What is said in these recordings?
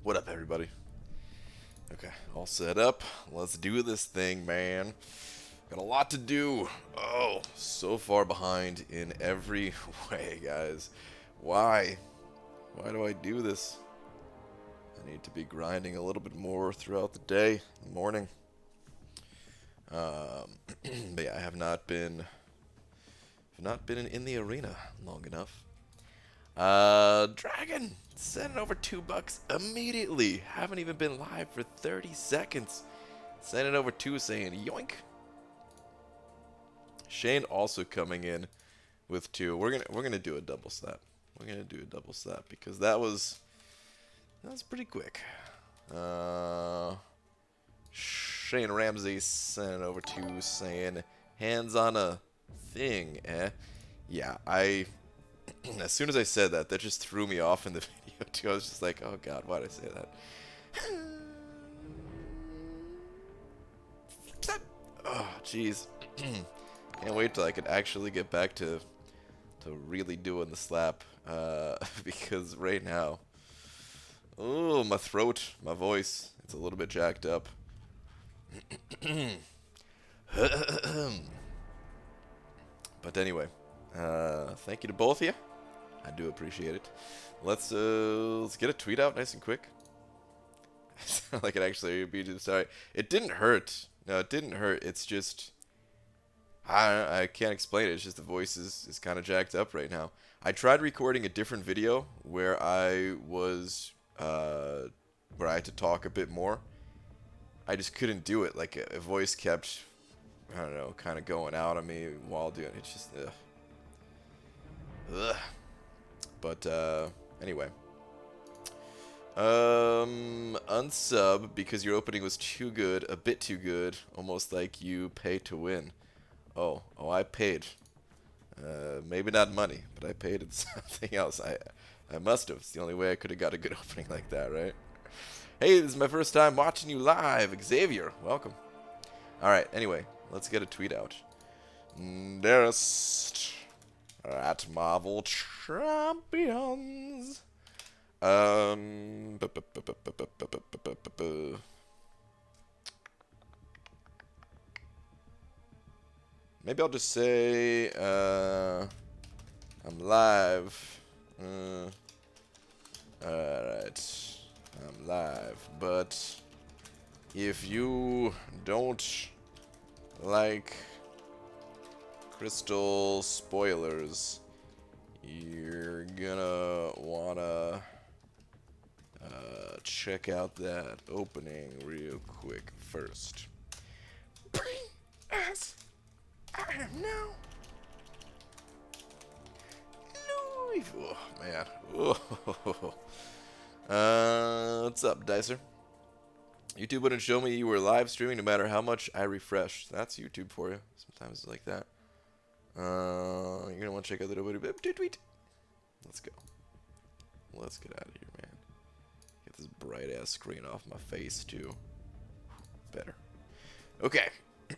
What up, everybody? Okay, all set up. Let's do this thing, man. Got a lot to do. Oh, so far behind in every way, guys. Why? Why do I do this? I need to be grinding a little bit more throughout the day, the morning. But yeah, I have not been in the arena long enough. Dragon, sending over $2 immediately. Haven't even been live for 30 seconds. Sending over 2 saying yoink. Shane also coming in with 2. We're gonna do a double slap. We're gonna do a double slap because that was pretty quick. Shane Ramsey sending over 2 saying hands on a thing, eh? Yeah, as soon as I said that, that just threw me off in the video too. I was just like, oh god, why did I say that? Oh, jeez. Can't wait till I could actually get back to really doing the slap. Because right now, oh, my throat, my voice, it's a little bit jacked up. But anyway, thank you to both of you. I do appreciate it. Let's get a tweet out nice and quick. I sound like it actually be just sorry. It didn't hurt. No, it didn't hurt. It's just I can't explain it. It's just the voice is kind of jacked up right now. I tried recording a different video where I was where I had to talk a bit more. I just couldn't do it. Like a voice kept, I don't know, kind of going out on me while doing it. It's just ugh. Ugh. But anyway, unsub because your opening was too good, a bit too good, almost like you pay to win. Oh, I paid. Maybe not money, but I paid in something else. I must have. It's the only way I could have got a good opening like that, right? Hey, this is my first time watching you live, Xavier. Welcome. All right. Anyway, let's get a tweet out. Nearest at Marvel Champions. Maybe I'll just say I'm live. Alright. I'm live. But if you don't like crystal spoilers, you're gonna wanna check out that opening real quick first. As I am now. Oh man. What's up, Dicer? YouTube wouldn't show me you were live streaming no matter how much I refreshed. That's YouTube for you. Sometimes it's like that. You're gonna want to check out the tweet. Let's go. Let's get out of here, man. Get this bright ass screen off my face too. Better. Okay.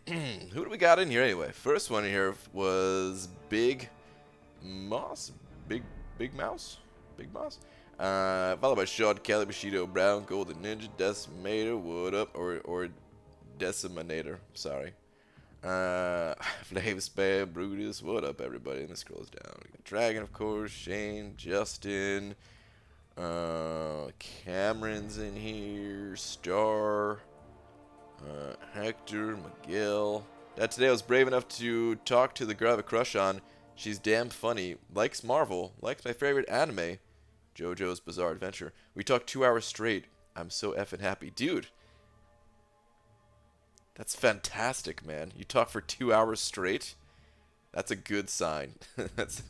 Who do we got in here anyway? First one in here was Big Moss. Big Mouse? Big Moss? Followed by Sean Kelly, Bushido Brown, Golden Ninja, Decimator, what up? Or Deciminator, sorry. Flame Spam, Brutus, what up, everybody? And this scrolls down. We got Dragon, of course, Shane, Justin, Cameron's in here, Star, Hector, Miguel. That today I was brave enough to talk to the girl I have a crush on. She's damn funny, likes Marvel, likes my favorite anime, JoJo's Bizarre Adventure. We talked 2 hours straight. I'm so effing happy. Dude, that's fantastic, man. You talk for 2 hours straight? That's a good sign. That's,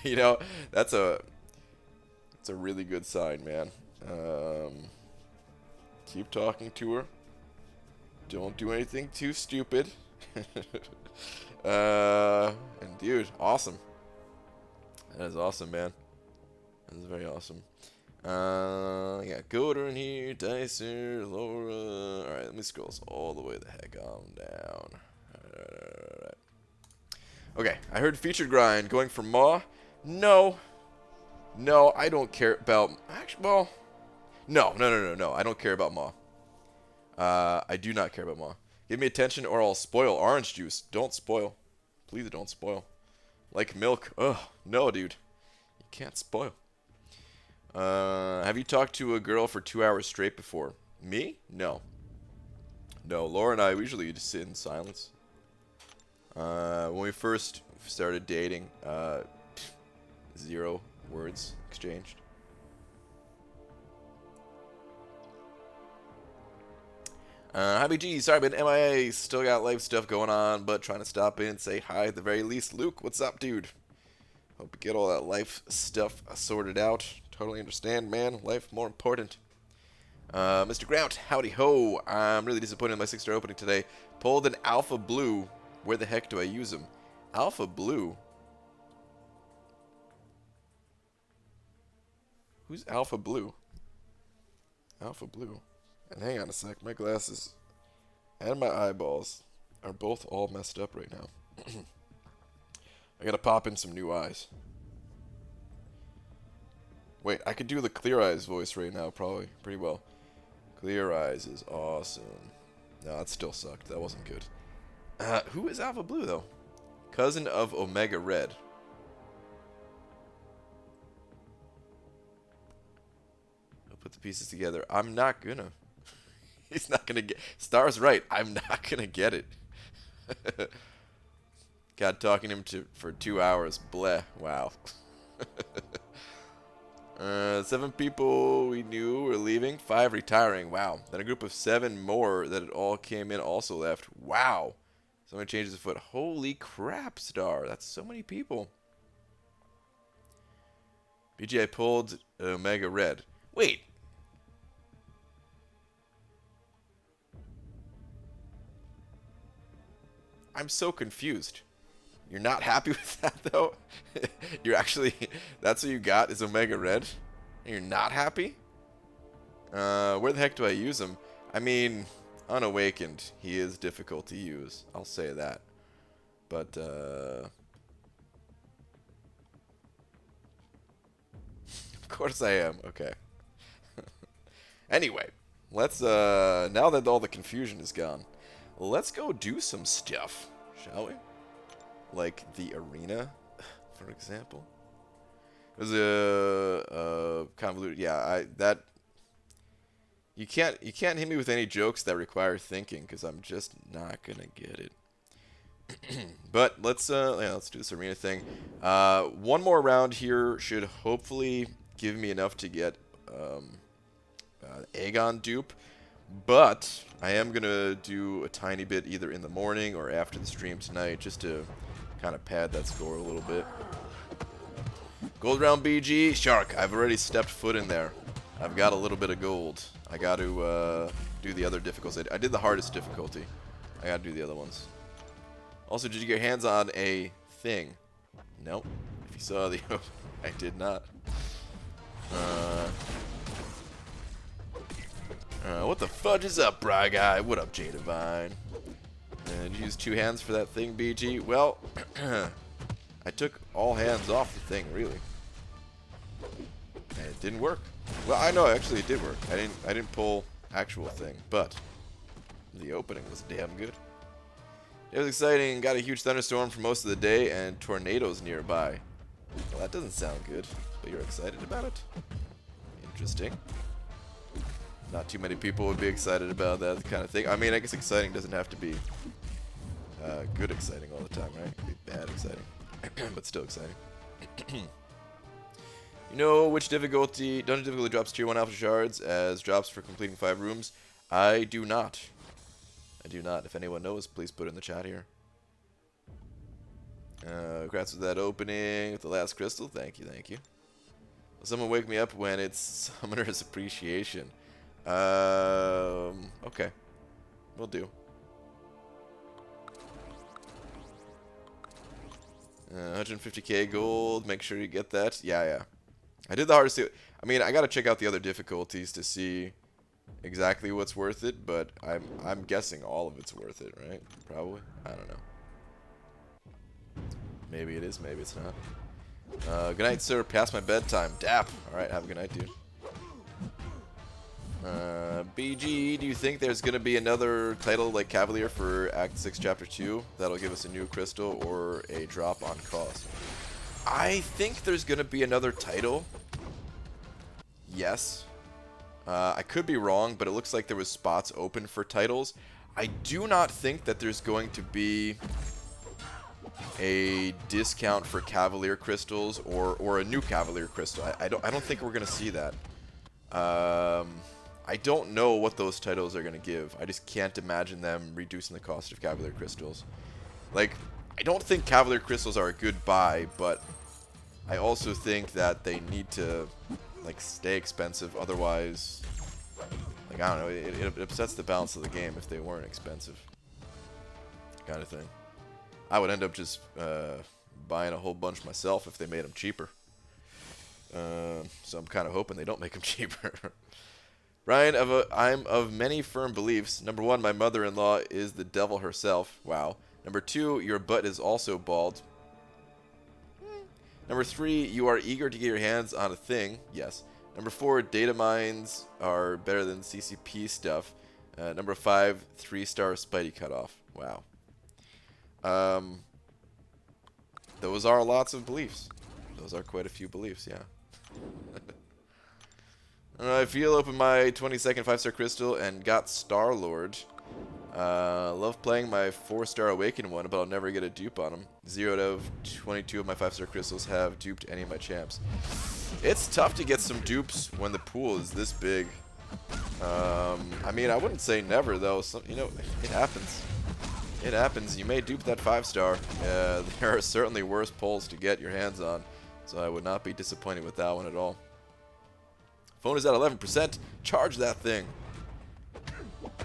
you know, that's a really good sign, man. Keep talking to her. Don't do anything too stupid. And dude, awesome. That is awesome, man. That is very awesome. I got Goder in here, Dicer, Laura. Alright, let me scroll all the way the heck on down. Alright. Okay, I heard featured grind going for Maw. No, I don't care about. Actually, well, No. I don't care about Maw. I do not care about Maw. Give me attention or I'll spoil. Orange juice. Don't spoil. Please don't spoil. Like milk. Ugh. No, dude. You can't spoil. Have you talked to a girl for 2 hours straight before? Me? No. No, Laura and I usually just sit in silence. When we first started dating, 0 words exchanged. Happy G, sorry, I've been MIA. Still got life stuff going on, but trying to stop in and say hi at the very least. Luke, what's up, dude? Hope you get all that life stuff sorted out. Totally understand, man. Life more important. Mr. Grout, howdy ho. I'm really disappointed in my 6-star opening today. Pulled an Alpha Blue. Where the heck do I use them? Alpha Blue? Who's Alpha Blue? Alpha Blue. And hang on a sec. My glasses and my eyeballs are both all messed up right now. I gotta pop in some new eyes. Wait, I could do the Clear Eyes voice right now, probably pretty well. Clear Eyes is awesome. No, that still sucked. That wasn't good. Who is Alpha Blue, though? Cousin of Omega Red. I'll put the pieces together. I'm not gonna. He's not gonna get. Star's right. I'm not gonna get it. God, talking to him for 2 hours. Bleh. Wow. 7 people we knew were leaving. 5 retiring. Wow. Then a group of 7 more that all came in also left. Wow. So many changes afoot. Holy crap, Star. That's so many people. BGI pulled Omega Red. Wait. I'm so confused. You're not happy with that, though? You're actually... That's what you got, is Omega Red? And you're not happy? Where the heck do I use him? I mean, Unawakened, he is difficult to use. I'll say that. But, of course I am. Okay. Anyway, let's, now that all the confusion is gone, let's go do some stuff, shall we? Like the arena, for example. It was a convoluted. Yeah, you can't hit me with any jokes that require thinking because I'm just not gonna get it. But let's do this arena thing. One more round here should hopefully give me enough to get Aegon dupe. But I am gonna do a tiny bit either in the morning or after the stream tonight just to kind of pad that score a little bit. Gold round BG. Shark, I've already stepped foot in there. I've got a little bit of gold. I got to do the other difficulties. I did the hardest difficulty. I got to do the other ones. Also, did you get your hands on a thing? Nope. If you saw the... I did not. What the fudge is up, Bry Guy? What up, J Divine? Did you use 2 hands for that thing, BG? Well, I took all hands off the thing, really. And it didn't work. Well, I know, actually it did work. I didn't pull actual thing, but the opening was damn good. It was exciting. Got a huge thunderstorm for most of the day and tornadoes nearby. Well, that doesn't sound good, but you're excited about it? Interesting. Not too many people would be excited about that kind of thing. I mean, I guess exciting doesn't have to be good exciting all the time, right? It can be bad exciting, but still exciting. You know which difficulty, dungeon difficulty drops tier 1 alpha shards as drops for completing 5 rooms? I do not. I do not. If anyone knows, please put it in the chat here. Congrats with that opening with the last crystal. Thank you, thank you. Will someone wake me up when it's Summoner's Appreciation? Okay. Will do. 150k gold. Make sure you get that. Yeah. I did the hardest. I mean, I gotta check out the other difficulties to see exactly what's worth it, but I'm guessing all of it's worth it, right? Probably. I don't know. Maybe it is. Maybe it's not. Good night, sir. Past my bedtime. Dap. All right. Have a good night, dude. BG, do you think there's going to be another title like Cavalier for Act 6, Chapter 2 that'll give us a new crystal or a drop on cost? I think there's going to be another title. Yes. I could be wrong, but it looks like there was spots open for titles. I do not think that there's going to be a discount for Cavalier crystals or a new Cavalier crystal. I don't think we're going to see that. I don't know what those titles are going to give. I just can't imagine them reducing the cost of Cavalier crystals. Like, I don't think Cavalier crystals are a good buy, but I also think that they need to, like, stay expensive. Otherwise, like, I don't know, it upsets the balance of the game if they weren't expensive. Kind of thing. I would end up just buying a whole bunch myself if they made them cheaper. So I'm kind of hoping they don't make them cheaper. Ryan, I'm of many firm beliefs. Number 1, my mother-in-law is the devil herself. Wow. Number 2, your butt is also bald. Number 3, you are eager to get your hands on a thing. Yes. Number 4, data mines are better than CCP stuff. Number 5, 3-star Spidey cutoff. Wow. Those are lots of beliefs. Those are quite a few beliefs, yeah. I feel open my 22nd 5-star crystal and got Star-Lord. Love playing my 4-star Awakened one, but I'll never get a dupe on him. 0 out of 22 of my 5-star crystals have duped any of my champs. It's tough to get some dupes when the pool is this big. I mean, I wouldn't say never, though. You know, it happens. It happens. You may dupe that 5-star. There are certainly worse pulls to get your hands on, so I would not be disappointed with that one at all. Phone is at 11%. Charge that thing.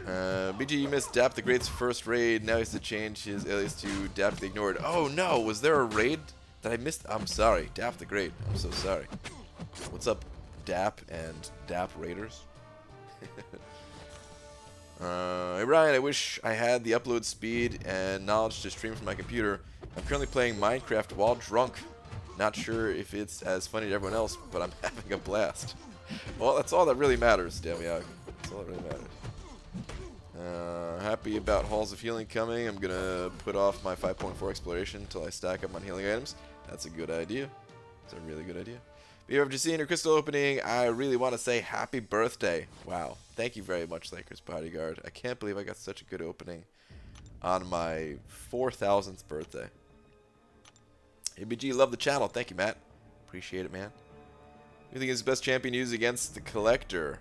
BG, you missed Dap the Great's first raid. Now he has to change his alias to Dap the Ignored. Oh no, was there a raid that I missed? I'm sorry. Dap the Great. I'm so sorry. What's up, Dap and Dap Raiders? Hey Ryan, I wish I had the upload speed and knowledge to stream from my computer. I'm currently playing Minecraft while drunk. Not sure if it's as funny to everyone else, but I'm having a blast. Well, that's all that really matters, Demiog. That's all that really matters. Happy about Halls of Healing coming. I'm going to put off my 5.4 exploration until I stack up on healing items. That's a good idea. It's a really good idea. If you've ever just seen your crystal opening, I really want to say happy birthday. Wow. Thank you very much, Lakers Bodyguard. I can't believe I got such a good opening on my 4,000th birthday. ABG, love the channel. Thank you, Matt. Appreciate it, man. Who do you think is the best champion used against the Collector?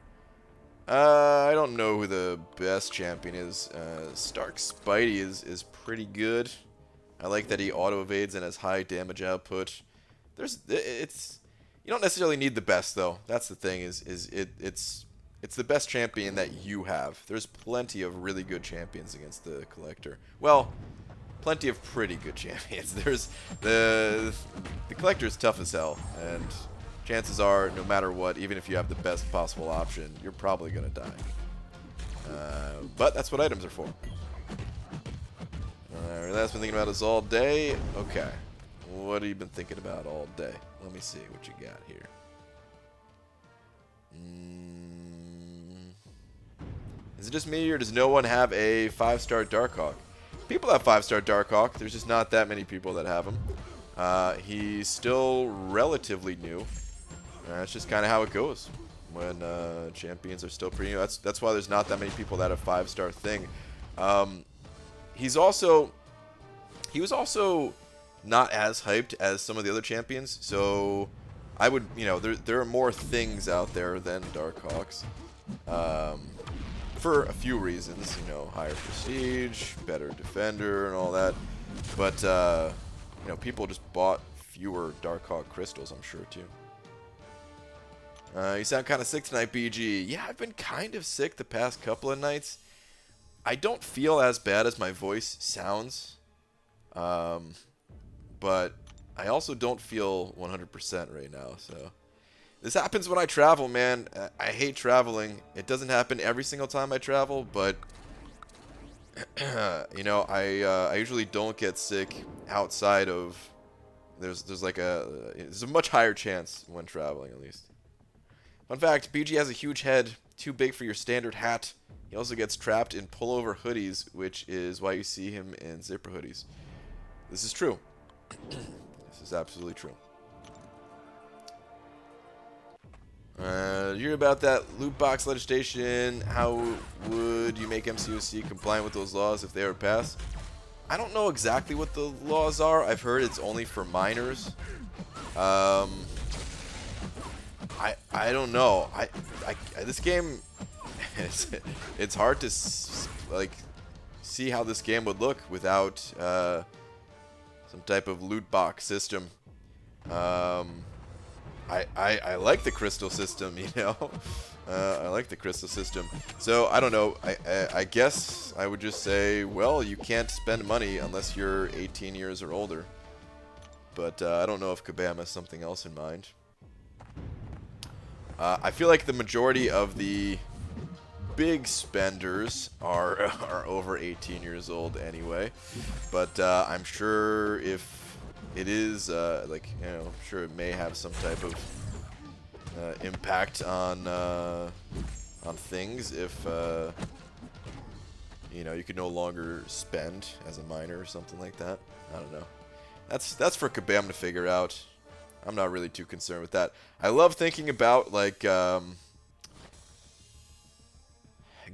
I don't know who the best champion is. Stark Spidey is pretty good. I like that he auto-evades and has high damage output. You don't necessarily need the best, though. That's the thing, it's the best champion that you have. There's plenty of really good champions against the Collector. Well, plenty of pretty good champions. There's the Collector is tough as hell, and chances are, no matter what, even if you have the best possible option, you're probably going to die. But that's what items are for. That's been thinking about this all day. Okay. What have you been thinking about all day? Let me see what you got here. Is it just me, or does no one have a 5-star Darkhawk? People have 5-star Darkhawk. There's just not that many people that have him. He's still relatively new. That's just kind of how it goes when champions are still pretty new. That's why there's not that many people that have 5-star thing. He was also not as hyped as some of the other champions, so I would, there are more things out there than Darkhawks. For a few reasons, higher prestige, better defender, and all that. But people just bought fewer Darkhawk crystals, I'm sure too. You sound kind of sick tonight, BG. Yeah, I've been kind of sick the past couple of nights. I don't feel as bad as my voice sounds. But I also don't feel 100% right now, so. This happens when I travel, man. I hate traveling. It doesn't happen every single time I travel, but I usually don't get sick outside of. There's a much higher chance when traveling, at least. Fun fact: BG has a huge head too big for your standard hat. He also gets trapped in pullover hoodies, which is why you see him in zipper hoodies. This is true. This is absolutely true. You hear about that loot box legislation? How would you make MCOC compliant with those laws if they were passed? I don't know exactly what the laws are. I've heard it's only for minors. I don't know. This game, it's hard to like see how this game would look without some type of loot box system. I like the crystal system, you know. I like the crystal system. So I don't know. I guess I would just say, well, you can't spend money unless you're 18 years or older. But I don't know if Kabam has something else in mind. I feel like the majority of the big spenders are over 18 years old anyway. But I'm sure if it is, like, you know, I'm sure it may have some type of impact on things if, you know, you could no longer spend as a minor or something like that. I don't know. That's for Kabam to figure out. I'm not really too concerned with that. I love thinking about, like,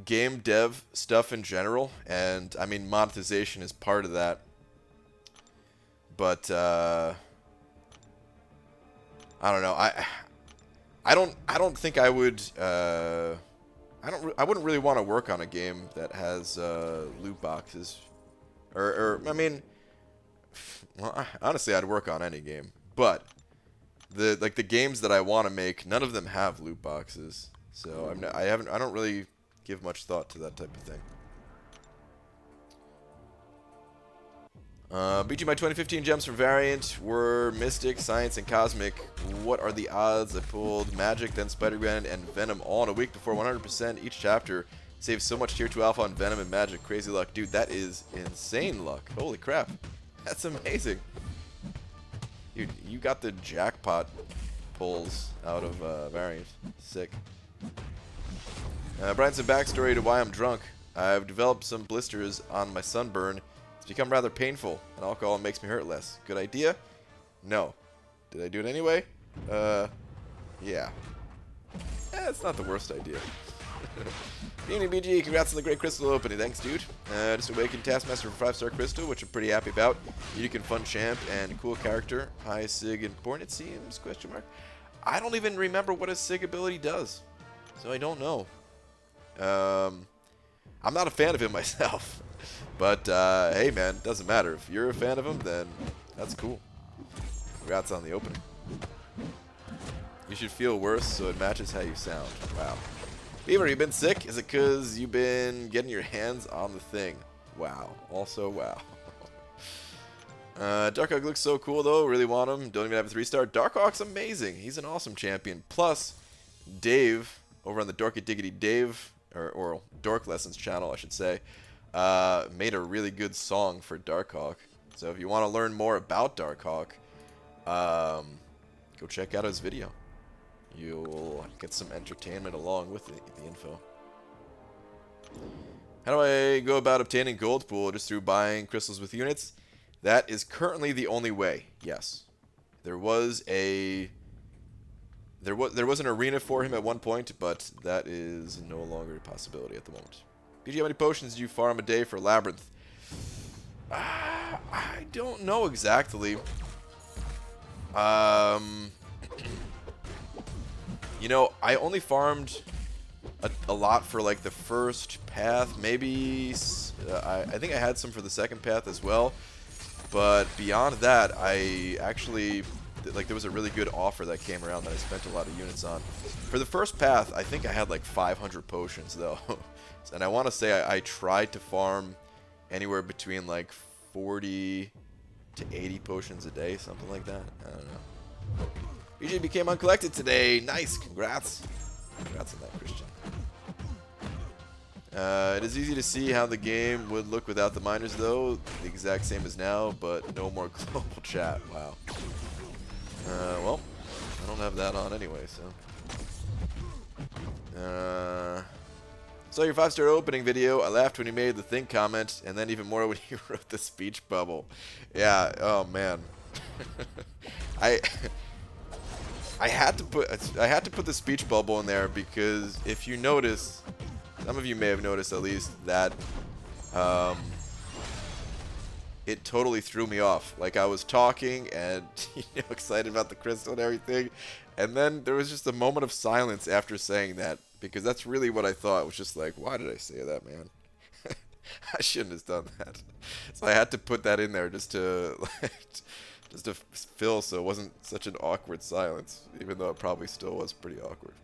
game dev stuff in general, and, I mean, monetization is part of that. But I don't know. I don't think I would. I wouldn't really want to work on a game that has loot boxes, or I mean, well, honestly, I'd work on any game. But the games that I want to make, none of them have loot boxes. So I don't really give much thought to that type of thing. BG, my 2015 gems for Variant were Mystic, Science, and Cosmic. What are the odds I pulled Magic, then Spider-Gwen, and Venom all in a week before 100% each chapter? Saves so much tier 2 alpha on Venom and Magic. Crazy luck. Dude, that is insane luck. Holy crap. That's amazing. Dude, you got the jackpot pulls out of Variant. Sick. Brian's backstory to why I'm drunk. I've developed some blisters on my sunburn. It's become rather painful, and alcohol makes me hurt less. Good idea? No. Did I do it anyway? Yeah. It's not the worst idea. Evening, BG. Congrats on the great crystal opening. Thanks, dude. Just awakened Taskmaster for 5-star crystal, which I'm pretty happy about. You can fun champ and cool character. High Sig and Born, it seems? Question mark. I don't even remember what his Sig ability does, so I don't know. I'm not a fan of him myself. But, hey, man, doesn't matter. If you're a fan of him, then that's cool. Congrats on the opening. You should feel worse so it matches how you sound. Wow. Beaver, you been sick? Is it because you've been getting your hands on the thing? Wow. Also, wow. Darkhawk looks so cool, though. Really want him. Don't even have a 3-star. Darkhawk's amazing. He's an awesome champion. Plus, Dave, over on the Dorky Diggity Dave, or Dork Lessons channel, I should say, made a really good song for Darkhawk. So if you want to learn more about Darkhawk, go check out his video. You'll get some entertainment along with the info. How do I go about obtaining gold pool? Just through buying crystals with units? That is currently the only way. Yes. There was an arena for him at one point, but that is no longer a possibility at the moment. BG, how many potions do you farm a day for Labyrinth? I don't know exactly. You know, I only farmed a lot for like the first path. Maybe I think I had some for the second path as well. But beyond that, I actually, like, there was a really good offer that came around that I spent a lot of units on. For the first path, I think I had like 500 potions though. And I want to say I tried to farm anywhere between like 40 to 80 potions a day, something like that. I don't know. BJ became uncollected today. Nice. Congrats. Congrats on that, Christian. It is easy to see how the game would look without the miners, though. The exact same as now, but no more global chat. Wow. Well, I don't have that on anyway, so. Saw your 5-star opening video. I laughed when you made the think comment, and then even more when you wrote the speech bubble. Yeah. Oh man. I I had to put the speech bubble in there because if you notice, some of you may have noticed at least that it totally threw me off. Like I was talking and excited about the crystal and everything, and then there was just a moment of silence after saying that because that's really what I thought. It was just like, why did I say that, man? I shouldn't have done that. So I had to put that in there just to just to fill so it wasn't such an awkward silence, even though it probably still was pretty awkward.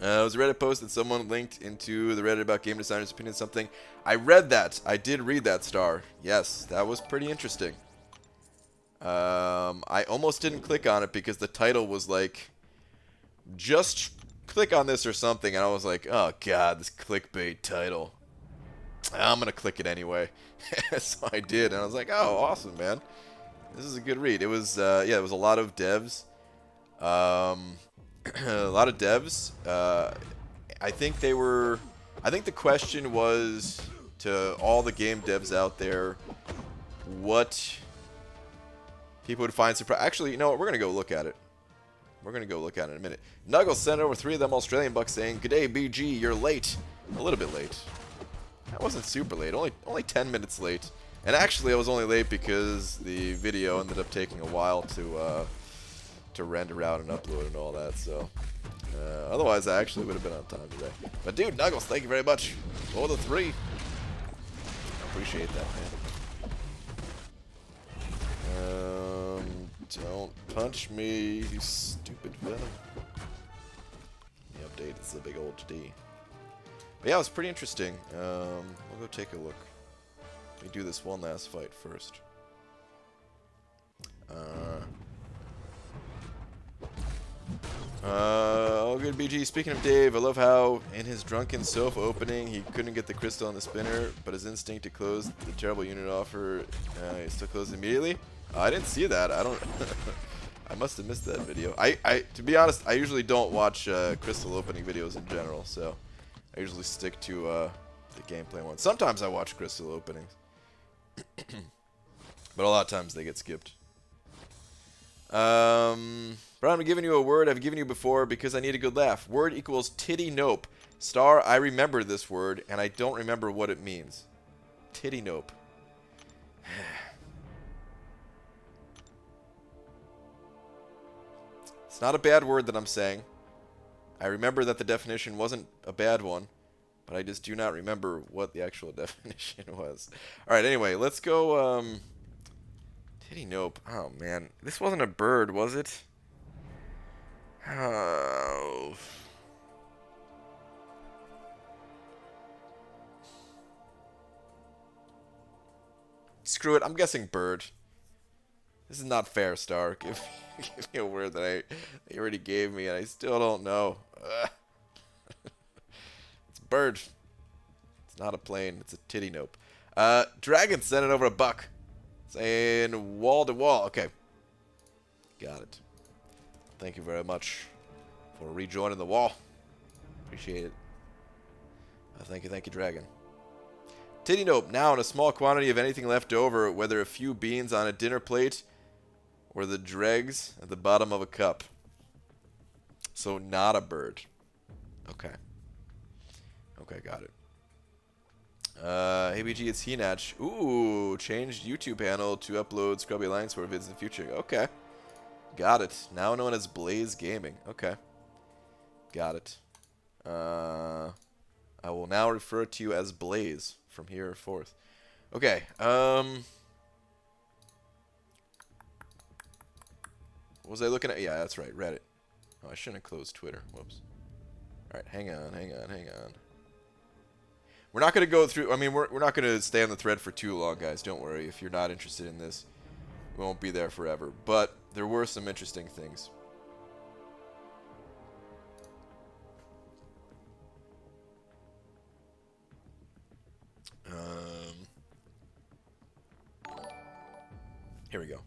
It was a Reddit post that someone linked into the Reddit about game designers' opinion something. I read that. I did read that, Star. Yes, that was pretty interesting. I almost didn't click on it because the title was like, just click on this or something, and I was like, oh god, this clickbait title. I'm gonna click it anyway. So I did, and I was like, oh, awesome, man. This is a good read. It was, yeah, it was a lot of devs. A lot of devs. I think the question was to all the game devs out there, what people would find surprising. Actually, you know what? We're going to go look at it. We're going to go look at it in a minute. Nuggles sent over 3 of them Australian bucks saying, "G'day, BG, you're late." A little bit late. I wasn't super late. Only 10 minutes late. And actually, I was only late because the video ended up taking a while to render out and upload and all that. So, otherwise, I actually would have been on time today. But dude, Nuggles, thank you very much for the 3. I appreciate that, man. Don't punch me, you stupid venom. The update is a big old D. But yeah, it was pretty interesting. We'll go take a look. Let me do this one last fight first. All good, BG. Speaking of Dave, I love how in his drunken sofa opening he couldn't get the crystal on the spinner, but his instinct to close the terrible unit offer, he still closed immediately. I didn't see that. I don't. I must have missed that video. To be honest, I usually don't watch crystal opening videos in general, so I usually stick to the gameplay ones. Sometimes I watch crystal openings, but a lot of times they get skipped. But I'm giving you a word I've given you before because I need a good laugh. Word equals titty nope. Star, I remember this word, and I don't remember what it means. Titty nope. It's not a bad word that I'm saying. I remember that the definition wasn't a bad one, but I just do not remember what the actual definition was. Alright, anyway, let's go, Titty nope. Oh, man. This wasn't a bird, was it? Oh. Screw it. I'm guessing bird. This is not fair, Star. Give me a word that you already gave me, and I still don't know. It's bird. It's not a plane. It's a titty nope. Dragon sent it over $1. Saying wall to wall. Okay. Got it. Thank you very much for rejoining the wall. Appreciate it. Thank you, Dragon. Titty nope. Now, in a small quantity of anything left over, whether a few beans on a dinner plate or the dregs at the bottom of a cup. So, not a bird. Okay. Okay, got it. Hey BG, it's Hinach. Ooh, changed YouTube handle to upload Scrubby Alliance for vids in the future. Okay. Got it. Now known as Blaze Gaming. Okay. Got it. I will now refer to you as Blaze from here forth. Okay. What was I looking at? Yeah, that's right. Reddit. Oh, I shouldn't have closed Twitter. Whoops. Alright, hang on. We're not going to go through... I mean, we're not going to stay on the thread for too long, guys. Don't worry. If you're not interested in this, we won't be there forever. But there were some interesting things. Here we go.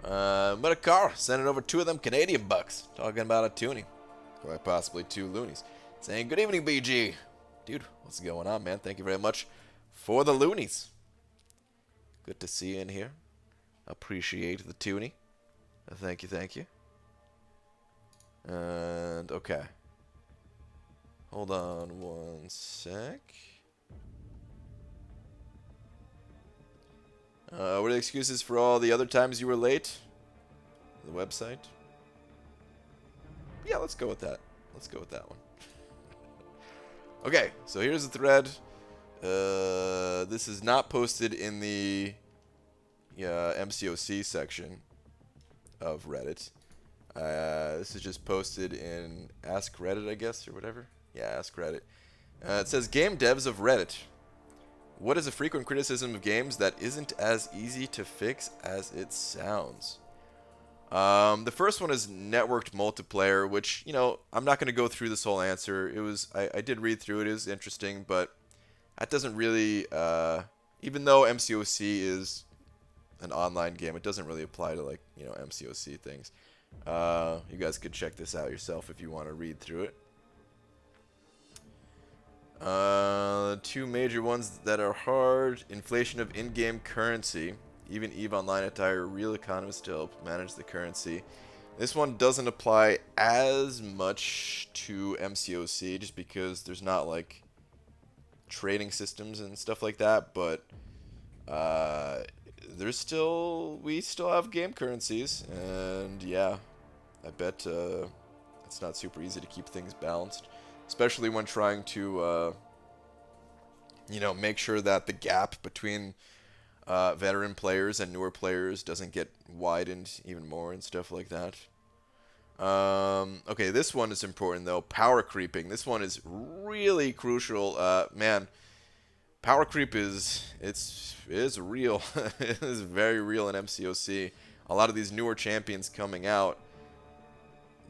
Met a car sending over 2 of them Canadian bucks. Talking about a toonie. Quite possibly 2 loonies. Saying, good evening, BG. Dude, what's going on, man? Thank you very much for the loonies. Good to see you in here. Appreciate the toonie. Thank you, thank you. And, okay. Hold on one sec. What are the excuses for all the other times you were late? The website? Yeah, let's go with that. Let's go with that one. Okay, so here's the thread. This is not posted in the MCOC section of Reddit. This is just posted in Ask Reddit, I guess, or whatever. Yeah, Ask Reddit. It says, Game devs of Reddit. What is a frequent criticism of games that isn't as easy to fix as it sounds? The first one is networked multiplayer, which, you know, I'm not going to go through this whole answer. It was, I did read through it. It was interesting, but that doesn't really, even though MCOC is an online game, it doesn't really apply to, like, you know, MCOC things. You guys could check this out yourself if you want to read through it. 2 major ones that are hard. Inflation of in-game currency. Even EVE Online attire real economists to help manage the currency. This one doesn't apply as much to MCOC just because there's not like trading systems and stuff like that, but we still have game currencies, and yeah, I bet it's not super easy to keep things balanced, especially when trying to you know, make sure that the gap between veteran players and newer players doesn't get widened even more and stuff like that. Okay, this one is important though. Power creeping. This one is really crucial. Man, power creep is real. It is very real in MCOC. A lot of these newer champions coming out,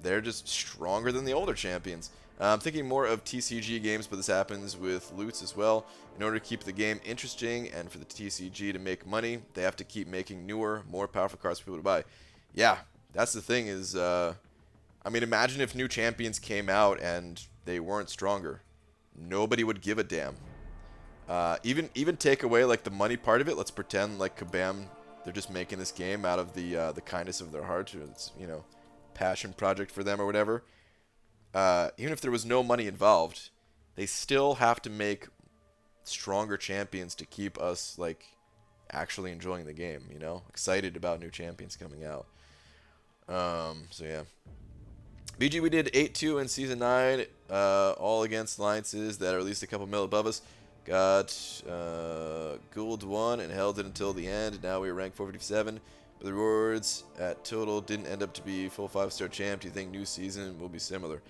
they're just stronger than the older champions. I'm thinking more of TCG games, but this happens with loots as well. In order to keep the game interesting and for the TCG to make money, they have to keep making newer, more powerful cards for people to buy. Yeah, that's the thing is, I mean, imagine if new champions came out and they weren't stronger. Nobody would give a damn. Even take away like the money part of it. Let's pretend like Kabam, they're just making this game out of the kindness of their heart. It's, you know, passion project for them or whatever. Even if there was no money involved, they still have to make stronger champions to keep us like actually enjoying the game, you know, excited about new champions coming out. So yeah, BG, we did 8-2 in season 9, all against alliances that are at least a couple mil above us. Got Gould 1 and held it until the end. Now we rank 457. But the rewards at total didn't end up to be full 5-star champ. Do you think new season will be similar?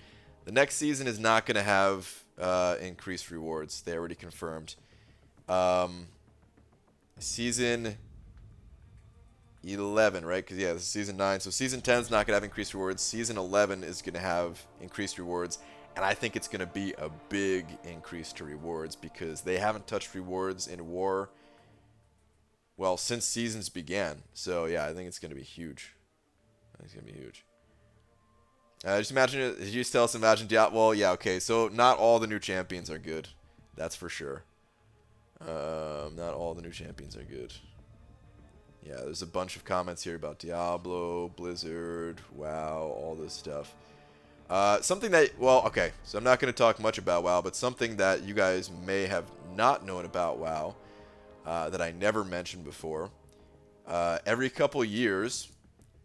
The next season is not going to have increased rewards. They already confirmed. Season 11, right? Because, yeah, this is season 9. So season 10 is not going to have increased rewards. Season 11 is going to have increased rewards. And I think it's going to be a big increase to rewards because they haven't touched rewards in War, well, since seasons began. So, yeah, I think it's going to be huge. I think it's going to be huge. Just imagine it. You just tell us, imagine Diablo. Well, yeah, okay. So, not all the new champions are good. That's for sure. Not all the new champions are good. Yeah, there's a bunch of comments here about Diablo, Blizzard, WoW, all this stuff. Something that, well, okay, so I'm not going to talk much about WoW, but something that you guys may have not known about WoW, that I never mentioned before. Every couple years,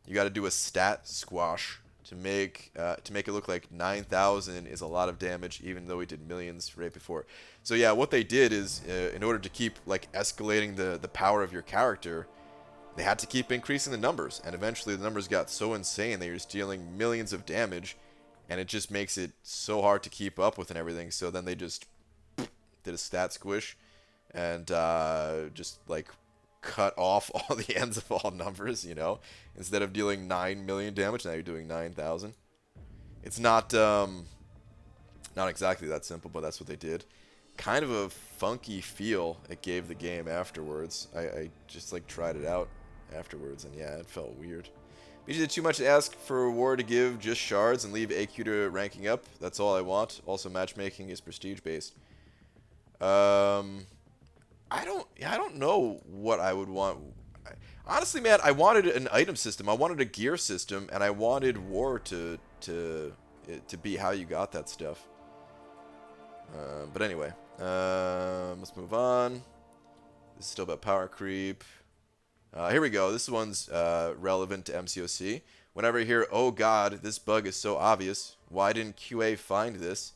you got to do a stat squash to make it look like 9,000 is a lot of damage, even though we did millions right before. So yeah, what they did is, in order to keep like escalating the power of your character, they had to keep increasing the numbers, and eventually the numbers got so insane that you're just dealing millions of damage, and it just makes it so hard to keep up with and everything. So then they just did a stat squish and just like cut off all the ends of all numbers, you know. Instead of dealing 9 million damage, now you're doing 9,000. It's not exactly that simple, but that's what they did. Kind of a funky feel it gave the game afterwards. I just like tried it out. afterwards, and yeah, it felt weird. Is it too much to ask for War to give just shards and leave AQ to ranking up? That's all I want. Also, matchmaking is prestige based. I don't know what I would want. Honestly, man, I wanted an item system. I wanted a gear system, and I wanted War to be how you got that stuff. But anyway, let's move on. This is still about power creep. Here we go. This one's relevant to MCOC. Whenever I hear, "Oh God, this bug is so obvious. Why didn't QA find this?"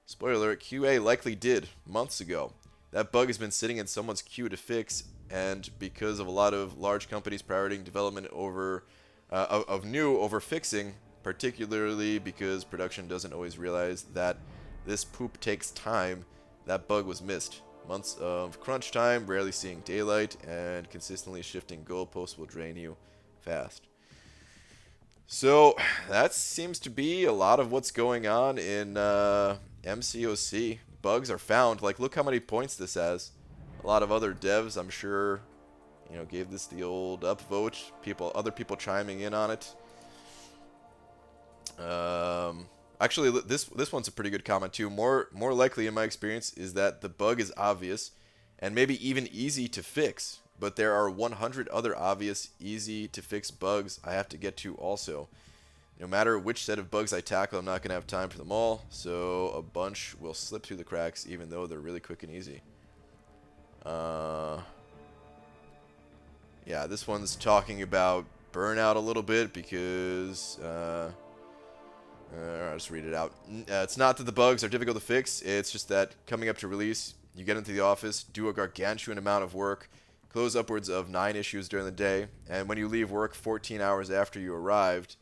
Spoiler alert: QA likely did months ago. That bug has been sitting in someone's queue to fix, and because of a lot of large companies prioritizing development over of new over fixing, particularly because production doesn't always realize that this poop takes time, that bug was missed. Months of crunch time, rarely seeing daylight, and consistently shifting goalposts will drain you fast. So that seems to be a lot of what's going on in MCOC. Bugs are found. Like, look how many points this has. A lot of other devs, I'm sure, gave this the old upvote. Other people chiming in on it. Actually, this one's a pretty good comment too. More likely, in my experience, is that the bug is obvious and maybe even easy to fix, but there are 100 other obvious, easy to fix bugs I have to get to also. No matter which set of bugs I tackle, I'm not going to have time for them all, so a bunch will slip through the cracks even though they're really quick and easy. Yeah, this one's talking about burnout a little bit because... I'll just read it out. It's not that the bugs are difficult to fix, it's just that coming up to release, you get into the office, do a gargantuan amount of work, close upwards of 9 issues during the day, and when you leave work 14 hours after you arrived,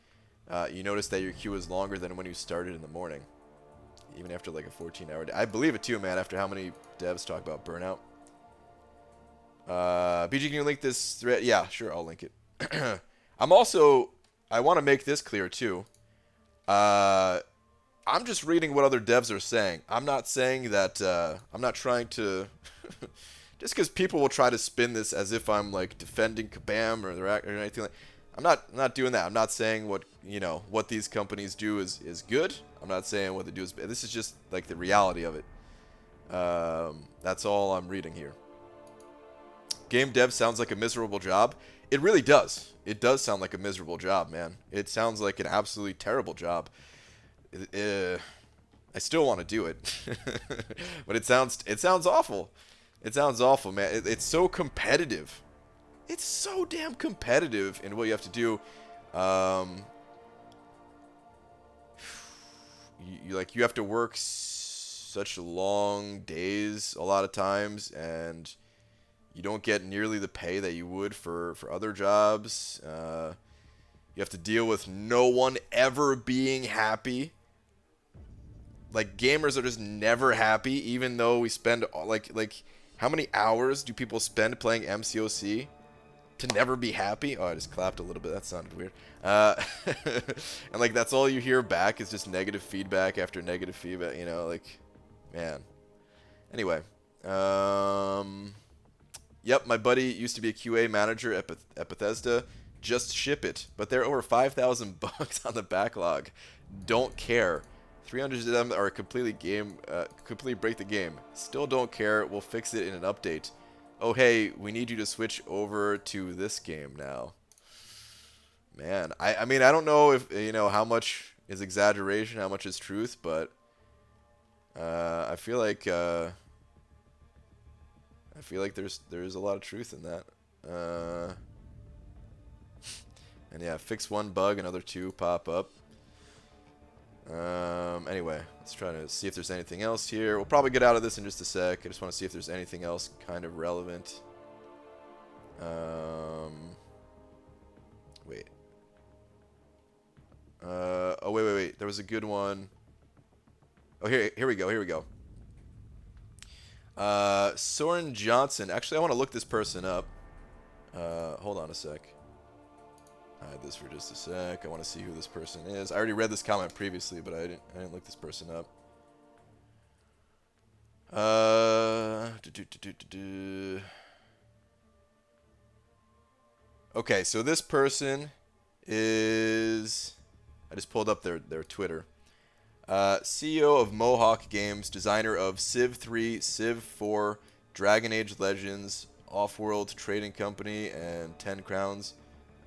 you notice that your queue is longer than when you started in the morning. Even after like a 14-hour day. I believe it too, man, after how many devs talk about burnout. BG, can you link this thread? Yeah, sure, I'll link it. I want to make this clear too. I'm just reading what other devs are saying. I'm not saying that, I'm not trying to, just because people will try to spin this as if I'm like defending Kabam or anything like. I'm not doing that. I'm not saying what these companies do is good. I'm not saying what they do is bad. This is just like the reality of it. That's all I'm reading here. Game dev sounds like a miserable job. It really does. It does sound like a miserable job, man. It sounds like an absolutely terrible job. I still want to do it, but it sounds awful. It sounds awful, man. It's so competitive. It's so damn competitive in what you have to do. You have to work such long days a lot of times, and you don't get nearly the pay that you would for other jobs. You have to deal with no one ever being happy. Like, gamers are just never happy, even though we spend like how many hours do people spend playing MCOC to never be happy? Oh, I just clapped a little bit. That sounded weird. And like that's all you hear back is just negative feedback after negative feedback. Like, man. Anyway, yep, my buddy used to be a QA manager at Bethesda. Just ship it. But there are over 5,000 bugs on the backlog. Don't care. 300 of them are completely break the game. Still don't care. We'll fix it in an update. Oh, hey, we need you to switch over to this game now. Man, I mean, I don't know if, how much is exaggeration, how much is truth, but I feel like there's a lot of truth in that. And yeah, fix one bug, another 2 pop up. Anyway, let's try to see if there's anything else here. We'll probably get out of this in just a sec. I just want to see if there's anything else kind of relevant. Wait. Oh, wait. There was a good one. Oh, here we go. Soren Johnson. Actually, I want to look this person up. Hold on a sec. Hide this for just a sec. I want to see who this person is. I already read this comment previously, but I didn't look this person up. Okay, so this person is... I just pulled up their Twitter. CEO of Mohawk Games, designer of Civ 3, Civ 4, Dragon Age Legends, Off-World Trading Company, and 10 Crowns.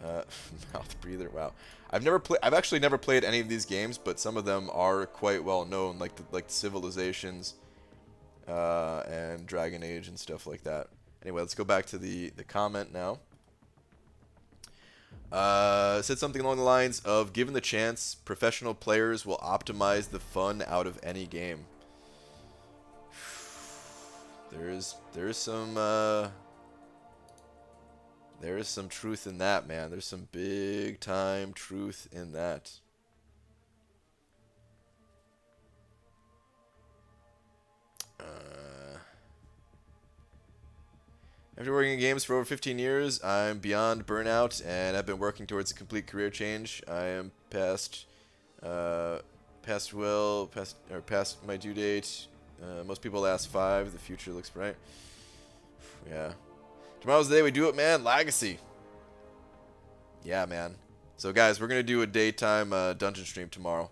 Mouth breather. Wow. I've actually never played any of these games, but some of them are quite well known, like the Civilizations, and Dragon Age and stuff like that. Anyway, let's go back to the comment now. Said something along the lines of, given the chance, professional players will optimize the fun out of any game. There's some truth in that, man. There's some big time truth in that. After working in games for over 15 years, I'm beyond burnout and I've been working towards a complete career change. I am past my due date. Most people ask 5. The future looks bright. Yeah. Tomorrow's the day we do it, man. Legacy. Yeah, man. So, guys, we're going to do a daytime dungeon stream tomorrow.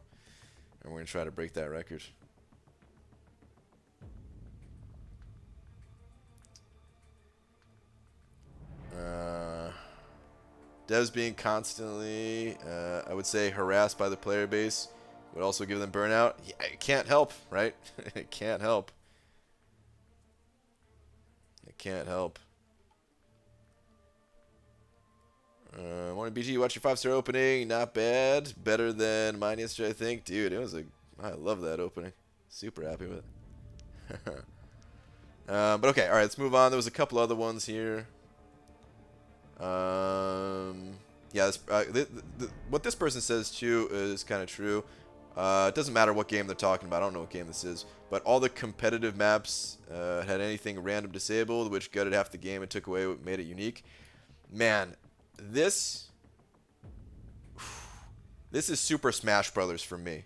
And we're going to try to break that record. Devs being constantly, I would say, harassed by the player base would also give them burnout. Yeah, it can't help, right? It can't help. It can't help. Morning BG, watch your 5-star opening. Not bad. Better than mine yesterday, I think. Dude, I love that opening. Super happy with it. But okay, alright, let's move on. There was a couple other ones here. Yeah, what this person says too is kind of true. It doesn't matter what game they're talking about. I don't know what game this is, but all the competitive maps had anything random disabled, which gutted half the game and took away what made it unique. Man, this is Super Smash Brothers for me.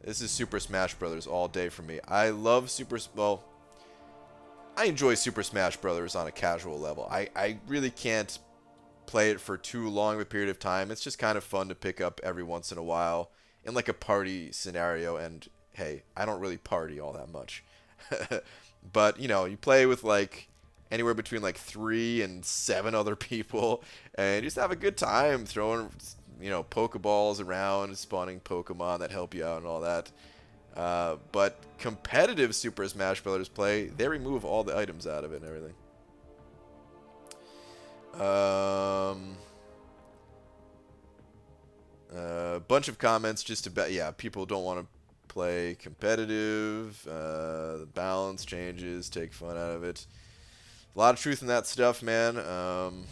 This is Super Smash Brothers all day for me. I love I enjoy Super Smash Brothers on a casual level. I really can't play it for too long of a period of time. It's just kind of fun to pick up every once in a while in like a party scenario. And hey, I don't really party all that much. But, you know, you play with like anywhere between like 3 and 7 other people and just have a good time throwing, you know, Pokeballs around, spawning Pokemon that help you out and all that. But competitive Super Smash Brothers play, they remove all the items out of it and everything. Bunch of comments just about, yeah, people don't want to play competitive. The balance changes, take fun out of it. A lot of truth in that stuff, man. I'm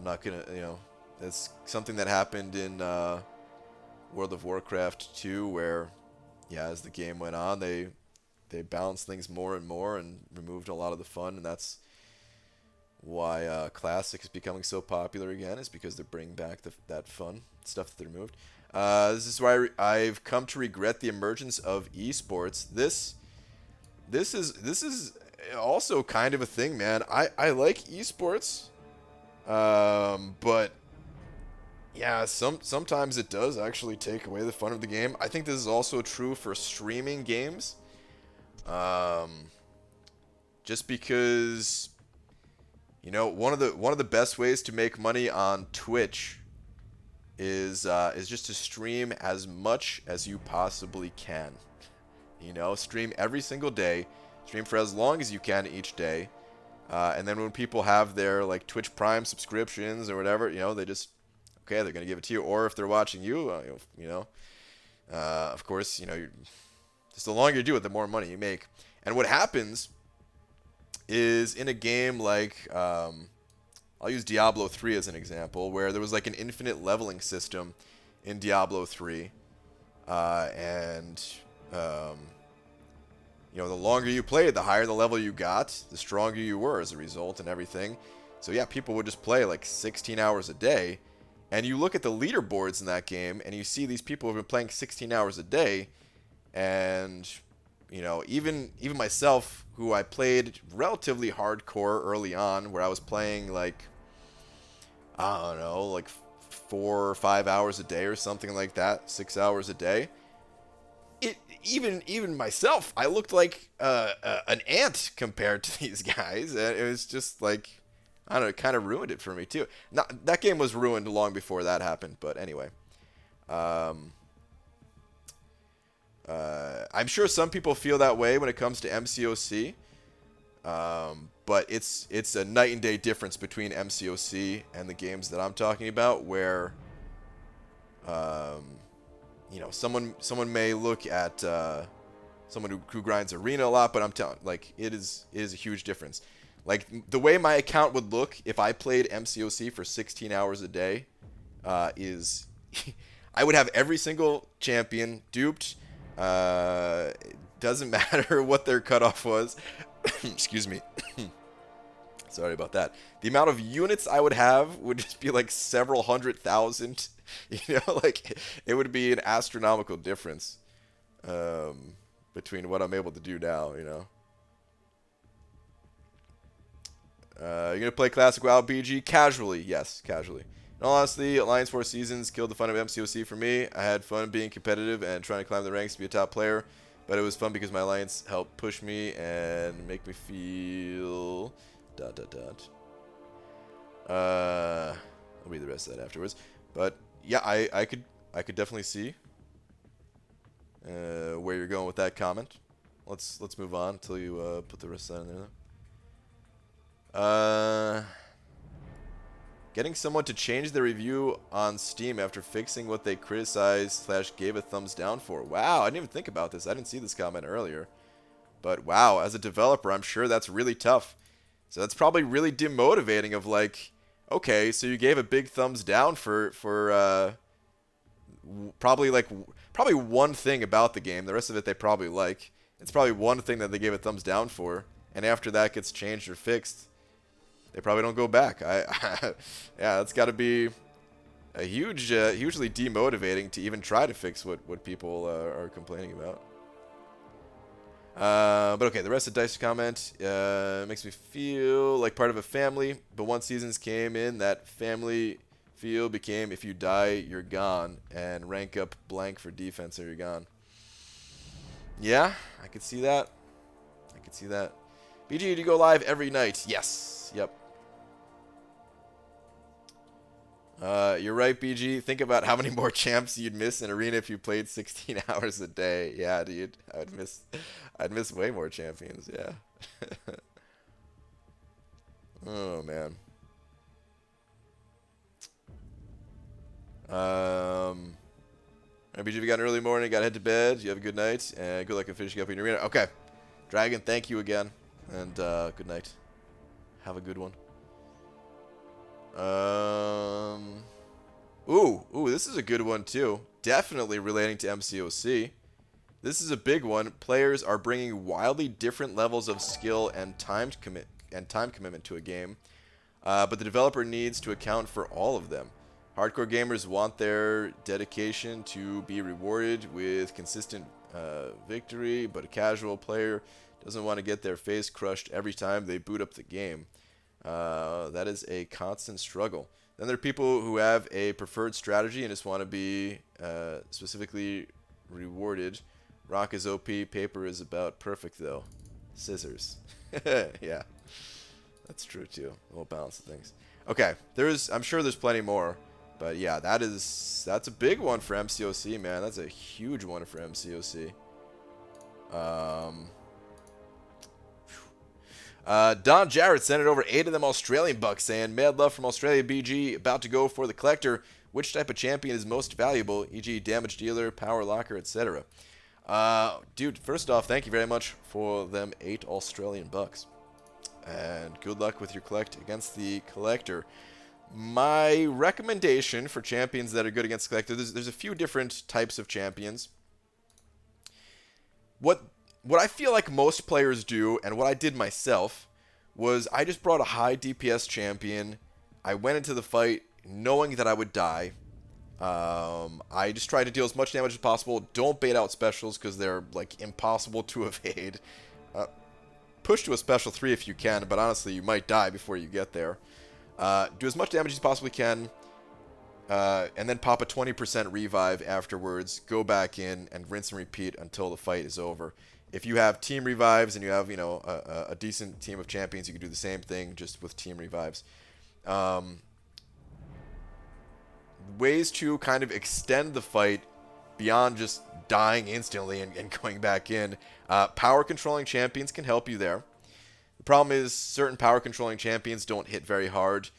not gonna, you know, it's something that happened in World of Warcraft 2, where, yeah, as the game went on, they balanced things more and more and removed a lot of the fun, and that's why Classic is becoming so popular again, is because they're bringing back that fun stuff that they removed. This is why I've come to regret the emergence of esports. This is also kind of a thing, man. I like esports, but yeah, sometimes it does actually take away the fun of the game. I think this is also true for streaming games. Just because, you know, one of the best ways to make money on Twitch is just to stream as much as you possibly can. You know, stream every single day, stream for as long as you can each day, and then when people have their like Twitch Prime subscriptions or whatever, you know, they just, okay, they're gonna give it to you. Or if they're watching you, you know, of course, you know, just the longer you do it, the more money you make. And what happens is, in a game like, I'll use Diablo 3 as an example, where there was like an infinite leveling system in Diablo 3, and you know, the longer you played, the higher the level you got, the stronger you were as a result and everything. So yeah, people would just play like 16 hours a day, and you look at the leaderboards in that game, and you see these people who have been playing 16 hours a day, and you know, even myself, who I played relatively hardcore early on, where I was playing like, I don't know, like 4 or 5 hours a day or something like that, 6 hours a day. Even myself, I looked like an ant compared to these guys, and it was just like, I don't know, it kind of ruined it for me too. Not, that game was ruined long before that happened, but anyway. I'm sure some people feel that way when it comes to MCOC, but it's a night and day difference between MCOC and the games that I'm talking about, where you know, someone may look at someone who grinds arena a lot, but I'm telling, like, it is a huge difference. Like, the way my account would look if I played MCOC for 16 hours a day is I would have every single champion duped. Doesn't matter what their cutoff was. Excuse me. Sorry about that. The amount of units I would have would just be like several 100,000. You know, like, it would be an astronomical difference between what I'm able to do now, you know. You're going to play Classic WoW BG? Casually, yes, casually. In all honesty, Alliance 4 Seasons killed the fun of MCOC for me. I had fun being competitive and trying to climb the ranks to be a top player, but it was fun because my Alliance helped push me and make me feel... ... I'll read the rest of that afterwards. But yeah, I could definitely see where you're going with that comment. Let's move on until you put the rest of that in there. Getting someone to change their review on Steam after fixing what they criticized / gave a thumbs down for. Wow, I didn't even think about this. I didn't see this comment earlier. But wow, as a developer, I'm sure that's really tough. So that's probably really demotivating of like, okay, so you gave a big thumbs down for probably one thing about the game. The rest of it they probably like. It's probably one thing that they gave a thumbs down for, and after that gets changed or fixed, they probably don't go back. Yeah, that's got to be a hugely demotivating to even try to fix what people are complaining about. But okay, the rest of Dice's comment makes me feel like part of a family, but once seasons came in, that family feel became if you die, you're gone, and rank up blank for defense or you're gone. Yeah, I could see that. I could see that. BG, do you go live every night? Yes. Yep. You're right, BG. Think about how many more champs you'd miss in Arena if you played 16 hours a day. Yeah, dude. I'd miss way more champions, yeah. Oh, man. BG, you got an early morning, got to head to bed. You have a good night, and good luck in finishing up in Arena. Okay. Dragon, thank you again, and good night. Have a good one. Ooh, this is a good one too. Definitely relating to MCOC. This is a big one. Players are bringing wildly different levels of skill and time commitment to a game, but the developer needs to account for all of them. Hardcore gamers want their dedication to be rewarded with consistent victory, but a casual player doesn't want to get their face crushed every time they boot up the game. That is a constant struggle. Then there are people who have a preferred strategy and just want to be specifically rewarded. Rock is OP, paper is about perfect though. Scissors. Yeah, that's true too. A little balance of things. Okay, I'm sure there's plenty more, but yeah, that's a big one for MCOC, man. That's a huge one for MCOC. Don Jarrett sent it over 8 of them Australian bucks saying, mad love from Australia BG, about to go for the collector. Which type of champion is most valuable, e.g. damage dealer, power locker, etc.? Dude, first off, thank you very much for them 8 Australian bucks. And good luck with your collect against the collector. My recommendation for champions that are good against the collector, there's a few different types of champions. What I feel like most players do, and what I did myself, was I just brought a high DPS champion. I went into the fight knowing that I would die, I just try to deal as much damage as possible. Don't bait out specials because they're like impossible to evade. Push to a special 3 if you can, but honestly, you might die before you get there. Do as much damage as you possibly can, and then pop a 20% revive afterwards. Go back in and rinse and repeat until the fight is over. If you have team revives and you have, you know, a decent team of champions, you can do the same thing just with team revives. Ways to kind of extend the fight beyond just dying instantly and going back in. Power controlling champions can help you there. The problem is certain power controlling champions don't hit very hard,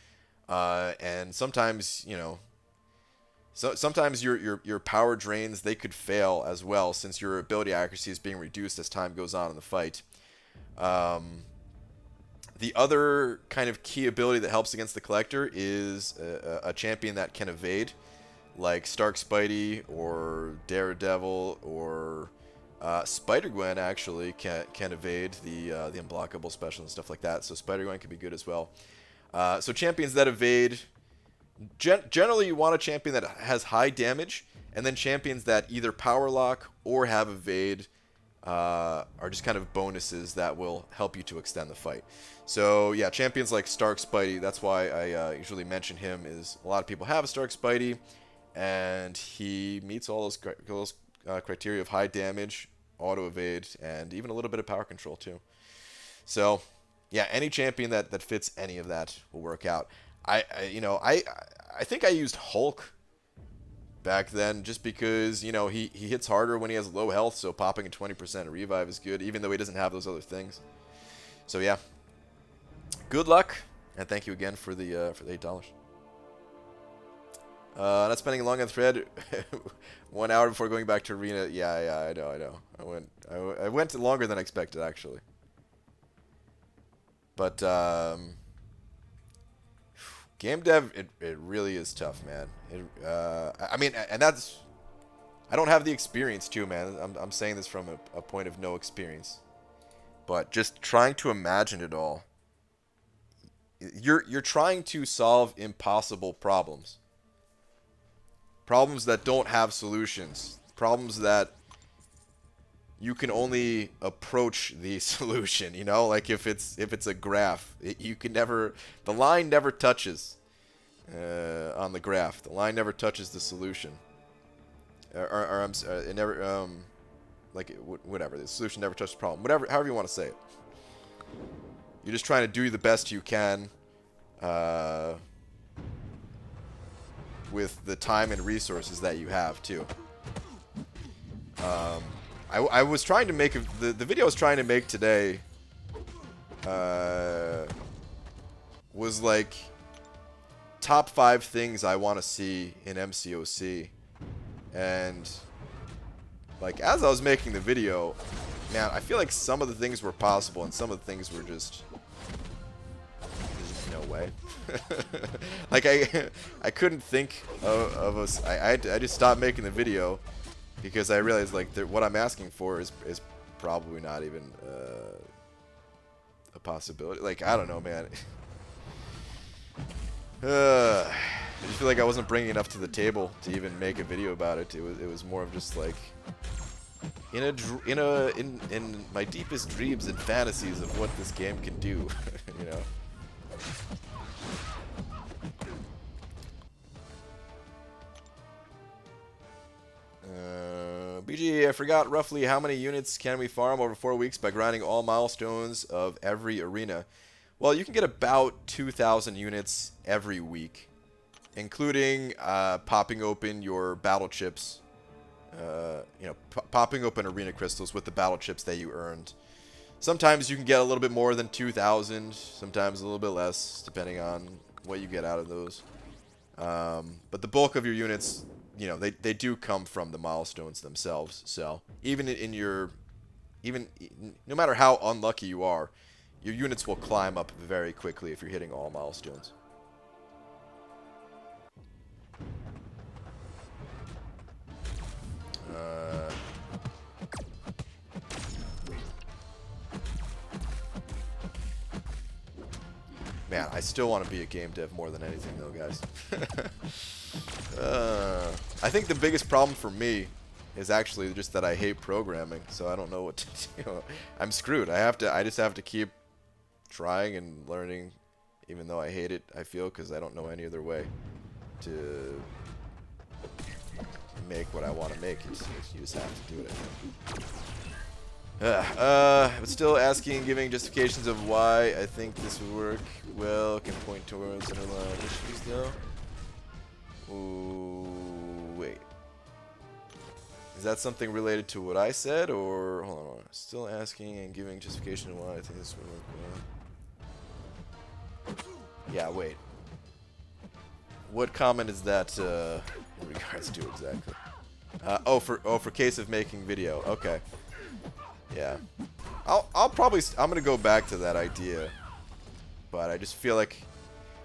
and sometimes, you know, sometimes your power drains, they could fail as well, since your ability accuracy is being reduced as time goes on in the fight. The other kind of key ability that helps against the Collector is a champion that can evade, like Stark Spidey or Daredevil or Spider-Gwen actually can evade the unblockable special and stuff like that. So Spider-Gwen can be good as well. So champions that evade, generally you want a champion that has high damage, and then champions that either power lock or have evade are just kind of bonuses that will help you to extend the fight. So yeah, champions like Stark Spidey, that's why I usually mention him, is a lot of people have a Stark Spidey, and he meets all those criteria of high damage, auto evade, and even a little bit of power control too. So yeah, any champion that fits any of that will work out. I think I used Hulk back then just because, you know, he hits harder when he has low health, so popping a 20% revive is good, even though he doesn't have those other things. So yeah, good luck, and thank you again for the $8. Not spending long on the thread. 1 hour before going back to arena. Yeah, I know. I went longer than expected, actually. But game dev, it really is tough, man. I mean, and that's, I don't have the experience too, man. I'm saying this from a point of no experience. But just trying to imagine it all. You're trying to solve impossible problems. Problems that don't have solutions. Problems that you can only approach the solution, you know? Like if it's a graph, you can never, the line never touches on the graph. The line never touches the solution. Or I'm sorry, it never, like whatever, the solution never touches the problem. Whatever, however you want to say it. You're just trying to do the best you can with the time and resources that you have too. I was trying to make the video I was trying to make today was like top 5 things I want to see in MCOC, and like as I was making the video, man, I feel like some of the things were possible and some of the things were just no way. Like I couldn't think of us. I just stopped making the video because I realized like what I'm asking for is probably not even a possibility. Like I don't know, man. I just feel like I wasn't bringing enough to the table to even make a video about it. It was more of just like in my deepest dreams and fantasies of what this game can do, you know. BG, I forgot roughly how many units can we farm over 4 weeks by grinding all milestones of every arena. Well, you can get about 2,000 units every week, including popping open your battle chips. You know, popping open arena crystals with the battle chips that you earned. Sometimes you can get a little bit more than 2,000, sometimes a little bit less, depending on what you get out of those. But the bulk of your units, you know, they do come from the milestones themselves. So even no matter how unlucky you are, your units will climb up very quickly if you're hitting all milestones. Man, I still want to be a game dev more than anything, though, guys. I think the biggest problem for me is actually just that I hate programming, so I don't know what to do. I'm screwed. I just have to keep trying and learning, even though I hate it, I feel, because I don't know any other way to make what I want to make. You just have to do it, I think. But still asking, giving justifications of why I think this would work well, can point towards underlying issues, though. Ooh, wait. Is that something related to what I said, or hold on? Still asking and giving justification of why I think this would work well. Yeah, wait. What comment is that in regards to exactly? Oh, for case of making video. Okay. Yeah. I'm gonna go back to that idea, but I just feel like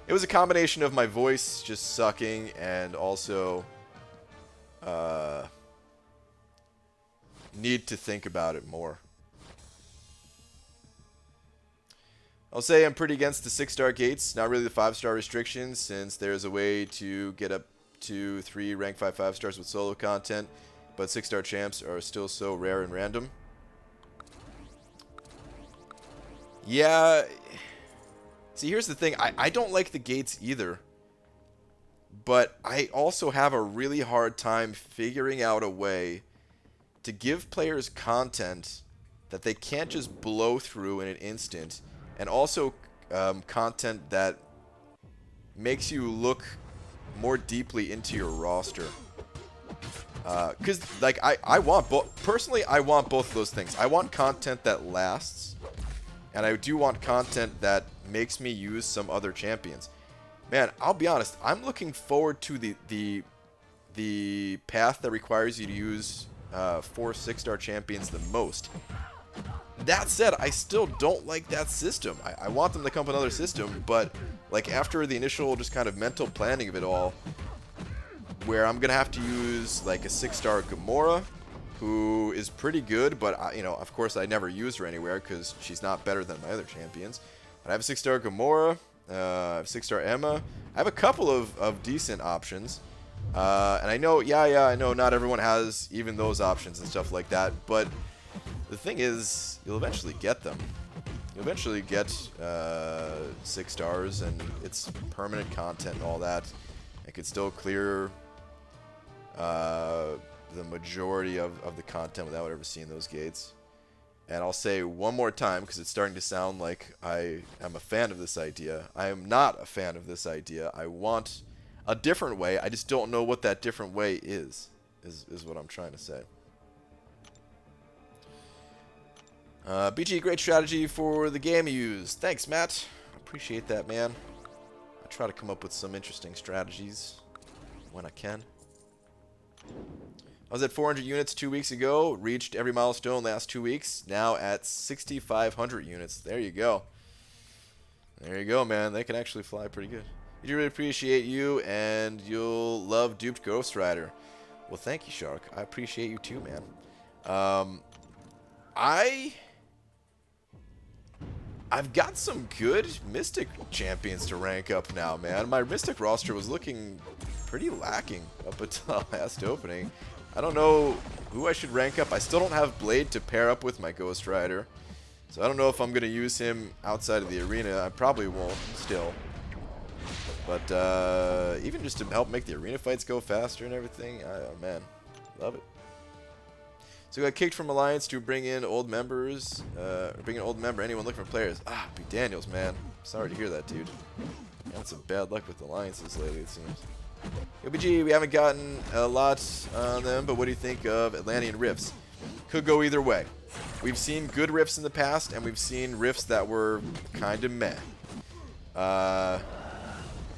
it was a combination of my voice just sucking and also need to think about it more. I'll say I'm pretty against the 6-star gates, not really the 5-star restrictions, since there's a way to get up to 3 rank 5 5-stars with solo content, but 6-star champs are still so rare and random. Yeah, see, here's the thing, I don't like the gates either, but I also have a really hard time figuring out a way to give players content that they can't just blow through in an instant, and also content that makes you look more deeply into your roster. Because, like, I want both. Personally, I want both of those things. I want content that lasts, and I do want content that makes me use some other champions. Man, I'll be honest. I'm looking forward to the path that requires you to use 4 6-star champions the most. That said, I still don't like that system. I want them to come up with another system, but like after the initial just kind of mental planning of it all, where I'm gonna have to use like a 6-star Gamora, who is pretty good, but you know, of course, I never use her anywhere because she's not better than my other champions. But I have a 6-star Gamora, I have 6-star Emma. I have a couple of decent options, and I know, I know not everyone has even those options and stuff like that, but the thing is, you'll eventually get them. You'll eventually get 6 stars, and it's permanent content and all that. It could still clear the majority of the content without ever seeing those gates. And I'll say one more time, because it's starting to sound like I am a fan of this idea. I am not a fan of this idea. I want a different way. I just don't know what that different way is what I'm trying to say. BG, great strategy for the game you use. Thanks, Matt. Appreciate that, man. I try to come up with some interesting strategies when I can. I was at 400 units 2 weeks ago. Reached every milestone last 2 weeks. Now at 6,500 units. There you go. There you go, man. They can actually fly pretty good. I do really appreciate you, and you'll love Duped Ghost Rider. Well, thank you, Shark. I appreciate you too, man. I've got some good Mystic champions to rank up now, man. My Mystic roster was looking pretty lacking up until last opening. I don't know who I should rank up. I still don't have Blade to pair up with my Ghost Rider, so I don't know if I'm going to use him outside of the arena. I probably won't still. But even just to help make the arena fights go faster and everything, man, love it. So we got kicked from Alliance to bring in old members. Bring an old member. Anyone looking for players? Ah, B. Daniels, man. Sorry to hear that, dude. Had some bad luck with alliances lately, it seems. OBG, we haven't gotten a lot on them, but what do you think of Atlantean rifts? Could go either way. We've seen good rifts in the past, and we've seen rifts that were kind of meh. I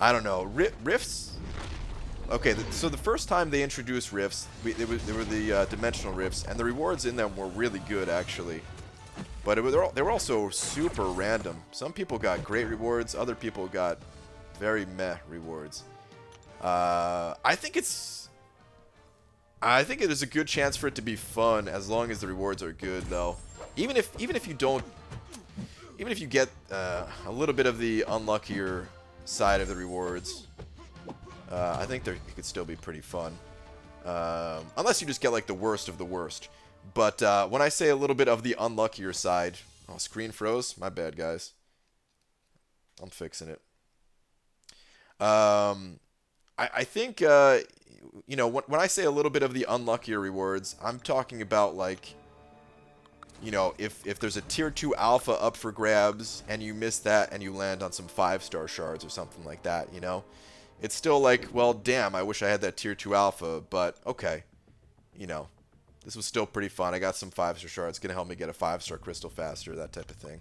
don't know. Rifts. Okay, so the first time they introduced rifts, they were the dimensional rifts, and the rewards in them were really good, actually. But they were also super random. Some people got great rewards, other people got very meh rewards. I think it is a good chance for it to be fun as long as the rewards are good, though. Even if you don't, even if you get a little bit of the unluckier side of the rewards, I think it could still be pretty fun. Unless you just get like the worst of the worst. But when I say a little bit of the unluckier side, oh, screen froze. My bad, guys. I'm fixing it. I think you know, when I say a little bit of the unluckier rewards, I'm talking about like, you know, if there's a tier 2 alpha up for grabs and you miss that and you land on some 5-star shards or something like that, you know, it's still like, well, damn, I wish I had that tier 2 alpha, but okay, you know, this was still pretty fun. I got some 5-star shards, gonna help me get a 5-star crystal faster, that type of thing.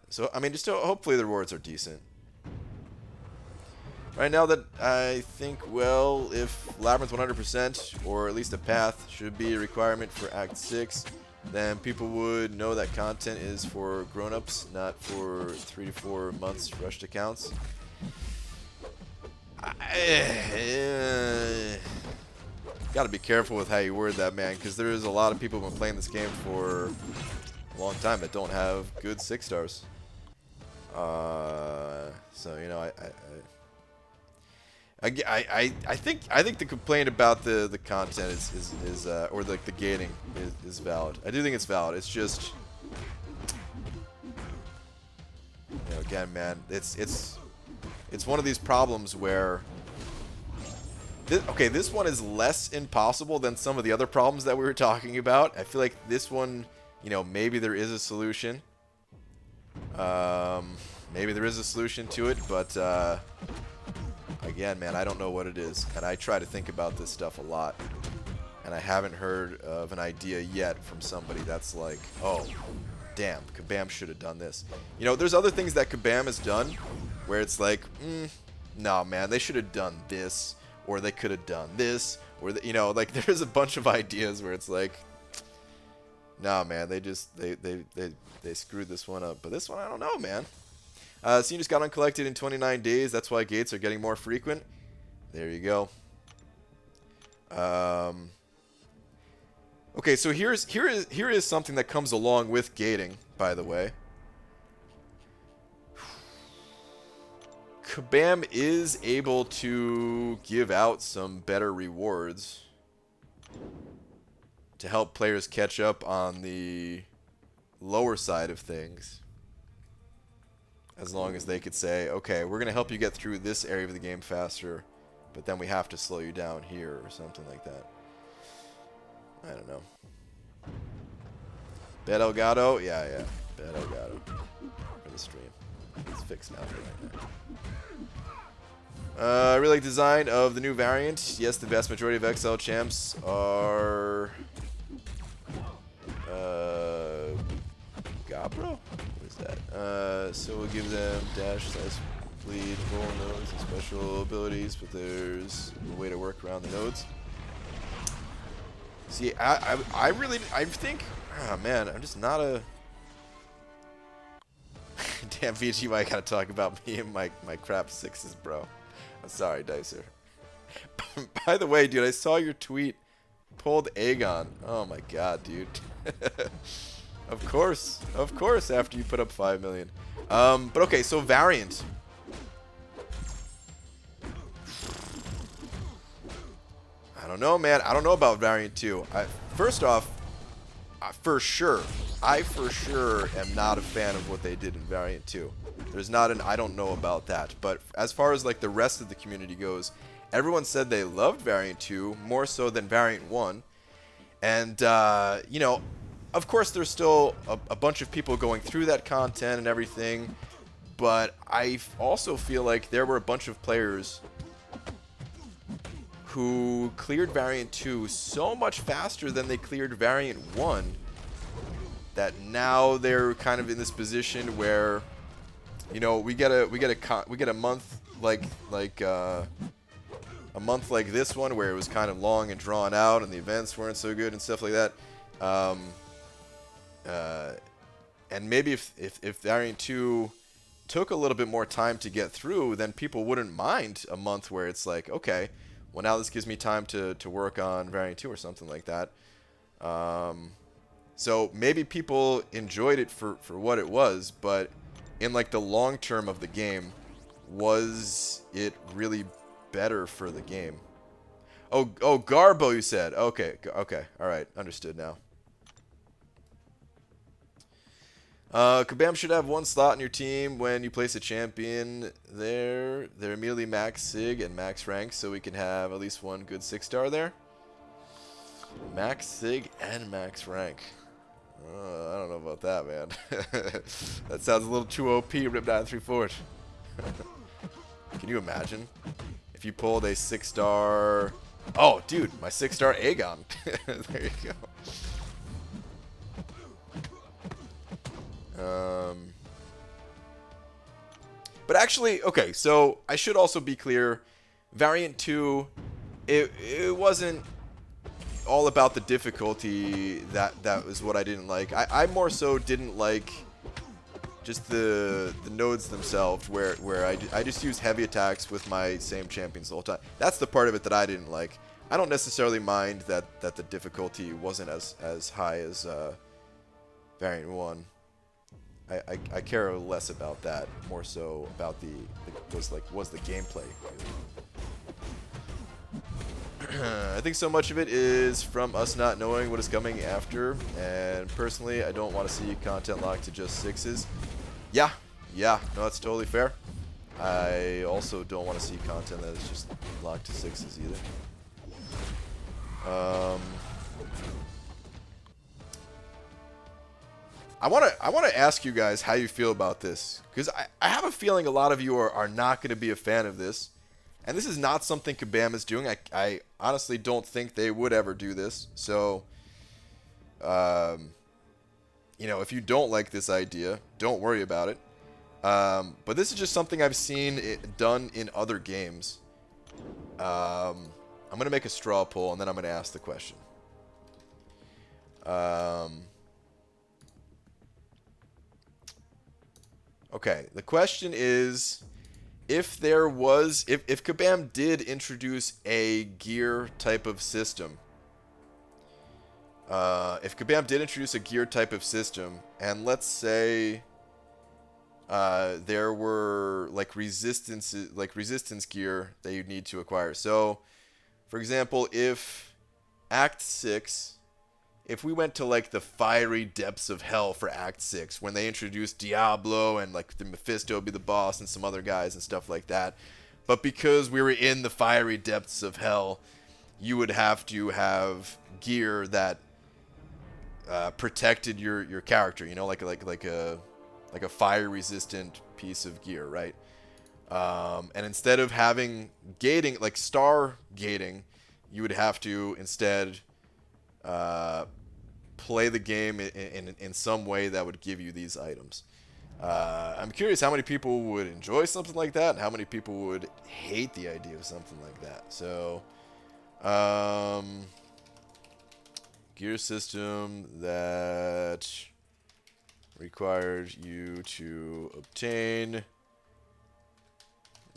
So I mean, just hopefully the rewards are decent. Right now that I think, well, if Labyrinth 100% or at least a path should be a requirement for Act 6, then people would know that content is for grown-ups, not for 3 to 4 months rushed accounts. Gotta be careful with how you word that, man, because there's a lot of people who've been playing this game for a long time that don't have good 6 stars. So, you know, I think the complaint about the content is or like the gating is valid. I do think it's valid. It's just, you know, again, man, it's one of these problems where this one is less impossible than some of the other problems that we were talking about. I feel like this one, you know, maybe there is a solution. Maybe there is a solution to it, but again, man, I don't know what it is, and I try to think about this stuff a lot, and I haven't heard of an idea yet from somebody that's like, oh, damn, Kabam should have done this. You know, there's other things that Kabam has done where it's like, no, man, they should have done this, or they could have done this, or, you know, like, there's a bunch of ideas where it's like, nah, man, they screwed this one up. But this one, I don't know, man. So you just got uncollected in 29 days. That's why gates are getting more frequent. There you go. Okay, so here is something that comes along with gating, by the way. Kabam is able to give out some better rewards to help players catch up on the lower side of things. As long as they could say, okay, we're going to help you get through this area of the game faster, but then we have to slow you down here or something like that. I don't know. Bet Elgato? Yeah. Bet Elgato. For the stream. It's fixed now for right now. I really like the design of the new variant. Yes, the vast majority of XL champs are Gabro? What is that? So we'll give them dash, slice, bleed, full nodes, and special abilities, but there's a way to work around the nodes. See, I think, oh man, I'm just not a... Damn, VGY, I gotta talk about me and my crap 6s, bro. I'm sorry, Dicer. By the way, dude, I saw your tweet. Pulled Aegon. Oh my god, dude. Of course, after you put up 5 million. But okay, so variant. I don't know, man. I don't know about variant 2. First off, for sure, I for sure am not a fan of what they did in variant 2. There's not an I don't know about that. But as far as like the rest of the community goes, everyone said they loved variant 2 more so than variant 1. And, you know, of course there's still a bunch of people going through that content and everything. But I also feel like there were a bunch of players who cleared variant 2 so much faster than they cleared variant 1 that now they're kind of in this position where, you know, we get a month like a month like this one where it was kind of long and drawn out and the events weren't so good and stuff like that. And maybe if variant 2 took a little bit more time to get through, then people wouldn't mind a month where it's like, okay, well, now this gives me time to work on variant 2 or something like that. So maybe people enjoyed it for what it was, but in like the long term of the game, was it really better for the game? Oh, Garbo, you said. Okay, okay, all right, understood now. Kabam should have one slot in your team when you place a champion there. They're immediately max sig and max rank, so we can have at least one good 6-star there. Max sig and max rank. I don't know about that, man. That sounds a little too OP, ripped out 3-4. Can you imagine if you pulled a 6-star? Oh, dude, my 6-star Aegon. There you go. But actually, okay, so I should also be clear. Variant 2, it wasn't all about the difficulty. That was what I didn't like. I more so didn't like just the nodes themselves, where I just use heavy attacks with my same champions the whole time. That's the part of it that I didn't like. I don't necessarily mind that the difficulty wasn't as high as Variant 1. I care less about that, more so about was the gameplay. I think so much of it is from us not knowing what is coming after, and personally, I don't want to see content locked to just 6s. Yeah, no, that's totally fair. I also don't want to see content that is just locked to 6s either. I want to ask you guys how you feel about this, because I have a feeling a lot of you are not going to be a fan of this, and this is not something Kabam is doing. I honestly don't think they would ever do this. So, you know, if you don't like this idea, don't worry about it. But this is just something I've seen done in other games. I'm going to make a straw poll, and then I'm going to ask the question. Okay, the question is, if Kabam did introduce a gear type of system, and let's say there were like resistance gear that you'd need to acquire. So, for example, if Act 6, if we went to like the fiery depths of hell for Act 6, when they introduced Diablo and like the Mephisto would be the boss and some other guys and stuff like that, but because we were in the fiery depths of hell, you would have to have gear that protected your character, you know, like a fire resistant piece of gear, right? And instead of having gating, like star gating, you would have to instead play the game in some way that would give you these items. I'm curious how many people would enjoy something like that and how many people would hate the idea of something like that. So, gear system that required you to obtain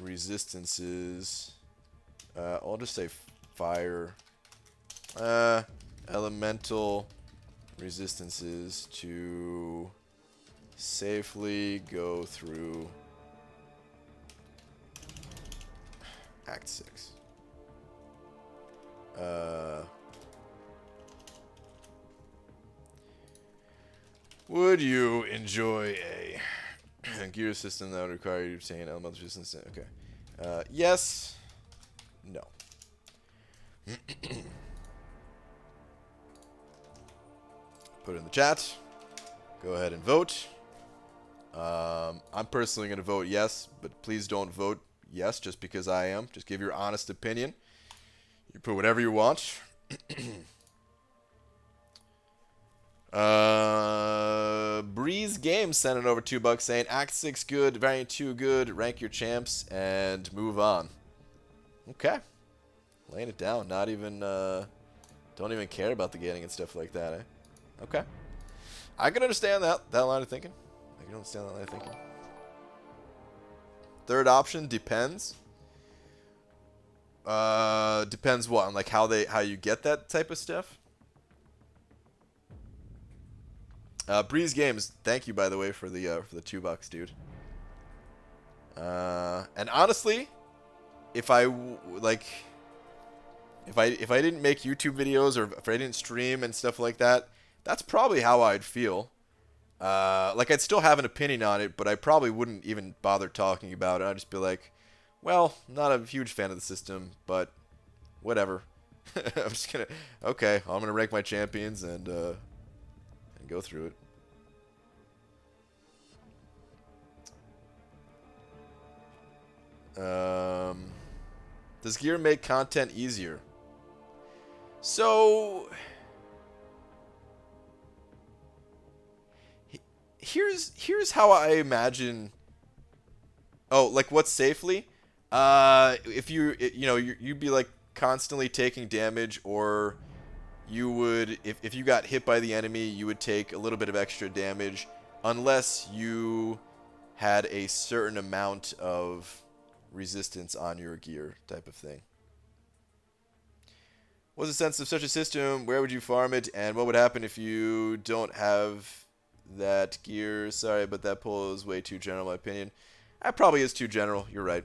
resistances. I'll just say fire. Elemental resistances to safely go through Act 6. Would you enjoy a gear system that would require you to obtain elemental resistance? Okay. Yes. No. Put it in the chat. Go ahead and vote. I'm personally going to vote yes, but please don't vote yes just because I am. Just give your honest opinion. You put whatever you want. Breeze Games sent it over $2 saying Act 6 good, Variant 2 good, rank your champs, and move on. Okay. Laying it down. Not even, don't even care about the gating and stuff like that, eh? Okay. I can understand that line of thinking. I can understand that line of thinking. Third option, depends. Depends what? On like how you get that type of stuff? Breeze Games, thank you by the way for the $2, dude. And honestly, if I didn't make YouTube videos or if I didn't stream and stuff like that, that's probably how I'd feel. Like I'd still have an opinion on it, but I probably wouldn't even bother talking about it. I'd just be like, well, not a huge fan of the system, but whatever. I'm just gonna, okay, I'm gonna rank my champions and go through it. Does gear make content easier? So here's how I imagine. Oh, like what's safely? If you'd be like constantly taking damage, or you would, if you got hit by the enemy, you would take a little bit of extra damage, unless you had a certain amount of resistance on your gear, type of thing. What's the sense of such a system? Where would you farm it? And what would happen if you don't have that gear? Sorry, but that poll is way too general, in my opinion. That probably is too general. You're right.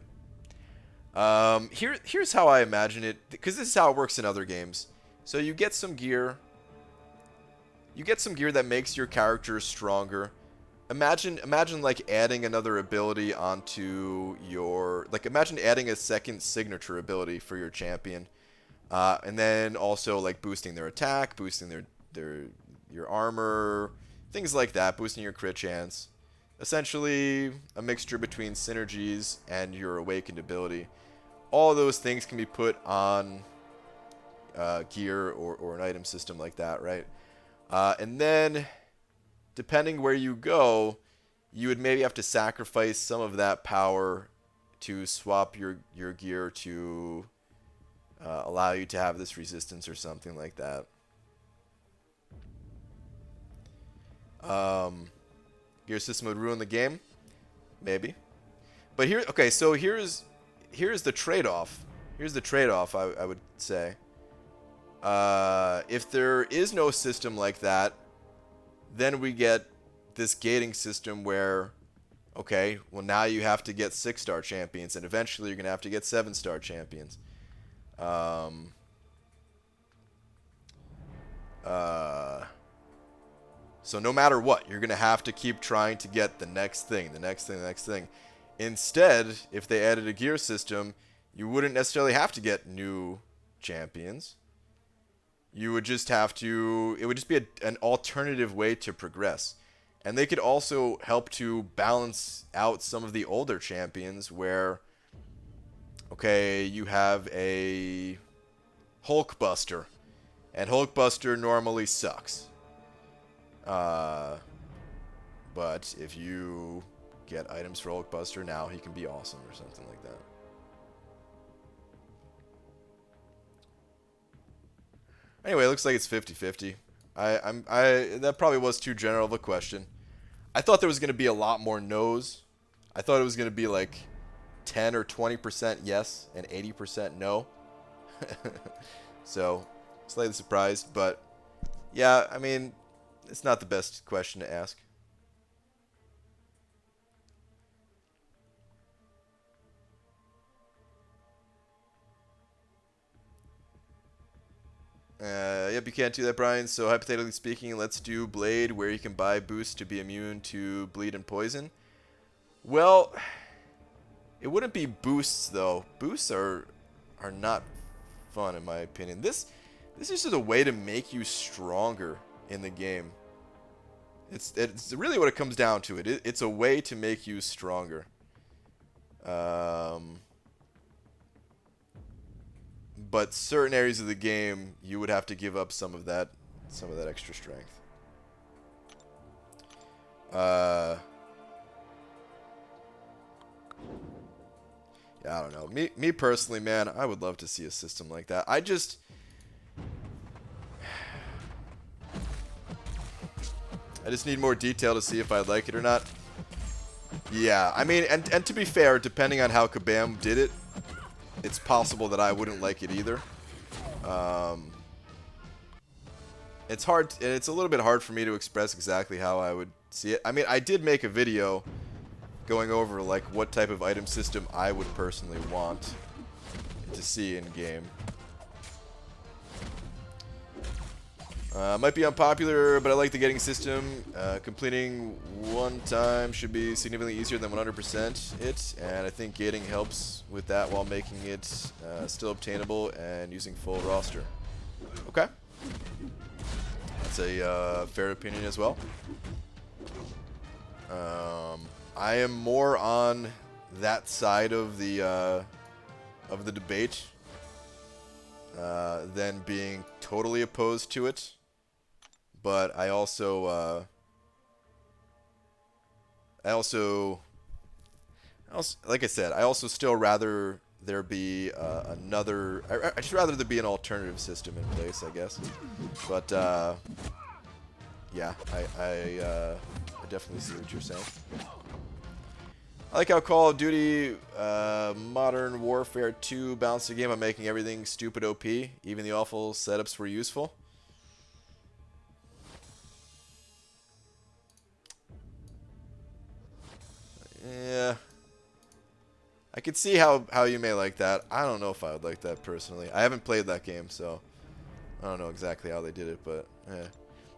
Here's how I imagine it, because this is how it works in other games. So you get some gear. You get some gear that makes your character stronger. Imagine like adding another ability onto your, like imagine adding a second signature ability for your champion. And then also like boosting their attack, boosting your armor, things like that, boosting your crit chance. Essentially a mixture between synergies and your awakened ability. All those things can be put on gear or an item system like that, right? And then depending where you go, you would maybe have to sacrifice some of that power to swap your gear to allow you to have this resistance or something like that. Gear system would ruin the game, maybe. But here, okay, so here's the trade-off. Here's the trade-off, I would say. If there is no system like that, then we get this gating system where, okay, well now you have to get 6-star champions, and eventually you're going to have to get 7-star champions. So no matter what, you're going to have to keep trying to get the next thing, the next thing, the next thing. Instead, if they added a gear system, you wouldn't necessarily have to get new champions. You would just have to, it would just be an alternative way to progress. And they could also help to balance out some of the older champions where, okay, you have a Hulkbuster, and Hulkbuster normally sucks. But if you get items for Hulkbuster, now he can be awesome or something like that. Anyway, it looks like it's 50-50. That probably was too general of a question. I thought there was going to be a lot more no's. I thought it was going to be like 10 or 20% yes and 80% no. So, slightly surprised, but yeah, I mean, it's not the best question to ask. Yep, you can't do that, Brian. So hypothetically speaking, let's do Blade, where you can buy boosts to be immune to bleed and poison. Well, it wouldn't be boosts though. Boosts are not fun in my opinion. This is just a way to make you stronger in the game. It's really what it comes down to. It's a way to make you stronger. But certain areas of the game, you would have to give up some of that extra strength. Yeah, I don't know. Me personally, man, I would love to see a system like that. I just need more detail to see if I like it or not. Yeah, I mean, and to be fair, depending on how Kabam did it, it's possible that I wouldn't like it either. it's hard. It's a little bit hard for me to express exactly how I would see it. I mean, I did make a video going over like what type of item system I would personally want to see in game. Might be unpopular, but I like the getting system. Completing one time should be significantly easier than 100% it, and I think gating helps with that while making it still obtainable and using full roster. Okay. That's a fair opinion as well. I am more on that side of the debate than being totally opposed to it. But I also, like I said, I also still rather there be another. I just rather there be an alternative system in place, I guess. But yeah, I definitely see what you're saying. I like how Call of Duty Modern Warfare 2 balanced the game by making everything stupid OP. Even the awful setups were useful. Yeah. I could see how you may like that. I don't know if I would like that personally. I haven't played that game, so I don't know exactly how they did it, but yeah.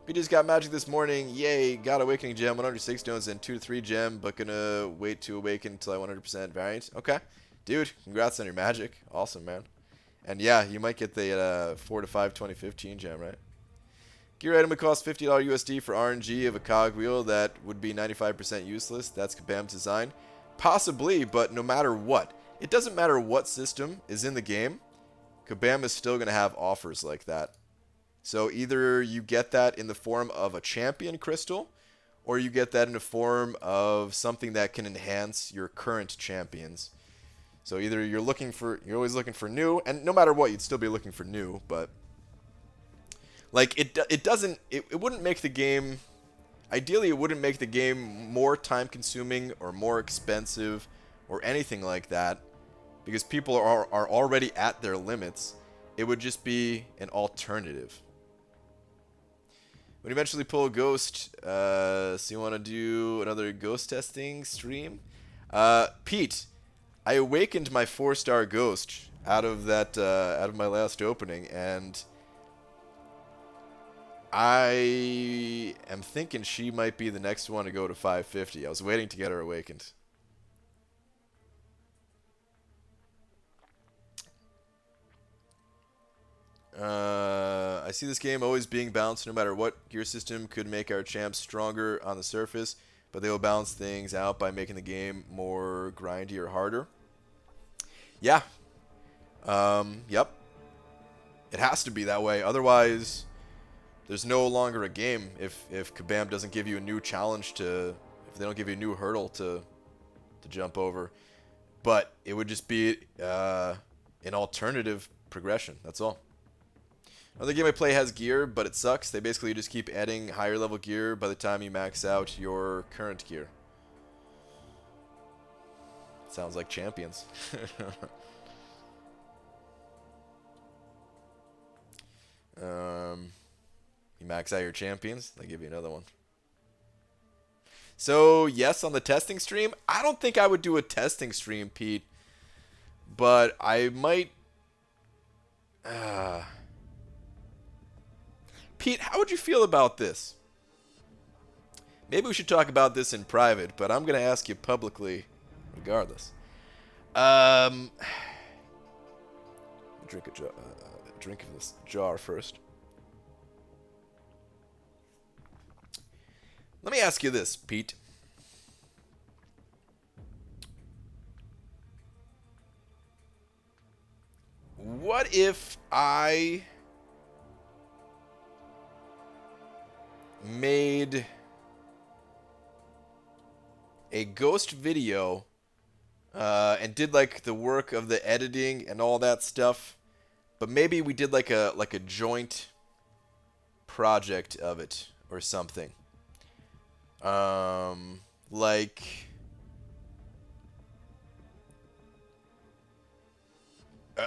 We just got magic this morning. Yay, got Awakening Gem, 106 stones, and 2 to 3 gem, but gonna wait to awaken until I 100% variant. Okay. Dude, congrats on your magic. Awesome, man. And yeah, you might get the 4 to 5 2015 gem, right? Gear item would cost $50 USD for RNG of a cogwheel that would be 95% useless. That's Kabam's design. Possibly, but no matter what. It doesn't matter what system is in the game. Kabam is still going to have offers like that. So either you get that in the form of a champion crystal, or you get that in the form of something that can enhance your current champions. So either you're always looking for new, and no matter what, you'd still be looking for new, but like it wouldn't make the game, ideally it wouldn't make the game more time consuming or more expensive or anything like that, because people are already at their limits. It would just be an alternative. When you eventually pull a ghost, so you want to do another ghost testing stream? Pete, I awakened my 4-star ghost out of my last opening, and I am thinking she might be the next one to go to 550. I was waiting to get her awakened. I see this game always being balanced no matter what gear system could make our champs stronger on the surface, but they will balance things out by making the game more grindy or harder. Yeah. Yep. It has to be that way. Otherwise, there's no longer a game if Kabam doesn't give you a new challenge if they don't give you a new hurdle to jump over. But it would just be an alternative progression. That's all. Another game I play has gear, but it sucks. They basically just keep adding higher level gear by the time you max out your current gear. Sounds like champions. You max out your champions, they give you another one. So, yes, on the testing stream. I don't think I would do a testing stream, Pete. But I might... Pete, how would you feel about this? Maybe we should talk about this in private, but I'm going to ask you publicly regardless. Drink of this jar first. Let me ask you this, Pete. What if I made a ghost video and did like the work of the editing and all that stuff, but maybe we did like a joint project of it or something? Like,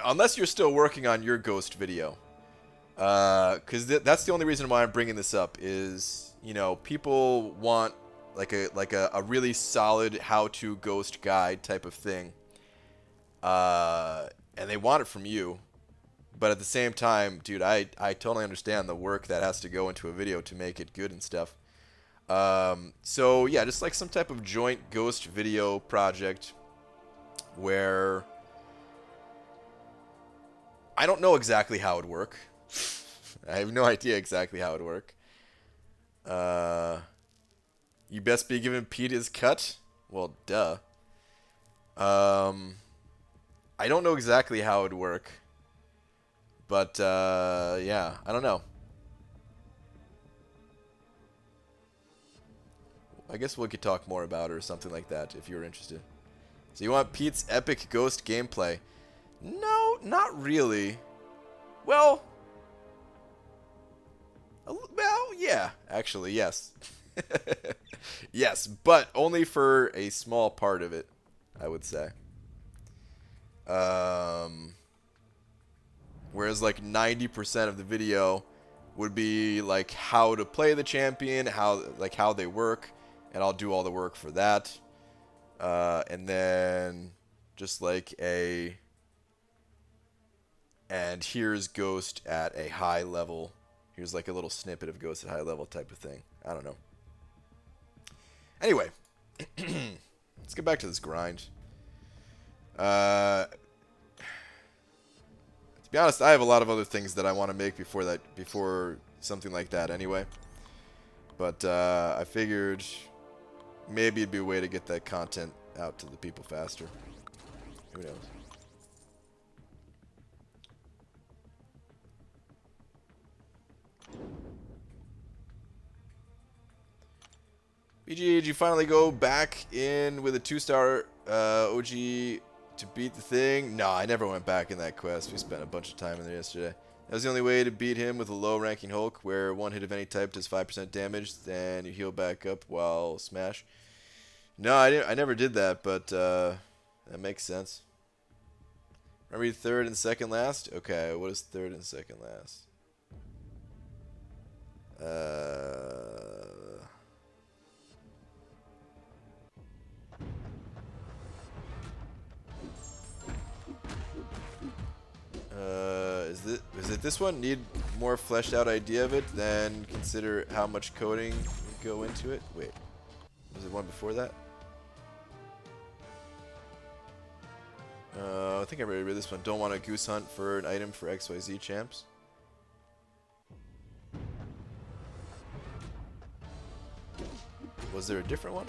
unless you're still working on your ghost video, Because that's the only reason why I'm bringing this up is, you know, people want like a really solid how-to ghost guide type of thing. And they want it from you. But at the same time, dude, I totally understand the work that has to go into a video to make it good and stuff. So yeah, just like some type of joint ghost video project where I don't know exactly how it would work. I have no idea exactly how it would work. You best be giving Pete his cut? Well, duh. I don't know exactly how it would work. But, yeah, I don't know. I guess we could talk more about it or something like that if you're interested. So you want Pete's epic ghost gameplay? No, not really. Well, yeah, actually, yes. Yes, but only for a small part of it, I would say. Whereas like 90% of the video would be like how to play the champion, how they work, and I'll do all the work for that. And then just like and here's Ghost at a high level. Here's like a little snippet of Ghost at high level type of thing. I don't know. Anyway, let's get back to this grind. To be honest, I have a lot of other things that I want to make before something like that anyway. But I figured maybe it'd be a way to get that content out to the people faster. Who knows? BG, did you finally go back in with a 2-star OG to beat the thing? No, I never went back in that quest. We spent a bunch of time in there yesterday. That was the only way to beat him with a low-ranking Hulk, where one hit of any type does 5% damage, then you heal back up while smash. No, I never did that, but that makes sense. Remember third and second last? Okay, what is third and second last? Is it this one? Need more fleshed out idea of it, then consider how much coding would go into it. Wait, was it one before that? I think I already read this one. Don't want a goose hunt for an item for XYZ champs. Was there a different one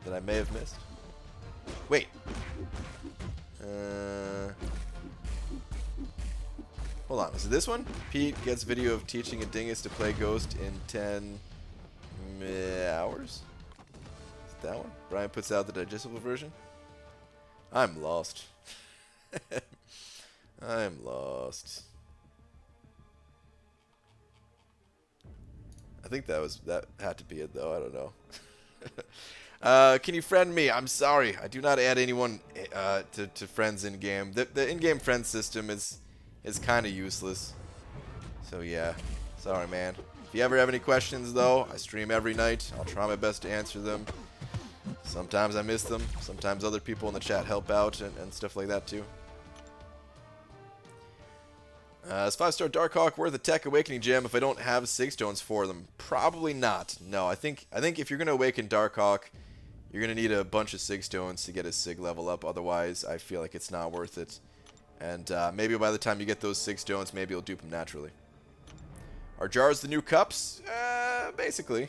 that I may have missed? Wait. Hold on, is it this one? Pete gets video of teaching a dingus to play Ghost in 10 hours? Is it that one? Brian puts out the digestible version? I'm lost. I'm lost. I think that had to be it though, I don't know. Can you friend me? I'm sorry. I do not add anyone to friends in game. The in-game friend system is kind of useless. So yeah, sorry man. If you ever have any questions though, I stream every night. I'll try my best to answer them. Sometimes I miss them. Sometimes other people in the chat help out and stuff like that too. Is 5-star Darkhawk worth a Tech Awakening gem if I don't have Sig Stones for them? Probably not. No, I think if you're gonna awaken Darkhawk, you're gonna need a bunch of Sig Stones to get his Sig level up. Otherwise, I feel like it's not worth it. And maybe by the time you get those 6 stones, maybe you'll dupe them naturally. Are jars the new cups? Basically.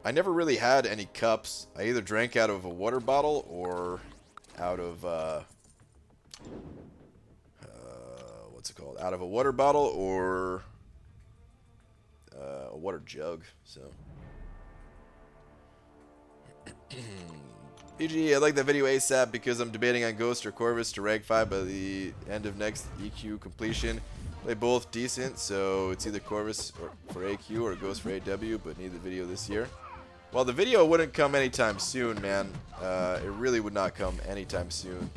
I never really had any cups. I either drank out of a water bottle or out of, what's it called? Out of a water bottle or a water jug, so. PG, I'd like that video ASAP because I'm debating on Ghost or Corvus to rank 5 by the end of next EQ completion. They're both decent, so it's either Corvus for AQ or Ghost for AW, but need the video this year. Well, the video wouldn't come anytime soon, man. It really would not come anytime soon.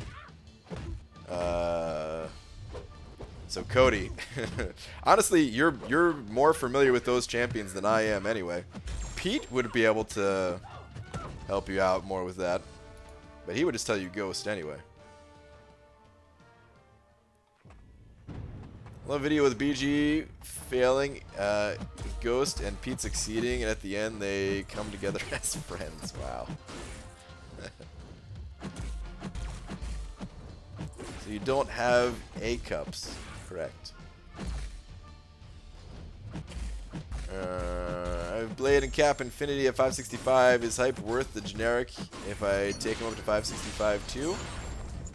So Cody, honestly, you're more familiar with those champions than I am anyway. Pete would be able to help you out more with that, but he would just tell you Ghost anyway. Love video with BG failing, Ghost and Pete succeeding, and at the end they come together as friends. Wow. So you don't have A cups, correct? Blade and Cap Infinity at 565. Is Hype worth the generic if I take him up to 565 too?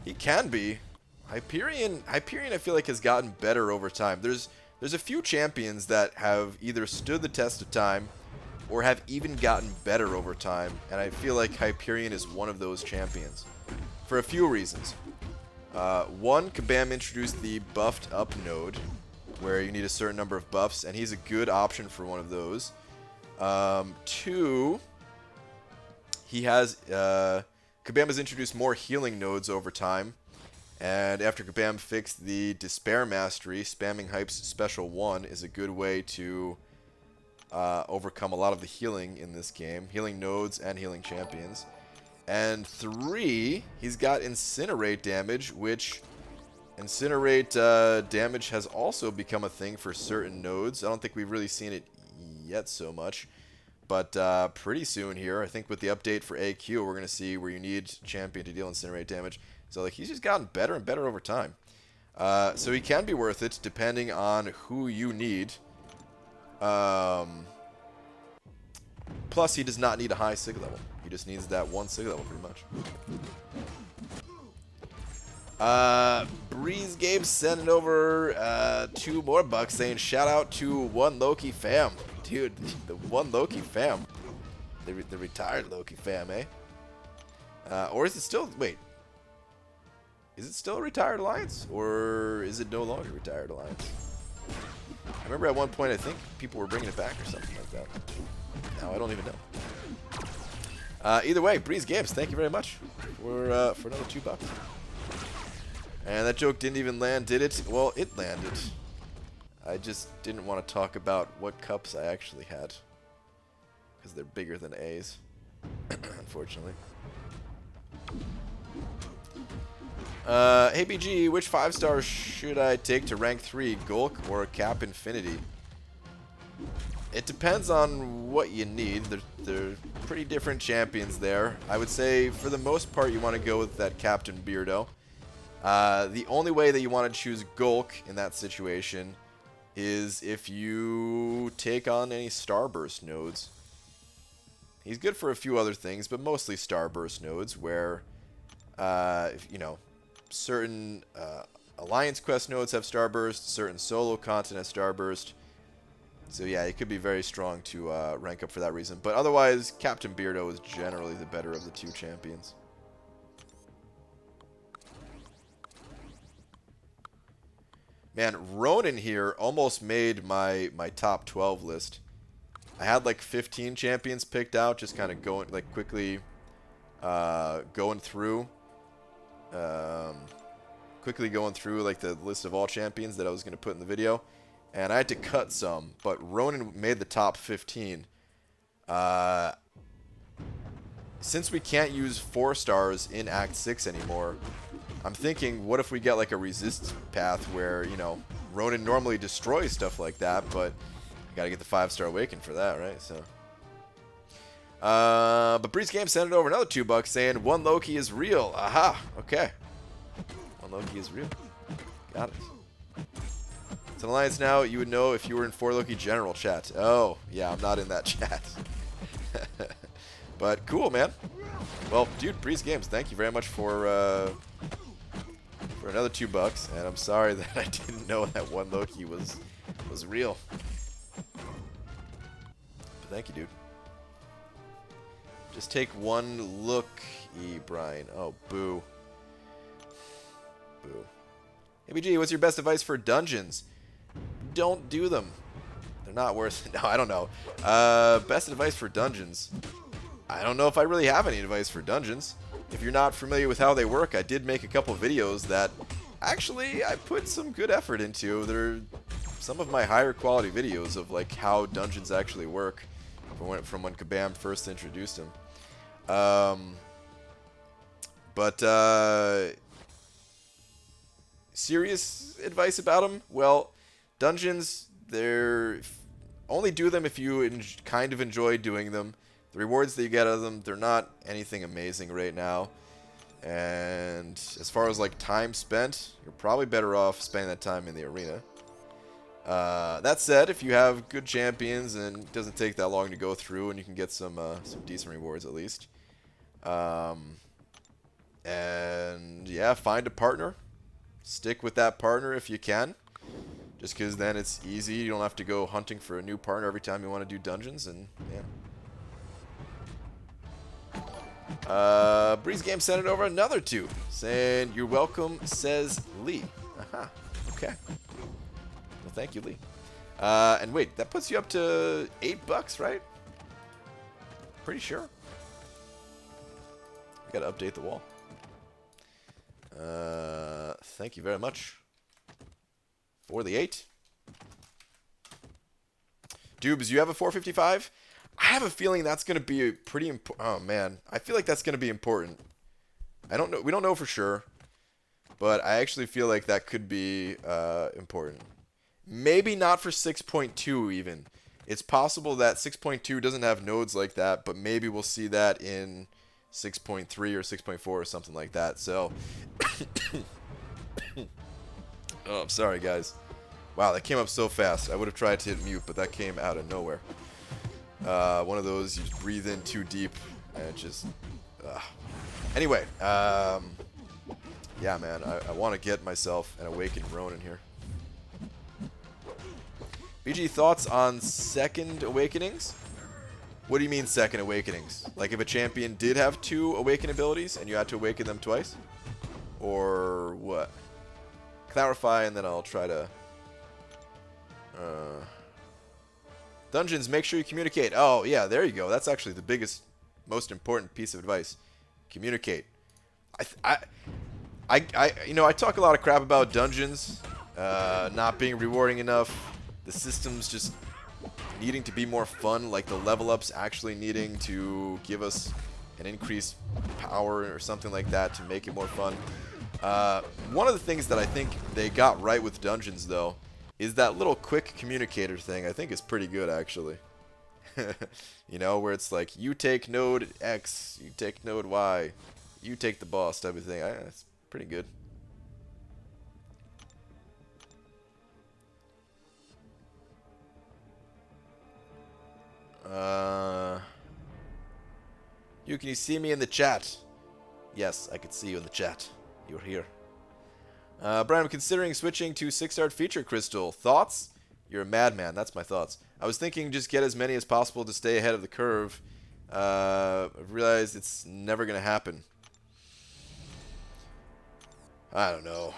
He can be. Hyperion I feel like has gotten better over time. There's a few champions that have either stood the test of time or have even gotten better over time, and I feel like Hyperion is one of those champions for a few reasons. One, Kabam introduced the buffed up node where you need a certain number of buffs, and he's a good option for one of those. Two, he has Kabam has introduced more healing nodes over time. And after Kabam fixed the Despair Mastery, spamming Hype's Special 1 is a good way to overcome a lot of the healing in this game. Healing nodes and healing champions. And 3, he's got Incinerate damage, which Incinerate damage has also become a thing for certain nodes. I don't think we've really seen it yet so much. But pretty soon here, I think with the update for AQ, we're going to see where you need champion to deal Incinerate damage. So like he's just gotten better and better over time. So he can be worth it depending on who you need. Plus he does not need a high sig level. He just needs that 1 sig level pretty much. Breeze Gabe sending over 2 more bucks saying shout out to One Loki fam. Dude, the One Loki fam. The retired Loki fam, eh? Or is it still... Wait. Is it still a retired alliance? Or is it no longer a retired alliance? I remember at one point I think people were bringing it back or something like that. Now I don't even know. Either way, Breeze Games, thank you very much for another 2 bucks. And that joke didn't even land, did it? Well, it landed. I just didn't want to talk about what cups I actually had. Because they're bigger than A's. Unfortunately. Hey BG, which 5 stars should I take to rank 3, Gulk or Cap Infinity? It depends on what you need. They're pretty different champions there. I would say for the most part you want to go with that Captain Beardo. The only way that you want to choose Gulk in that situation is if you take on any Starburst nodes. He's good for a few other things, but mostly Starburst nodes where, you know, certain Alliance Quest nodes have Starburst, certain solo content has Starburst. So yeah, it could be very strong to rank up for that reason. But otherwise, Captain Beardo is generally the better of the 2 champions. Man, Ronin here almost made my top 12 list. I had like 15 champions picked out, just kind of going like quickly going through like the list of all champions that I was going to put in the video, and I had to cut some, but Ronin made the top 15. Since we can't use 4 stars in Act 6 anymore, I'm thinking, what if we get like a resist path where, you know, Ronin normally destroys stuff like that, but you gotta get the 5-star awaken for that, right? So, but Breeze Game sent it over another 2 bucks saying One Loki is real. Aha, okay. One Loki is real. Got it. It's an alliance now. You would know if you were in 4 Loki general chat. Oh, yeah, I'm not in that chat. But cool, man. Well, dude, Breeze Games, thank you very much for another 2 bucks, and I'm sorry that I didn't know that One Loki was real. But thank you, dude. Just take one look, Brian. Oh, boo. Boo. ABG, what's your best advice for dungeons? Don't do them. They're not worth it. No, I don't know. Best advice for dungeons. I don't know if I really have any advice for dungeons. If you're not familiar with how they work, I did make a couple videos that actually I put some good effort into. They're some of my higher quality videos of like how dungeons actually work from when Kabam first introduced them. But serious advice about them? Well, dungeons, they're only do them if you kind of enjoy doing them. The rewards that you get out of them, they're not anything amazing right now. And as far as like time spent, you're probably better off spending that time in the arena. That said, if you have good champions and it doesn't take that long to go through, and you can get some decent rewards at least. And yeah, find a partner. Stick with that partner if you can. Just because then it's easy. You don't have to go hunting for a new partner every time you want to do dungeons. And yeah. Breeze Game sent it over another 2. Saying, "You're welcome," says Lee. Aha. Okay. Well, thank you, Lee. And wait, that puts you up to $8, right? Pretty sure. I gotta update the wall. Thank you very much for the 8. Dubes, you have a 455? I have a feeling that's going to be pretty important. Oh, man. I feel like that's going to be important. I don't know. We don't know for sure. But I actually feel like that could be important. Maybe not for 6.2 even. It's possible that 6.2 doesn't have nodes like that, but maybe we'll see that in 6.3 or 6.4 or something like that. So, oh, I'm sorry, guys. Wow, that came up so fast. I would have tried to hit mute, but that came out of nowhere. One of those, you just breathe in too deep, and it just... Anyway, yeah, man, I want to get myself an Awakened Ronin here. BG, thoughts on second Awakenings? What do you mean second Awakenings? Like if a champion did have 2 Awaken abilities and you had to awaken them twice? Or what? Clarify and then I'll try to... Dungeons, make sure you communicate. Oh, yeah, there you go. That's actually the biggest, most important piece of advice. Communicate. You know, I talk a lot of crap about dungeons not being rewarding enough. The systems just needing to be more fun, like the level ups actually needing to give us an increased power or something like that to make it more fun. One of the things that I think they got right with dungeons, though, is that little quick communicator thing. I think is pretty good, actually. You know, where it's like, you take node X, you take node Y, you take the boss type of thing. It's pretty good. Can you see me in the chat? Yes, I can see you in the chat. You're here. Brian, I'm considering switching to 6-star feature crystal. Thoughts? You're a madman. That's my thoughts. I was thinking just get as many as possible to stay ahead of the curve. I've realized it's never going to happen. I don't know.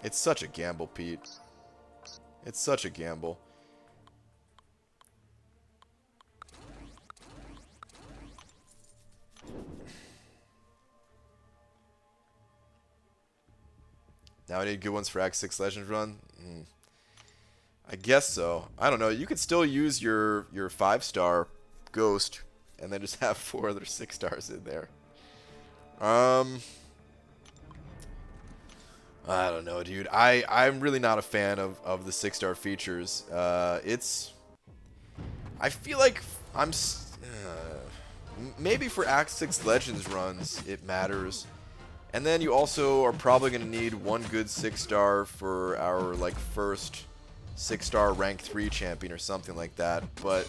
It's such a gamble, Pete. It's such a gamble. Now I need good ones for Act 6 Legends run? I guess so. I don't know. You could still use your 5-star Ghost and then just have 4 other 6 stars in there. I don't know, dude. I'm really not a fan of the 6-star features. I feel like maybe for Act 6 Legends runs it matters. And then you also are probably going to need 1 good 6-star for our like first 6-star rank 3 champion or something like that. But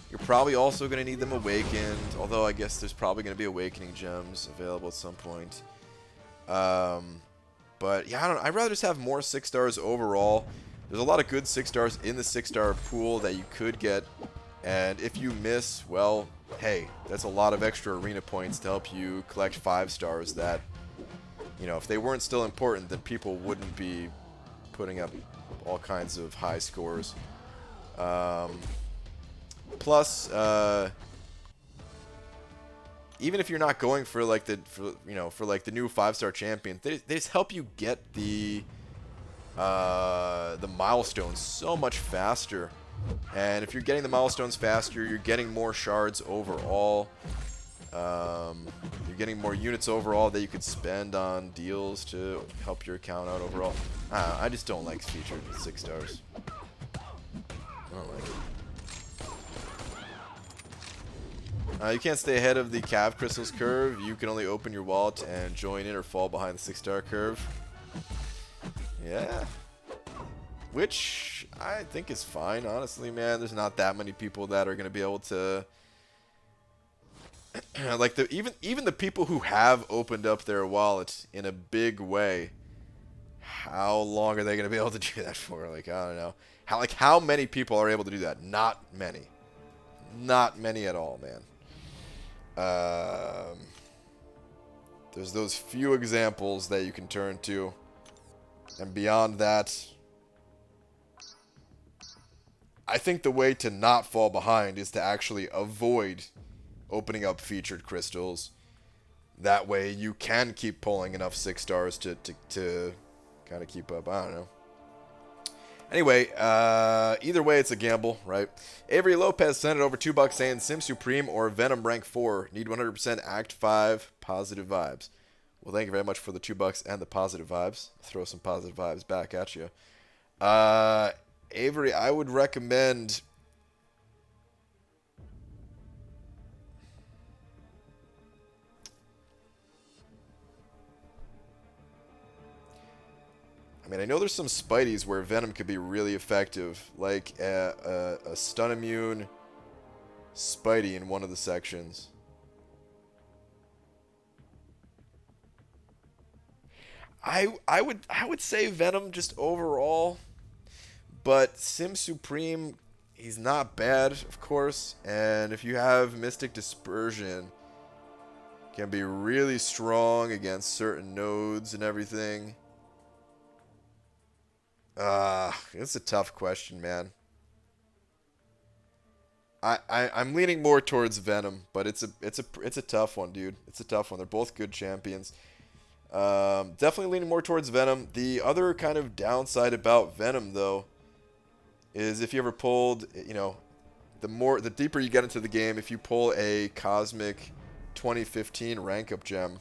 you're probably also going to need them awakened, although I guess there's probably going to be awakening gems available at some point. But yeah, I don't know. I'd rather just have more 6-stars overall. There's a lot of good 6-stars in the 6-star pool that you could get. And if you miss, well, hey, that's a lot of extra arena points to help you collect 5 stars that, you know, if they weren't still important, then people wouldn't be putting up all kinds of high scores. Plus, even if you're not going for like the for like the new 5-star champion, they just help you get the milestones so much faster. And if you're getting the milestones faster, you're getting more shards overall. You're getting more units overall that you could spend on deals to help your account out overall. I just don't like featured 6 stars. I don't like it. You can't stay ahead of the Cav Crystals curve. You can only open your wallet and join in or fall behind the 6-star curve. Yeah. Which I think is fine, honestly, man. There's not that many people that are going to be able to... like, even the people who have opened up their wallet in a big way, how long are they going to be able to do that for? Like, I don't know. How many people are able to do that? Not many. Not many at all, man. There's those few examples that you can turn to. And beyond that, I think the way to not fall behind is to actually avoid opening up featured crystals. That way you can keep pulling enough 6 stars to kind of keep up. I don't know. Anyway, either way, it's a gamble, right? Avery Lopez sent it over $2 saying Sim Supreme or Venom rank 4. Need 100% Act 5 positive vibes. Well, thank you very much for the $2 and the positive vibes. Throw some positive vibes back at you. Avery, I would recommend... I mean, I know there's some Spideys where Venom could be really effective, like a stun immune Spidey in one of the sections. I would say Venom just overall, but Sim Supreme, he's not bad, of course, and if you have Mystic Dispersion, can be really strong against certain nodes and everything. It's a tough question, man. I'm leaning more towards Venom, but it's a tough one, dude. It's a tough one. They're both good champions. Definitely leaning more towards Venom. The other kind of downside about Venom, though, is if you ever pulled, you know, the deeper you get into the game, if you pull a Cosmic 2015 rank up gem,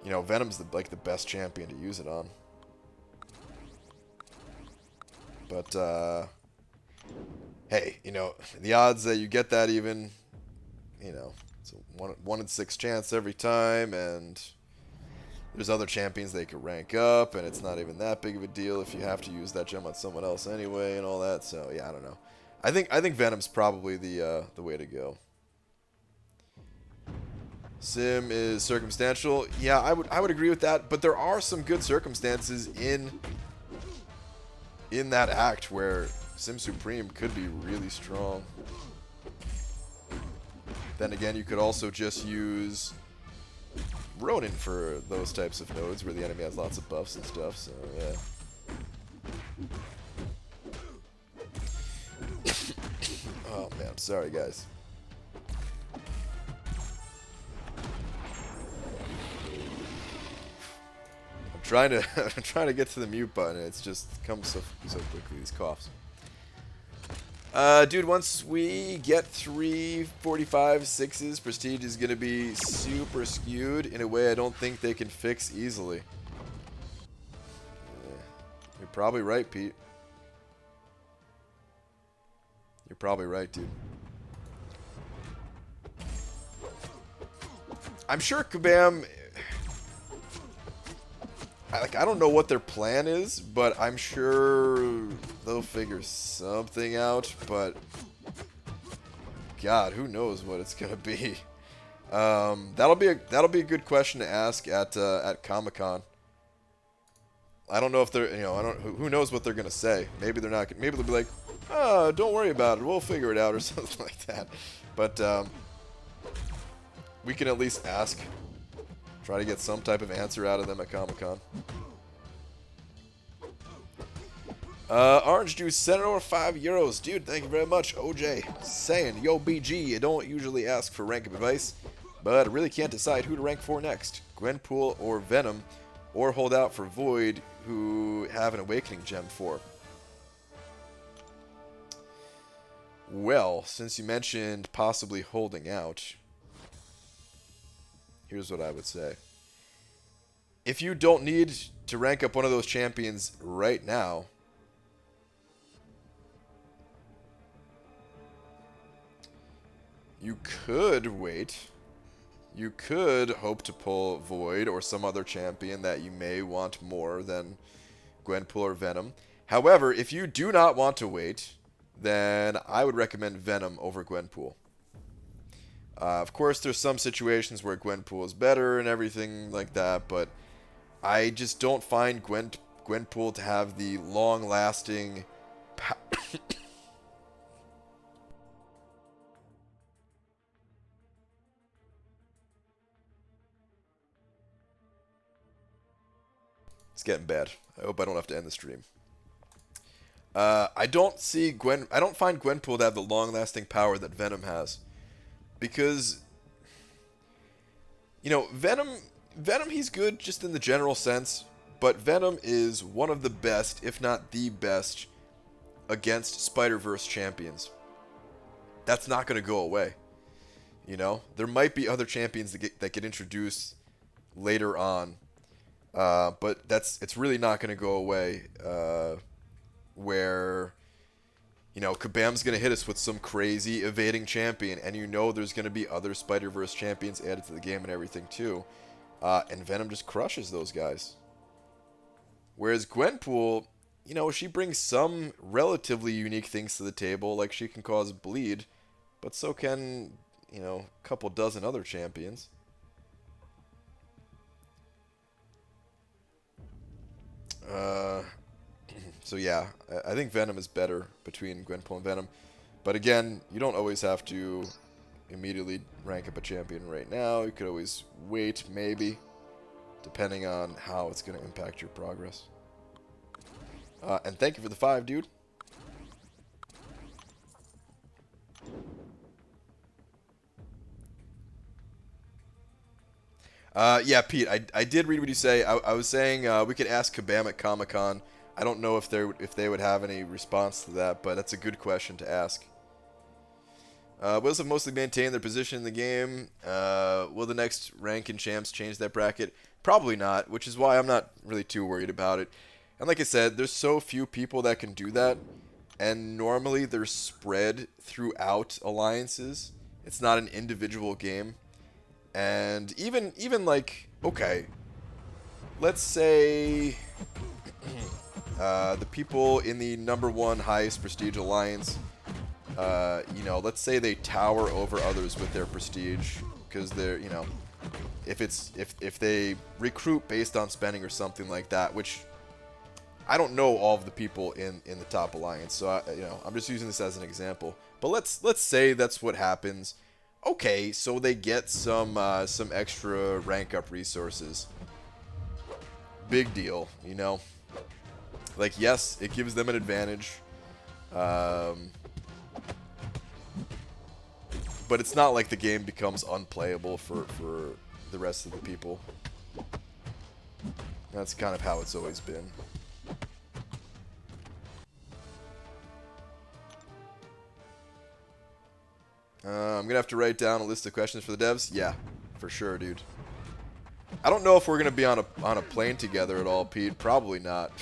you know, Venom's the best champion to use it on. But, hey, you know, the odds that you get that even, you know, it's a 1 in 6 chance every time, and there's other champions they could rank up, and it's not even that big of a deal if you have to use that gem on someone else anyway and all that. So, yeah, I don't know. I think Venom's probably the way to go. Sim is circumstantial. Yeah, I would agree with that, but there are some good circumstances in that act where Sim Supreme could be really strong. Then again, you could also just use Ronin for those types of nodes where the enemy has lots of buffs and stuff, so yeah. Oh man, sorry guys. I'm trying to get to the mute button. It's just comes so quickly, these coughs. Dude, once we get 3 45-6s, Prestige is gonna be super skewed in a way I don't think they can fix easily. Yeah. You're probably right, Pete. You're probably right, dude. I'm sure Kabam... I don't know what their plan is, but I'm sure they'll figure something out, but God, who knows what it's gonna be. That'll be a good question to ask at Comic-Con. I don't know if they're, you know, who knows what they're gonna say. Maybe they're not. Maybe they'll be like, "Oh, don't worry about it. We'll figure it out," or something like that. But we can at least ask. Try to get some type of answer out of them at Comic-Con. Orange Juice sent over €5. Dude, thank you very much. OJ saying, yo, BG, I don't usually ask for rank up advice, but I really can't decide who to rank for next. Gwenpool or Venom, or hold out for Void, who have an Awakening Gem for. Well, since you mentioned possibly holding out, here's what I would say. If you don't need to rank up one of those champions right now, you could wait. You could hope to pull Void or some other champion that you may want more than Gwenpool or Venom. However, if you do not want to wait, then I would recommend Venom over Gwenpool. Of course, there's some situations where Gwenpool is better and everything like that, but I just don't find Gwenpool to have the long-lasting It's getting bad. I hope I don't have to end the stream. I don't find Gwenpool to have the long-lasting power that Venom has, because Venom, he's good just in the general sense, but Venom is one of the best, if not the best, against Spider-Verse champions. That's not going to go away. There might be other champions that get introduced later on, but it's really not going to go away. Where Kabam's going to hit us with some crazy evading champion, and there's going to be other Spider-Verse champions added to the game and everything too. And Venom just crushes those guys. Whereas Gwenpool, she brings some relatively unique things to the table, like she can cause bleed, but so can, a couple dozen other champions. So yeah, I think Venom is better between Gwenpool and Venom. But again, you don't always have to immediately rank up a champion right now. You could always wait, maybe, depending on how it's going to impact your progress. And thank you for the 5, dude. Yeah, Pete, I did read what you say. I was saying we could ask Kabam at Comic-Con. I don't know if they would have any response to that, but that's a good question to ask. Wills have mostly maintained their position in the game. Will the next rank in champs change that bracket? Probably not, which is why I'm not really too worried about it. And like I said, there's so few people that can do that, and normally they're spread throughout alliances. It's not an individual game. And even like, okay, let's say the people in the _1 highest prestige alliance, let's say they tower over others with their prestige, because they're, if they recruit based on spending or something like that, which I don't know all of the people in the top alliance, so I'm just using this as an example. But let's say that's what happens. Okay, so they get some extra rank up resources. Big deal, Like, yes, it gives them an advantage. But it's not like the game becomes unplayable for the rest of the people. That's kind of how it's always been. I'm going to have to write down a list of questions for the devs. Yeah, for sure, dude. I don't know if we're going to be on a plane together at all, Pete. Probably not.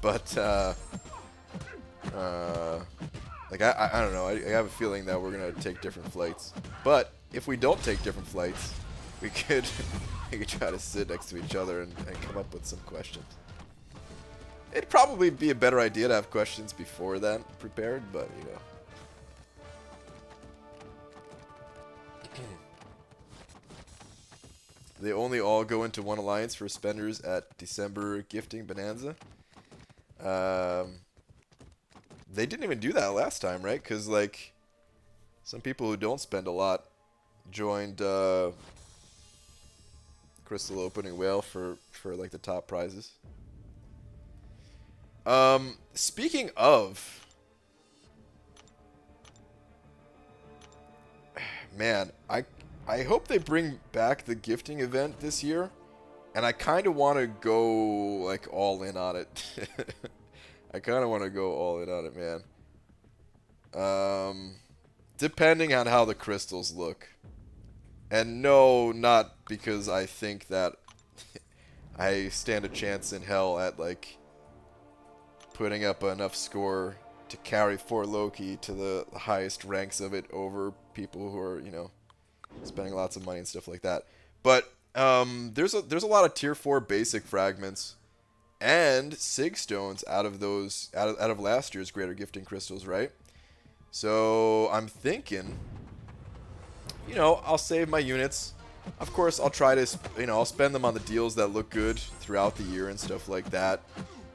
But, like, I don't know. I have a feeling that we're going to take different flights. But if we don't take different flights, we could try to sit next to each other and come up with some questions. It'd probably be a better idea to have questions before that prepared, but, They only all go into one alliance for spenders at December gifting bonanza. They didn't even do that last time, right? Because, like, some people who don't spend a lot joined Crystal Opening Whale for like, the top prizes. Speaking of, man, I hope they bring back the gifting event this year, and I kind of want to go like all in on it. I kind of want to go all in on it, man. Depending on how the crystals look. And no, not because I think that I stand a chance in hell at, like, putting up enough score to carry for Loki to the highest ranks of it over people who are, you know, spending lots of money and stuff like that. But there's a lot of tier 4 basic fragments and sig stones out of those out of last year's greater gifting crystals, right? So I'm thinking, you know, I'll save my units. Of course, I'll try to, you know, I'll spend them on the deals that look good throughout the year and stuff like that.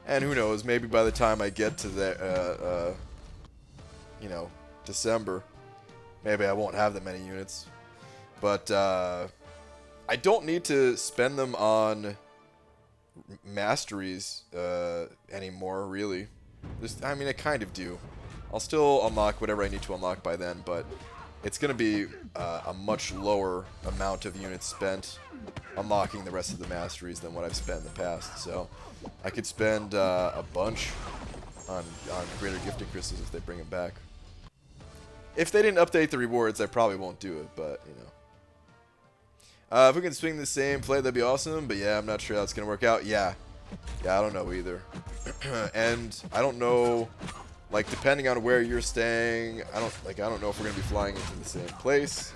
And who knows, maybe by the time I get to the, you know, December, maybe I won't have that many units. But I don't need to spend them on masteries anymore, really. I mean, I kind of do. I'll still unlock whatever I need to unlock by then, but it's going to be a much lower amount of units spent unlocking the rest of the masteries than what I've spent in the past. So I could spend a bunch on greater gifting crystals if they bring them back. If they didn't update the rewards, I probably won't do it, but, you know. If we can swing the same play, that'd be awesome, but yeah, I'm not sure how it's going to work out. Yeah, I don't know either. And I don't know, like, depending on where you're staying, I don't know if we're going to be flying into the same place.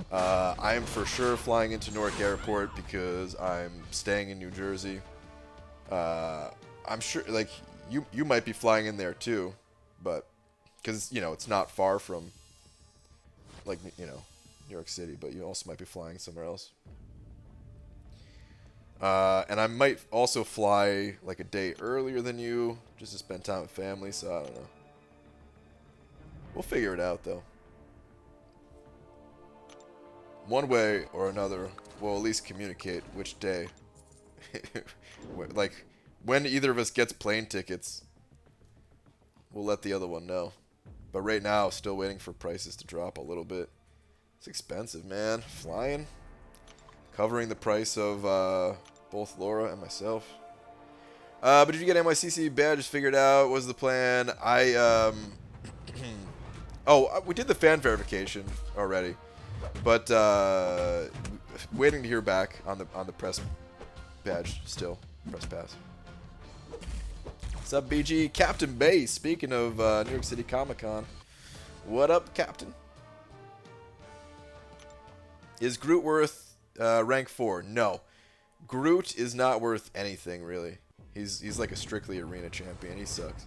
I am for sure flying into Newark Airport because I'm staying in New Jersey. I'm sure, like, you might be flying in there too, but, because, you know, it's not far from, like, you know, New York City, but you also might be flying somewhere else. And I might also fly like a day earlier than you, just to spend time with family, so I don't know. We'll figure it out, though. One way or another, we'll at least communicate which day. Like, when either of us gets plane tickets, we'll let the other one know. But right now, still waiting for prices to drop a little bit. It's expensive, man. Flying. Covering the price of both Laura and myself. But did you get NYCC badges figured out? What was the plan? Oh, we did the fan verification already. But waiting to hear back on the press badge still. Press pass. What's up, BG? Captain Bay, speaking of New York City Comic Con. What up, Captain? Is Groot worth rank 4? No. Groot is not worth anything, really. He's like a strictly arena champion. He sucks.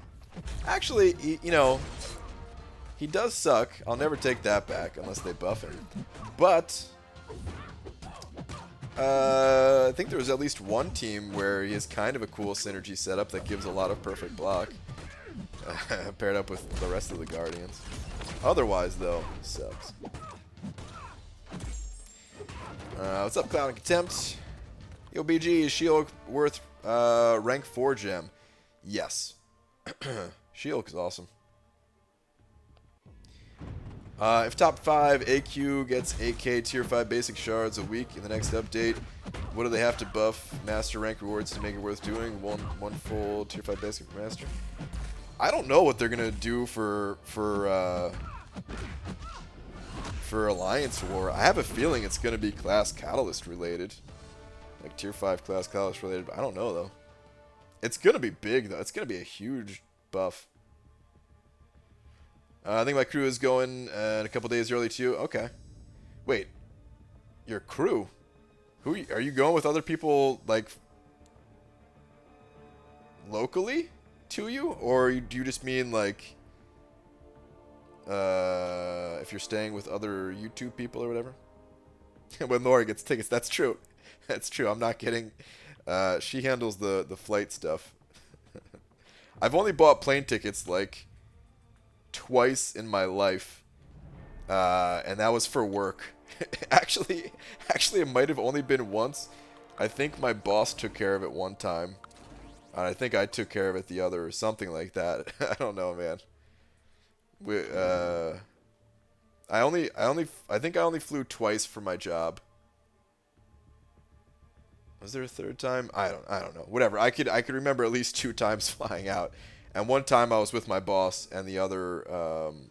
Actually, you know, he does suck. I'll never take that back unless they buff him. But I think there was at least one team where he has kind of a cool synergy setup that gives a lot of perfect block. Paired up with the rest of the Guardians. Otherwise, though, he sucks. What's up, Clown and Contempt? Yo, BG, is She-Hulk worth rank 4 gem? Yes. She-Hulk is awesome. If top 5 AQ gets 8k tier 5 basic shards a week in the next update, what do they have to buff master rank rewards to make it worth doing? One full tier 5 basic master? I don't know what they're gonna do for Alliance War. I have a feeling it's gonna be class catalyst related, like tier 5 class catalyst related. But I don't know though. It's gonna be big though. It's gonna be a huge buff. I think my crew is going in a couple days early too. Okay. Wait. Your crew? Who are you going with? Other people like locally to you, or do you just mean like if you're staying with other YouTube people or whatever? When Laura gets tickets, that's true. That's true. I'm not kidding. She handles the flight stuff. I've only bought plane tickets like twice in my life, and that was for work. actually, it might have only been once. I think my boss took care of it one time. I think I took care of it the other or something like that. I don't know, man. I think I only flew twice for my job. Was there a third time? I don't know. Whatever. I could remember at least 2 times flying out. And one time I was with my boss, and the other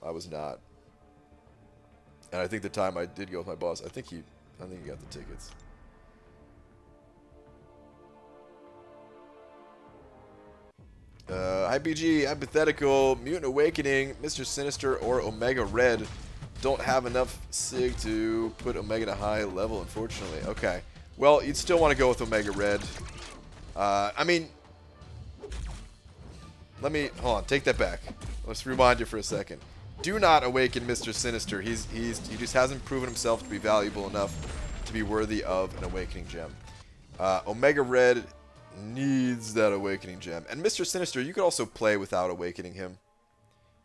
I was not. And I think the time I did go with my boss, I think he got the tickets. Hi BG, hypothetical, Mutant Awakening, Mr. Sinister, or Omega Red don't have enough SIG to put Omega to high level, unfortunately. Okay. Well, you'd still want to go with Omega Red. I mean, hold on, take that back. Let's rewind you for a second. Do not awaken Mr. Sinister. He just hasn't proven himself to be valuable enough to be worthy of an Awakening Gem. Omega Red needs that Awakening Gem. And Mr. Sinister, you could also play without awakening him,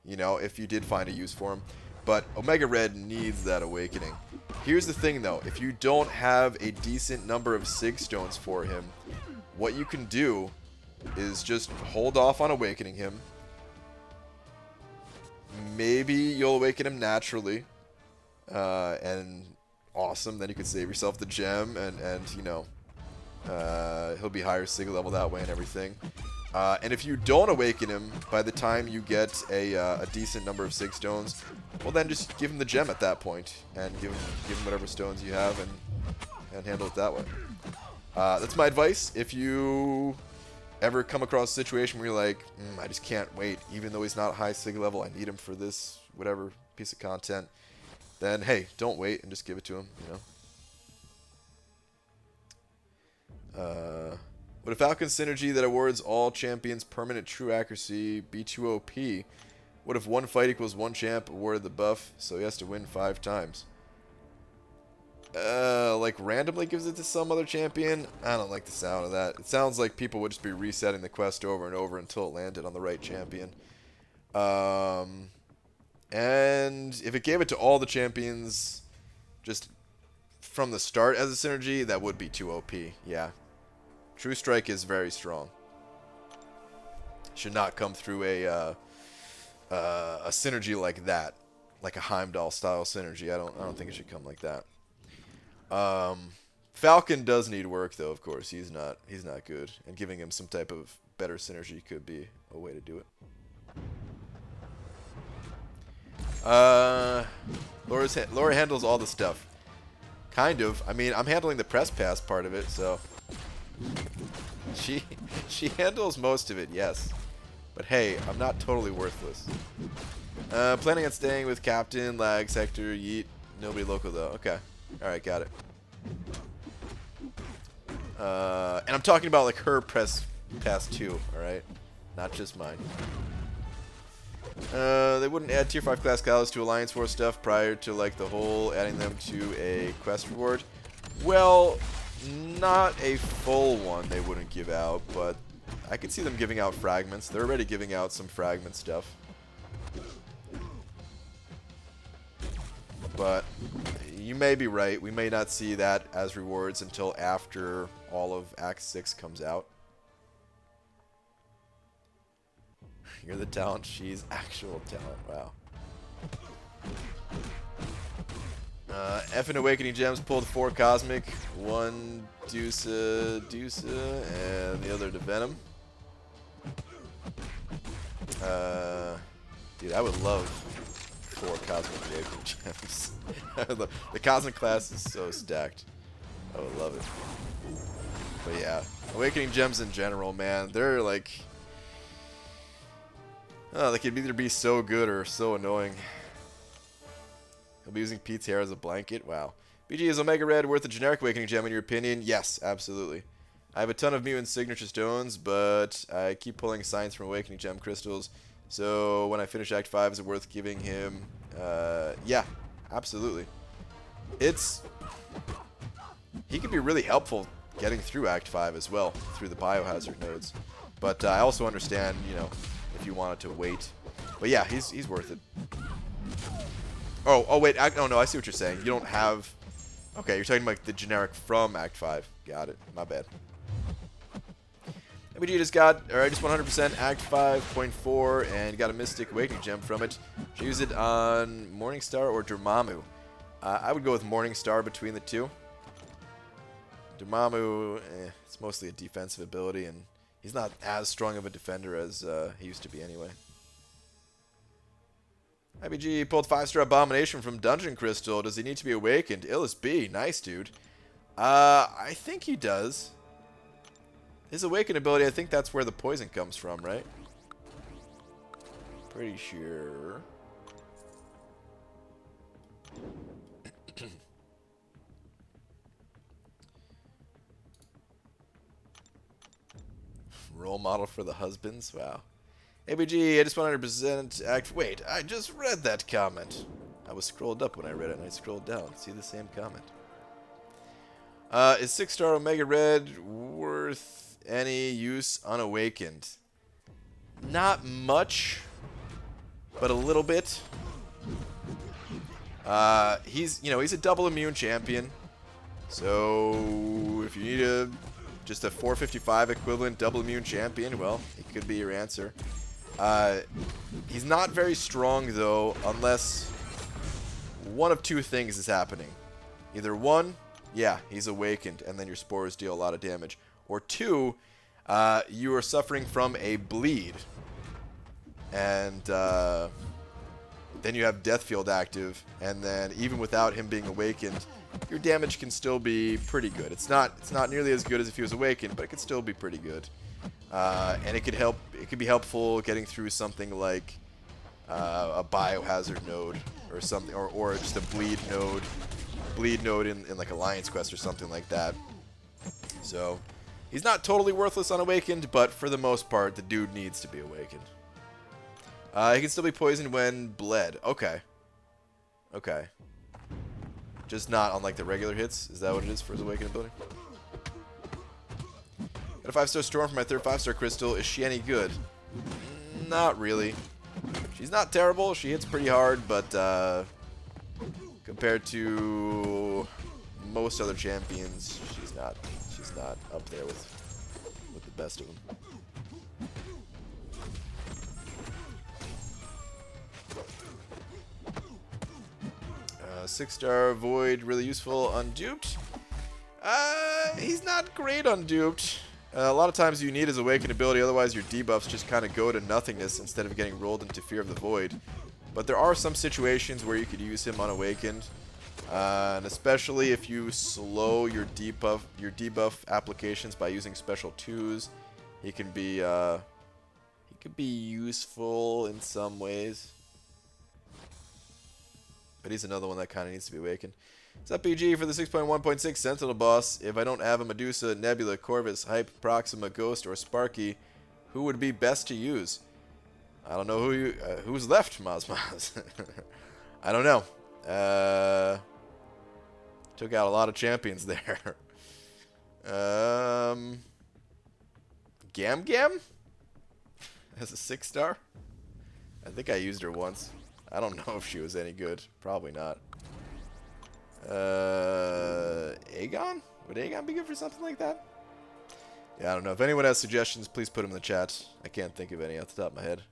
you know, if you did find a use for him. But Omega Red needs that Awakening. Here's the thing, though. If you don't have a decent number of SIG stones for him, what you can do is just hold off on awakening him. Maybe you'll awaken him naturally. And awesome. Then you can save yourself the gem and you know, he'll be higher SIG level that way and everything. And if you don't awaken him by the time you get a decent number of SIG stones, well then just give him the gem at that point and give him whatever stones you have and handle it that way. That's my advice. If you ever come across a situation where you're like, I just can't wait, even though he's not high SIG level, I need him for this whatever piece of content, then hey, don't wait and just give it to him, you know. Would a Falcon synergy that awards all champions permanent true accuracy be too OP? What if one fight equals one champ awarded the buff, so he has to win 5 times? Like randomly gives it to some other champion? I don't like the sound of that. It sounds like people would just be resetting the quest over and over until it landed on the right champion. And if it gave it to all the champions just from the start as a synergy, that would be too OP, yeah. True Strike is very strong. Should not come through a synergy like that, like a Heimdall style synergy. I don't think it should come like that. Falcon does need work though, of course. He's not good, and giving him some type of better synergy could be a way to do it. Laura handles all the stuff. Kind of. I mean, I'm handling the press pass part of it, so she handles most of it, yes. But hey, I'm not totally worthless. Planning on staying with Captain, Lag, Sector, Yeet. Nobody local though. Okay. Alright, got it. And I'm talking about like her press pass too, alright? Not just mine. They wouldn't add tier 5 class Kalos to Alliance War stuff prior to like the whole adding them to a quest reward. Well, not a full one they wouldn't give out, but I could see them giving out fragments. They're already giving out some fragment stuff. But you may be right. We may not see that as rewards until after all of Act 6 comes out. You're the talent, she's actual talent. Wow. Effing Awakening Gems pulled 4 Cosmic, 1 Dusa, and the other to Venom. Dude, I would love 4 Cosmic Awakening Gems. The Cosmic class is so stacked. I would love it. But yeah, Awakening Gems in general, man, they're like... Oh, they could either be so good or so annoying. He'll be using Pete's hair as a blanket? Wow. BG, is Omega Red worth a generic Awakening Gem in your opinion? Yes, absolutely. I have a ton of mutant signature stones, but I keep pulling signs from Awakening Gem crystals. So when I finish Act 5, is it worth giving him? Yeah, absolutely. He could be really helpful getting through Act 5 as well, through the biohazard nodes. But I also understand, you know, if you wanted to wait. But yeah, he's worth it. Oh wait, no, I see what you're saying. You don't have... Okay, you're talking about the generic from Act 5. Got it. My bad. MBG just got, or I just 100% Act 5.4 and got a Mystic Awakening Gem from it. Should use it on Morningstar or Dormammu. I would go with Morningstar between the two. Dormammu, it's mostly a defensive ability, and he's not as strong of a defender as he used to be anyway. IBG pulled 5-star Abomination from Dungeon Crystal. Does he need to be awakened? Illis B, nice dude. I think he does. His awakened ability, I think that's where the poison comes from, right? Pretty sure. Role model for the husbands? Wow. ABG, I just 100% act. Wait, I just read that comment. I was scrolled up when I read it, and I scrolled down. See the same comment. Is 6-star Omega Red worth any use unawakened? Not much, but a little bit. He's a double immune champion. So if you need just a 455 equivalent double immune champion, well, he could be your answer. He's not very strong though, unless one of two things is happening. Either one, yeah, he's awakened, and then your spores deal a lot of damage. Or two, you are suffering from a bleed. And then you have Death Field active, and then even without him being awakened, your damage can still be pretty good. It's not nearly as good as if he was awakened, but it could still be pretty good. And it could help. It could be helpful getting through something like a biohazard node or something, or just a bleed node in like Alliance Quest or something like that. So he's not totally worthless unawakened, but for the most part, the dude needs to be awakened. He can still be poisoned when bled. Okay. Okay. Just not on like the regular hits. Is that what it is for his awakened ability? Got a 5-star Storm for my third 5-star crystal. Is she any good? Not really. She's not terrible. She hits pretty hard, but compared to most other champions, she's not up there with the best of them. 6-star Void, really useful unduped. He's not great unduped. A lot of times you need his awakened ability, otherwise your debuffs just kind of go to nothingness instead of getting rolled into Fear of the Void. But there are some situations where you could use him unawakened, and especially if you slow your debuff applications by using special 2s, he could be useful in some ways. But he's another one that kind of needs to be awakened. What's up, PG, for the 6.1.6 Sentinel boss? If I don't have a Medusa, Nebula, Corvus, Hype, Proxima, Ghost, or Sparky, who would be best to use? I don't know who's left, Mazmaz. I don't know. Took out a lot of champions there. Gam Gam? As a 6-star? I think I used her once. I don't know if she was any good. Probably not. Aegon? Would Aegon be good for something like that? Yeah, I don't know. If anyone has suggestions, please put them in the chat. I can't think of any off the top of my head.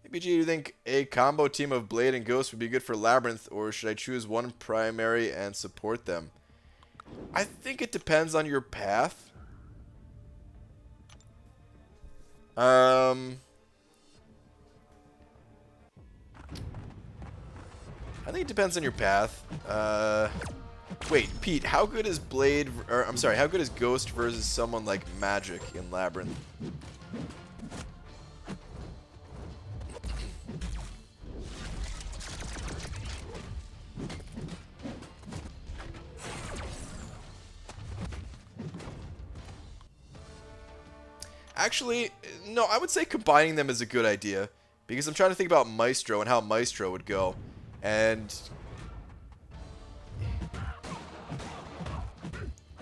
ABG, do you think a combo team of Blade and Ghost would be good for Labyrinth, or should I choose one primary and support them? I think it depends on your path. I think it depends on your path. Wait, Pete, how good is Blade, or I'm sorry, how good is Ghost versus someone like Magic in Labyrinth? Actually, no, I would say combining them is a good idea, because I'm trying to think about Maestro and how Maestro would go. And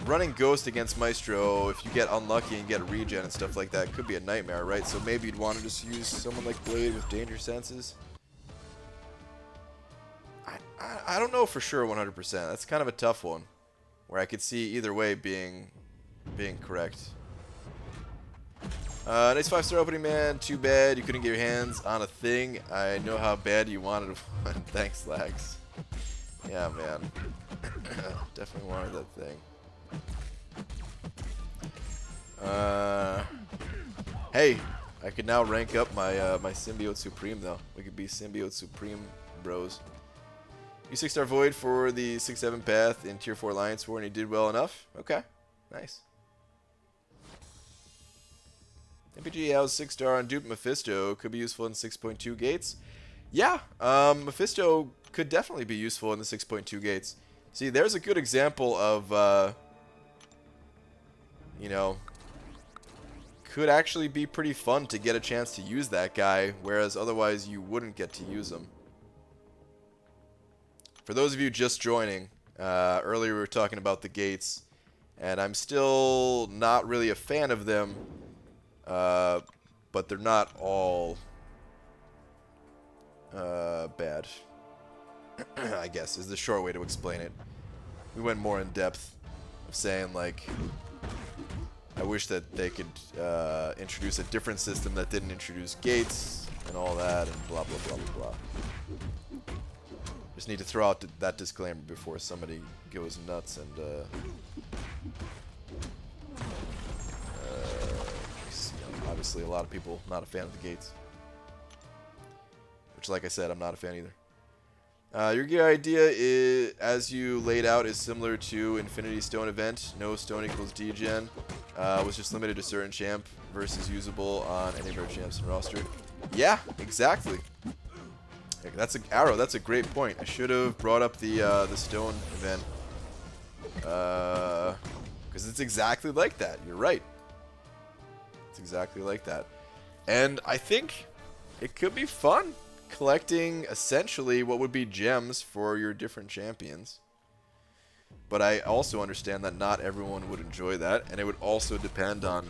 running Ghost against Maestro, if you get unlucky and get regen and stuff like that, could be a nightmare, right? So maybe you'd want to just use someone like Blade with Danger Senses. I don't know for sure 100%. That's kind of a tough one. where I could see either way being correct. Nice 5-star opening, man. Too bad you couldn't get your hands on a thing. I know how bad you wanted one. Thanks, Lags. Yeah, man. Definitely wanted that thing. Hey, I could now rank up my my Symbiote Supreme though. We could be Symbiote Supreme bros. You 6-star Void for the 6-7 path in Tier 4 Alliance War, and you did well enough. Okay, nice. MPG has 6-star on Dupe Mephisto. Could be useful in 6.2 gates. Yeah, Mephisto could definitely be useful in the 6.2 gates. See, there's a good example of, you know, could actually be pretty fun to get a chance to use that guy, whereas otherwise you wouldn't get to use him. For those of you just joining, earlier we were talking about the gates, and I'm still not really a fan of them, but they're not all bad, I guess, is the short way to explain it. We went more in depth of saying, like, I wish that they could introduce a different system that didn't introduce gates and all that and blah, blah, blah, blah, blah. Just need to throw out that disclaimer before somebody goes nuts and obviously a lot of people not a fan of the gates. Which, like I said, I'm not a fan either. Your gear idea, is, as you laid out, is similar to Infinity Stone event. No stone equals degen. Was just limited to certain champ versus usable on any of our champs in roster. Yeah, exactly. That's Arrow. That's a great point. I should have brought up the stone event because it's exactly like that. You're right. It's exactly like that, and I think it could be fun collecting essentially what would be gems for your different champions. But I also understand that not everyone would enjoy that, and it would also depend on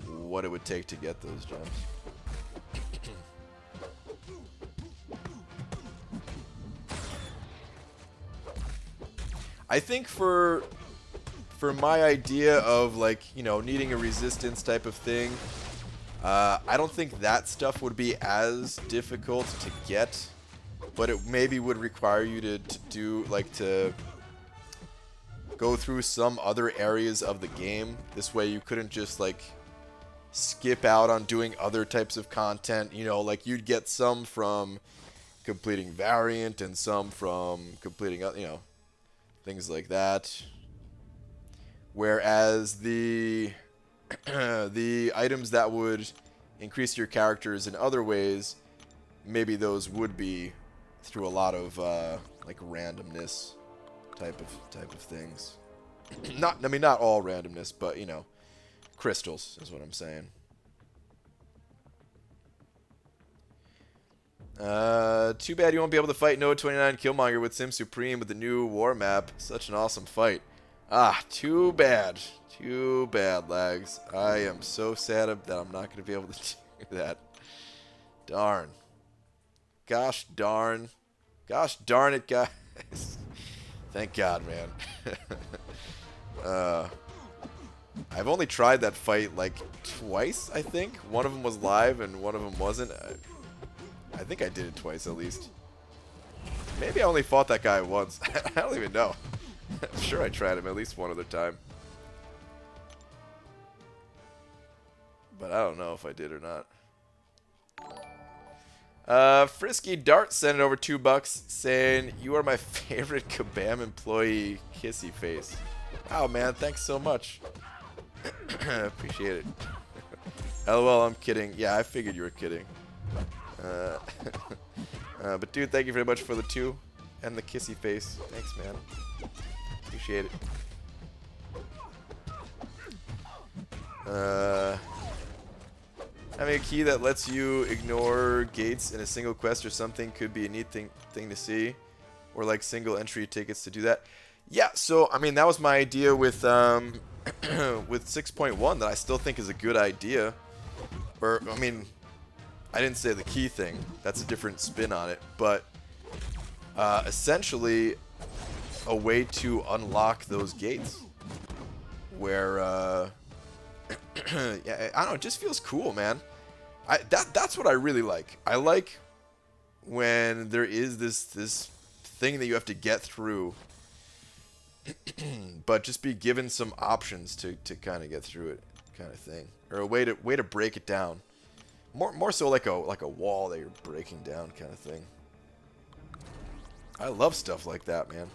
what it would take to get those gems. I think for my idea of, like, you know, needing a resistance type of thing, I don't think that stuff would be as difficult to get, but it maybe would require you to do, like, to go through some other areas of the game. This way you couldn't just, like, skip out on doing other types of content. You know, like, you'd get some from completing Variant and some from completing, you know, things like that. Whereas the the items that would increase your characters in other ways, maybe those would be through a lot of like randomness type of things. I mean not all randomness, but, you know, crystals is what I'm saying. Too bad you won't be able to fight Node 29 Killmonger with Sim Supreme with the new war map. Such an awesome fight. Ah, too bad. Too bad, Lags. I am so sad that I'm not going to be able to do that. Darn. Gosh darn. Gosh darn it, guys. Thank God, man. I've only tried that fight like twice, I think. One of them was live and one of them wasn't. I think I did it twice at least. Maybe I only fought that guy once. I don't even know. I'm sure I tried him at least one other time. But I don't know if I did or not. Frisky Dart sent over $2 saying, "You are my favorite Kabam employee, kissy face." Oh man, thanks so much. Appreciate it. LOL, I'm kidding. Yeah, I figured you were kidding. But dude, thank you very much for the 2 and the kissy face. Thanks, man. Appreciate it. Having a key that lets you ignore gates in a single quest or something could be a neat thing to see. Or like single entry tickets to do that. Yeah, so I mean that was my idea with with 6.1 that I still think is a good idea. Or I mean, I didn't say the key thing. That's a different spin on it. But essentially, a way to unlock those gates. Where, yeah, I don't know, it just feels cool, man. That's what I really like. I like when there is this thing that you have to get through, but just be given some options to kind of get through it, kind of thing, or a way to break it down. More so like a wall that you're breaking down, kind of thing. I love stuff like that, man.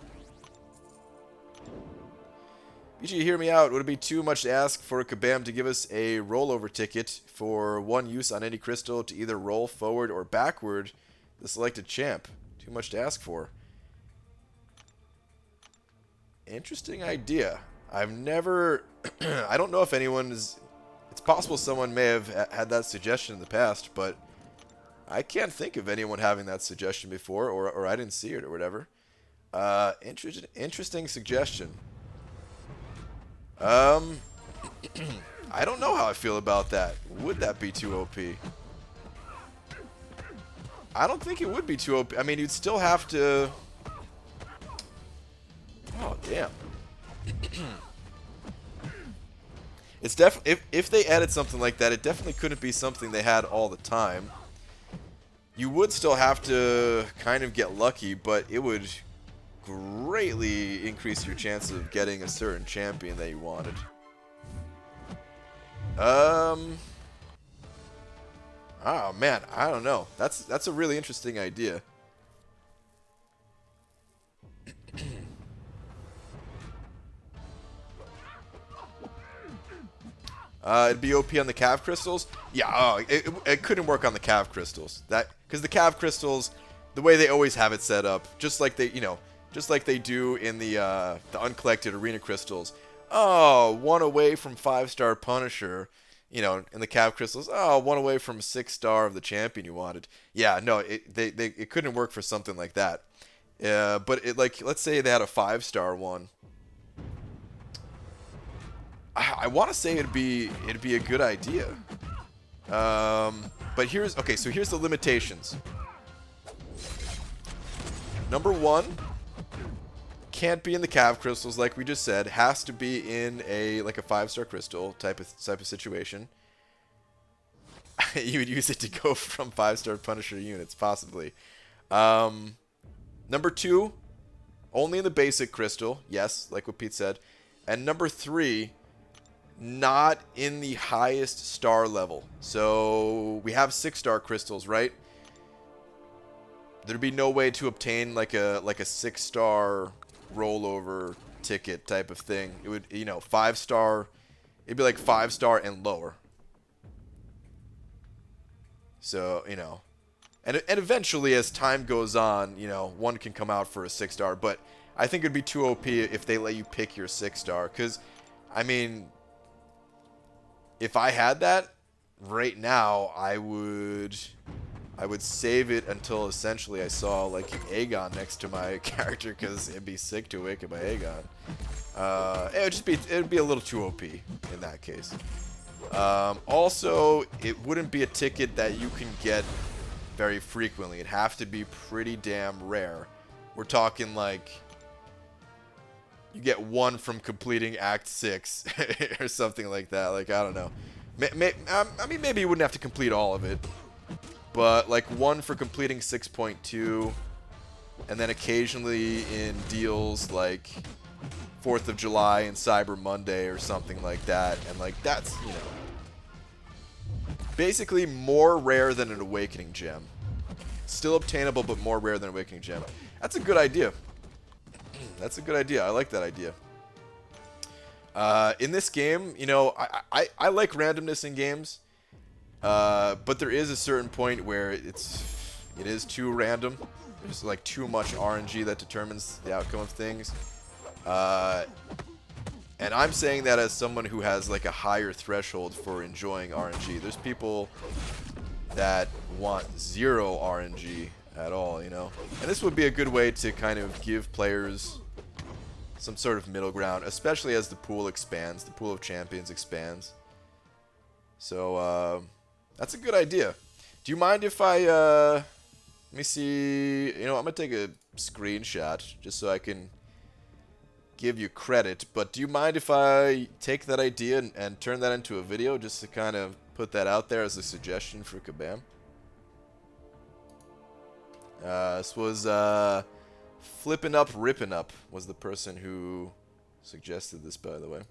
BG, hear me out. Would it be too much to ask for Kabam to give us a rollover ticket for one use on any crystal to either roll forward or backward the selected champ? Too much to ask for. Interesting idea. I've never... I don't know if anyone is... It's possible someone may have had that suggestion in the past, but I can't think of anyone having that suggestion before, or I didn't see it or whatever. Interesting suggestion. I don't know how I feel about that. Would that be too OP? I don't think it would be too OP. I mean, you'd still have to... Oh, damn. It's if they added something like that, it definitely couldn't be something they had all the time. You would still have to kind of get lucky, but it would greatly increase your chances of getting a certain champion that you wanted. Oh man, I don't know. That's a really interesting idea. It'd be OP on the Cav crystals. Yeah, it couldn't work on the Cav crystals. Because the Cav crystals, the way they always have it set up, just like they do in the uncollected arena crystals. Oh, one away from 5-star Punisher. You know, in the Cav crystals. Oh, one away from 6-star of the champion you wanted. Yeah, no, it couldn't work for something like that. But let's say they had a 5-star one. I want to say it'd be a good idea. But here's the limitations. Number 1, can't be in the Cav crystals like we just said. Has to be in a 5-star crystal type of situation. You would use it to go from 5-star Punisher units, possibly. Number 2, only in the basic crystal. Yes, like what Pete said. And number 3, not in the highest star level. So we have 6-star crystals, right? There'd be no way to obtain like a 6-star rollover ticket type of thing. It would, 5-star. It'd be like 5-star and lower. So, and eventually as time goes on, one can come out for a 6-star. But I think it'd be too OP if they let you pick your 6-star. Because, I mean, if I had that right now, I would save it until essentially I saw like Aegon next to my character, because it'd be sick to awaken my Aegon. It'd be a little too OP in that case. Also, it wouldn't be a ticket that you can get very frequently. It'd have to be pretty damn rare. We're talking like you get 1 from completing Act 6 or something like that. Like, I don't know. I mean, maybe you wouldn't have to complete all of it. But, like, 1 for completing 6.2. And then occasionally in deals like 4th of July and Cyber Monday or something like that. And, like, that's, basically more rare than an Awakening Gem. Still obtainable, but more rare than an Awakening Gem. That's a good idea. That's a good idea. I like that idea. In this game, I like randomness in games, but there is a certain point where it is too random. There's like too much RNG that determines the outcome of things. And I'm saying that as someone who has like a higher threshold for enjoying RNG. There's people that want 0 RNG at all, And this would be a good way to kind of give players some sort of middle ground, especially as the pool expands, the pool of champions expands. So, that's a good idea. Do you mind if I, let me see, I'm going to take a screenshot just so I can give you credit, but do you mind if I take that idea and turn that into a video just to kind of put that out there as a suggestion for Kabam? This was Flippin' Up, Rippin' Up was the person who suggested this, by the way.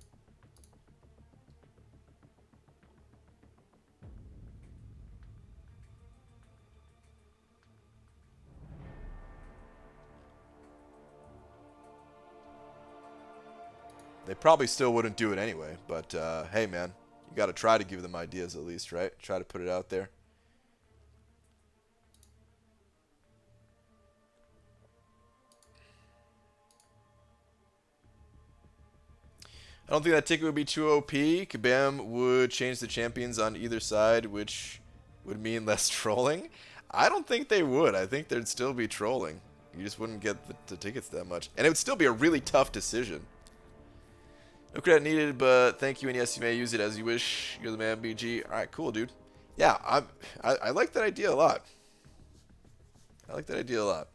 They probably still wouldn't do it anyway, but hey man, you gotta try to give them ideas at least, right? Try to put it out there. I don't think that ticket would be too OP. Kabam would change the champions on either side, which would mean less trolling. I don't think they would. I think there'd still be trolling. You just wouldn't get the tickets that much. And it would still be a really tough decision. No credit needed, but thank you, and yes, you may use it as you wish. You're the man, BG. Alright, cool, dude. Yeah, I like that idea a lot. I like that idea a lot.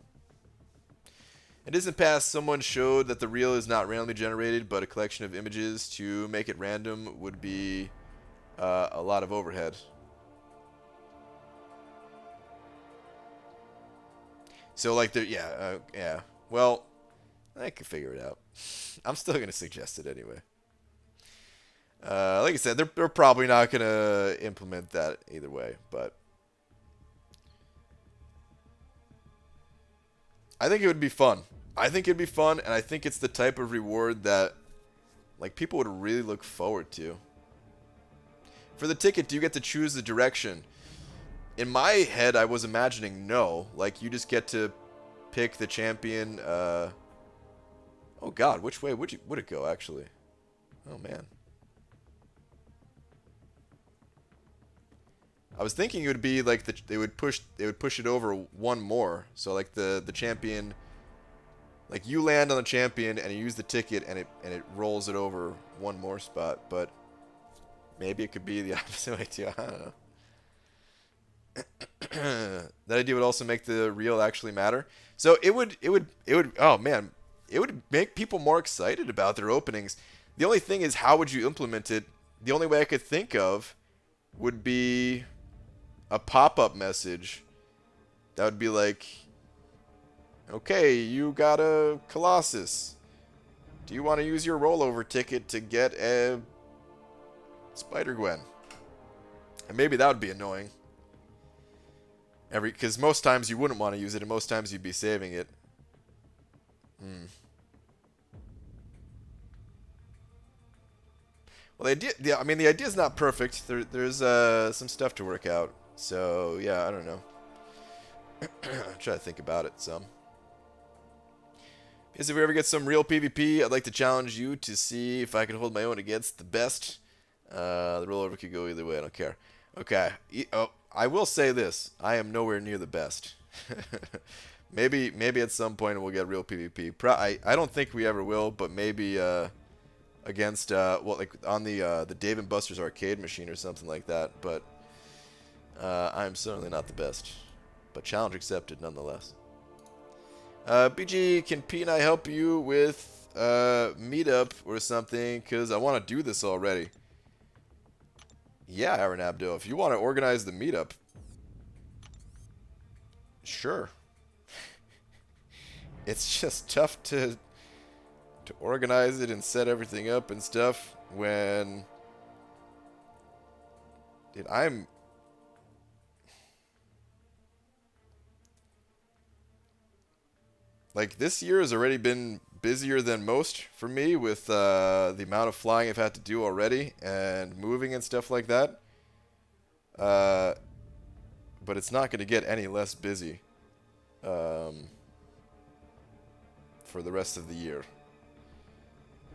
In distant past, someone showed that the reel is not randomly generated, but a collection of images. To make it random would be a lot of overhead. So, like, yeah. Well, I can figure it out. I'm still going to suggest it anyway. Like I said, they're probably not going to implement that either way, but I think it would be fun. I think it'd be fun, and I think it's the type of reward that, like, people would really look forward to. For the ticket, do you get to choose the direction? In my head, I was imagining no. Like, you just get to pick the champion. Oh, God, which way would it go, actually? Oh, man. I was thinking it would be like they would push it over one more. So like the champion, like you land on the champion and you use the ticket and it rolls it over one more spot. But maybe it could be the opposite way too. I don't know. That idea would also make the reel actually matter. So it would oh man, it would make people more excited about their openings. The only thing is, how would you implement it? The only way I could think of would be a pop-up message that would be like, okay, you got a Colossus. Do you want to use your rollover ticket to get a Spider-Gwen? And maybe that would be annoying. Because most times you wouldn't want to use it, and most times you'd be saving it. Well, the idea is not perfect. There's some stuff to work out. So, yeah, I don't know. Try to think about it some. Because if we ever get some real PvP, I'd like to challenge you to see if I can hold my own against the best. The rollover could go either way. I don't care. Okay. I will say this. I am nowhere near the best. maybe at some point we'll get real PvP. I don't think we ever will, but maybe against well, like on the Dave & Buster's arcade machine or something like that. But I'm certainly not the best. But challenge accepted nonetheless. BG, can P and I help you with meetup or something? Because I want to do this already. Yeah, Aaron Abdo, if you want to organize the meetup, sure. It's just tough to organize it and set everything up and stuff when... Dude, like, this year has already been busier than most for me with the amount of flying I've had to do already and moving and stuff like that. But it's not going to get any less busy for the rest of the year.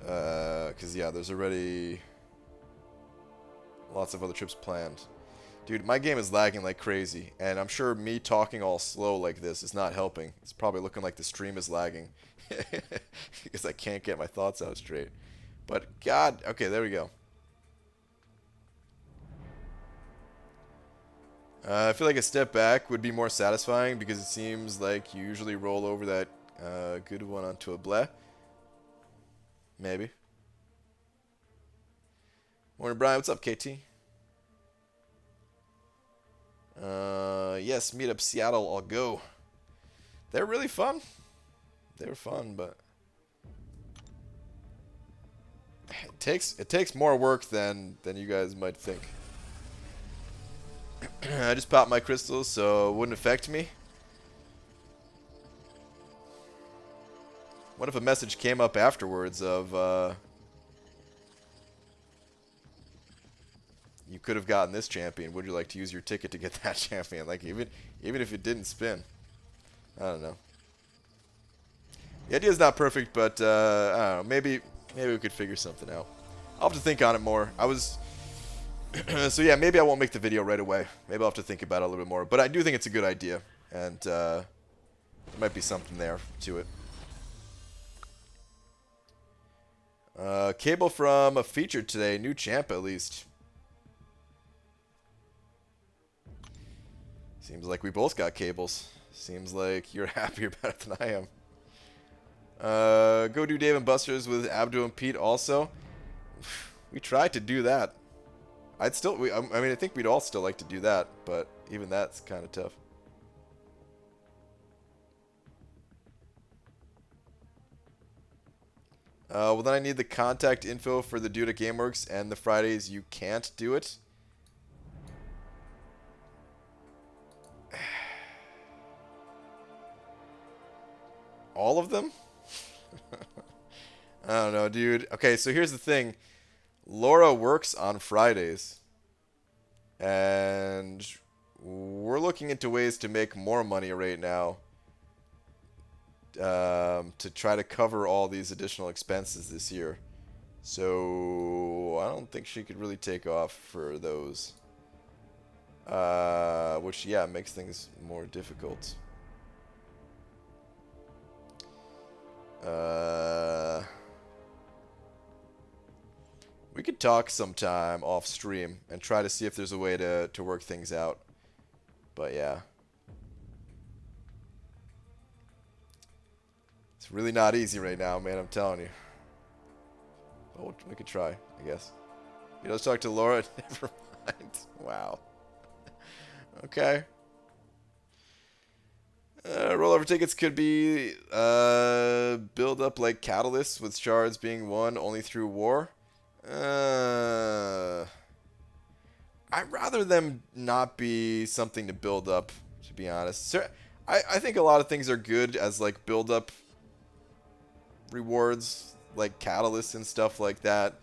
Because, yeah, there's already lots of other trips planned. Dude, my game is lagging like crazy, and I'm sure me talking all slow like this is not helping. It's probably looking like the stream is lagging because I can't get my thoughts out straight. But, God, okay, there we go. I feel like a step back would be more satisfying because it seems like you usually roll over that good one onto a bleh. Maybe. Morning, Brian. What's up, KT? Yes, meet up Seattle. I'll go. They're really fun. They were fun, but it takes more work than you guys might think. I just popped my crystals, so it wouldn't affect me. What if a message came up afterwards of you could have gotten this champion. Would you like to use your ticket to get that champion? Like even if it didn't spin. I don't know. The idea is not perfect, but I don't know. Maybe we could figure something out. I'll have to think on it more. So yeah, maybe I won't make the video right away. Maybe I'll have to think about it a little bit more. But I do think it's a good idea, and there might be something there to it. Cable from a feature today. New champ, at least. Seems like we both got cables. Seems like you're happier about it than I am. Go do Dave and Buster's with Abdo and Pete also. We tried to do that. I mean, I think we'd all still like to do that, but even that's kind of tough. Well, then I need the contact info for the dude at GameWorks, and the Fridays you can't do it. All of them? I don't know, dude. Okay, so here's the thing. Laura works on Fridays. And we're looking into ways to make more money right now. To try to cover all these additional expenses this year. So I don't think she could really take off for those. Which, yeah, makes things more difficult. We could talk sometime off stream and try to see if there's a way to work things out. But yeah. It's really not easy right now, man, I'm telling you. But we could try, I guess. You know, let's talk to Laura. Never mind. Wow. Okay. Rollover tickets could be build up like catalysts with shards being won only through war. I'd rather them not be something to build up, to be honest. So, I think a lot of things are good as like build up rewards, like catalysts and stuff like that.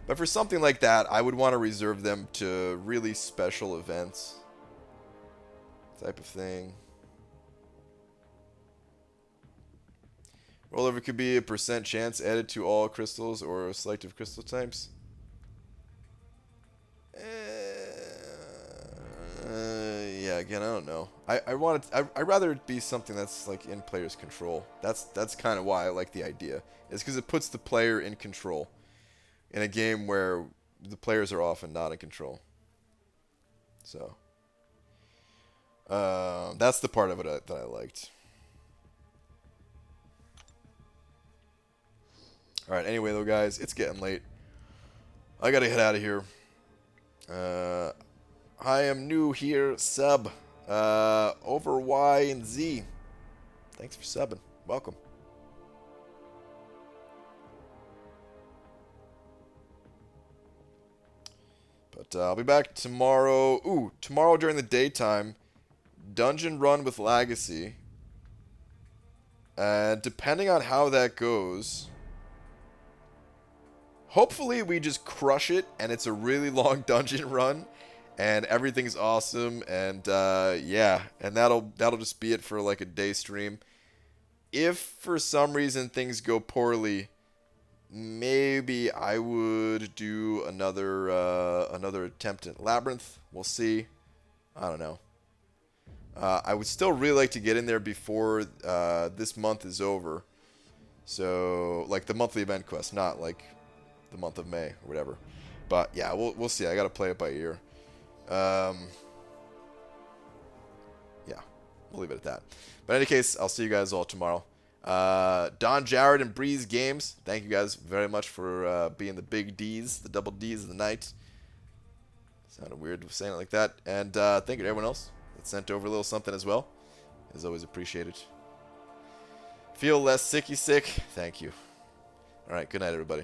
But for something like that, I would want to reserve them to really special events. Type of thing. Rollover could be a % chance added to all crystals or selective crystal types. Yeah, again, I don't know. I'd rather it be something that's like in player's control. That's kind of why I like the idea. It's because it puts the player in control in a game where the players are often not in control. So that's the part of it that I liked. All right. Anyway, though, guys, it's getting late. I gotta head out of here. I am new here. Sub over Y and Z. Thanks for subbing. Welcome. But I'll be back tomorrow. Ooh, tomorrow during the daytime. Dungeon run with Legacy. And depending on how that goes, hopefully we just crush it and it's a really long dungeon run and everything's awesome, and yeah, and that'll just be it for like a day stream. If for some reason things go poorly, maybe I would do another attempt at Labyrinth. We'll see. I don't know. I would still really like to get in there before this month is over. So, like the monthly event quest, not like the month of May or whatever. But yeah, we'll see. I gotta play it by ear. Yeah, we'll leave it at that. But in any case, I'll see you guys all tomorrow. Don Jarrett and Breeze Games, thank you guys very much for being the big D's, the double D's of the night. Sounded weird saying it like that. And thank you to everyone else that sent over a little something as well. Is always appreciated. Feel less sicky sick. Thank you. All right, good night, everybody.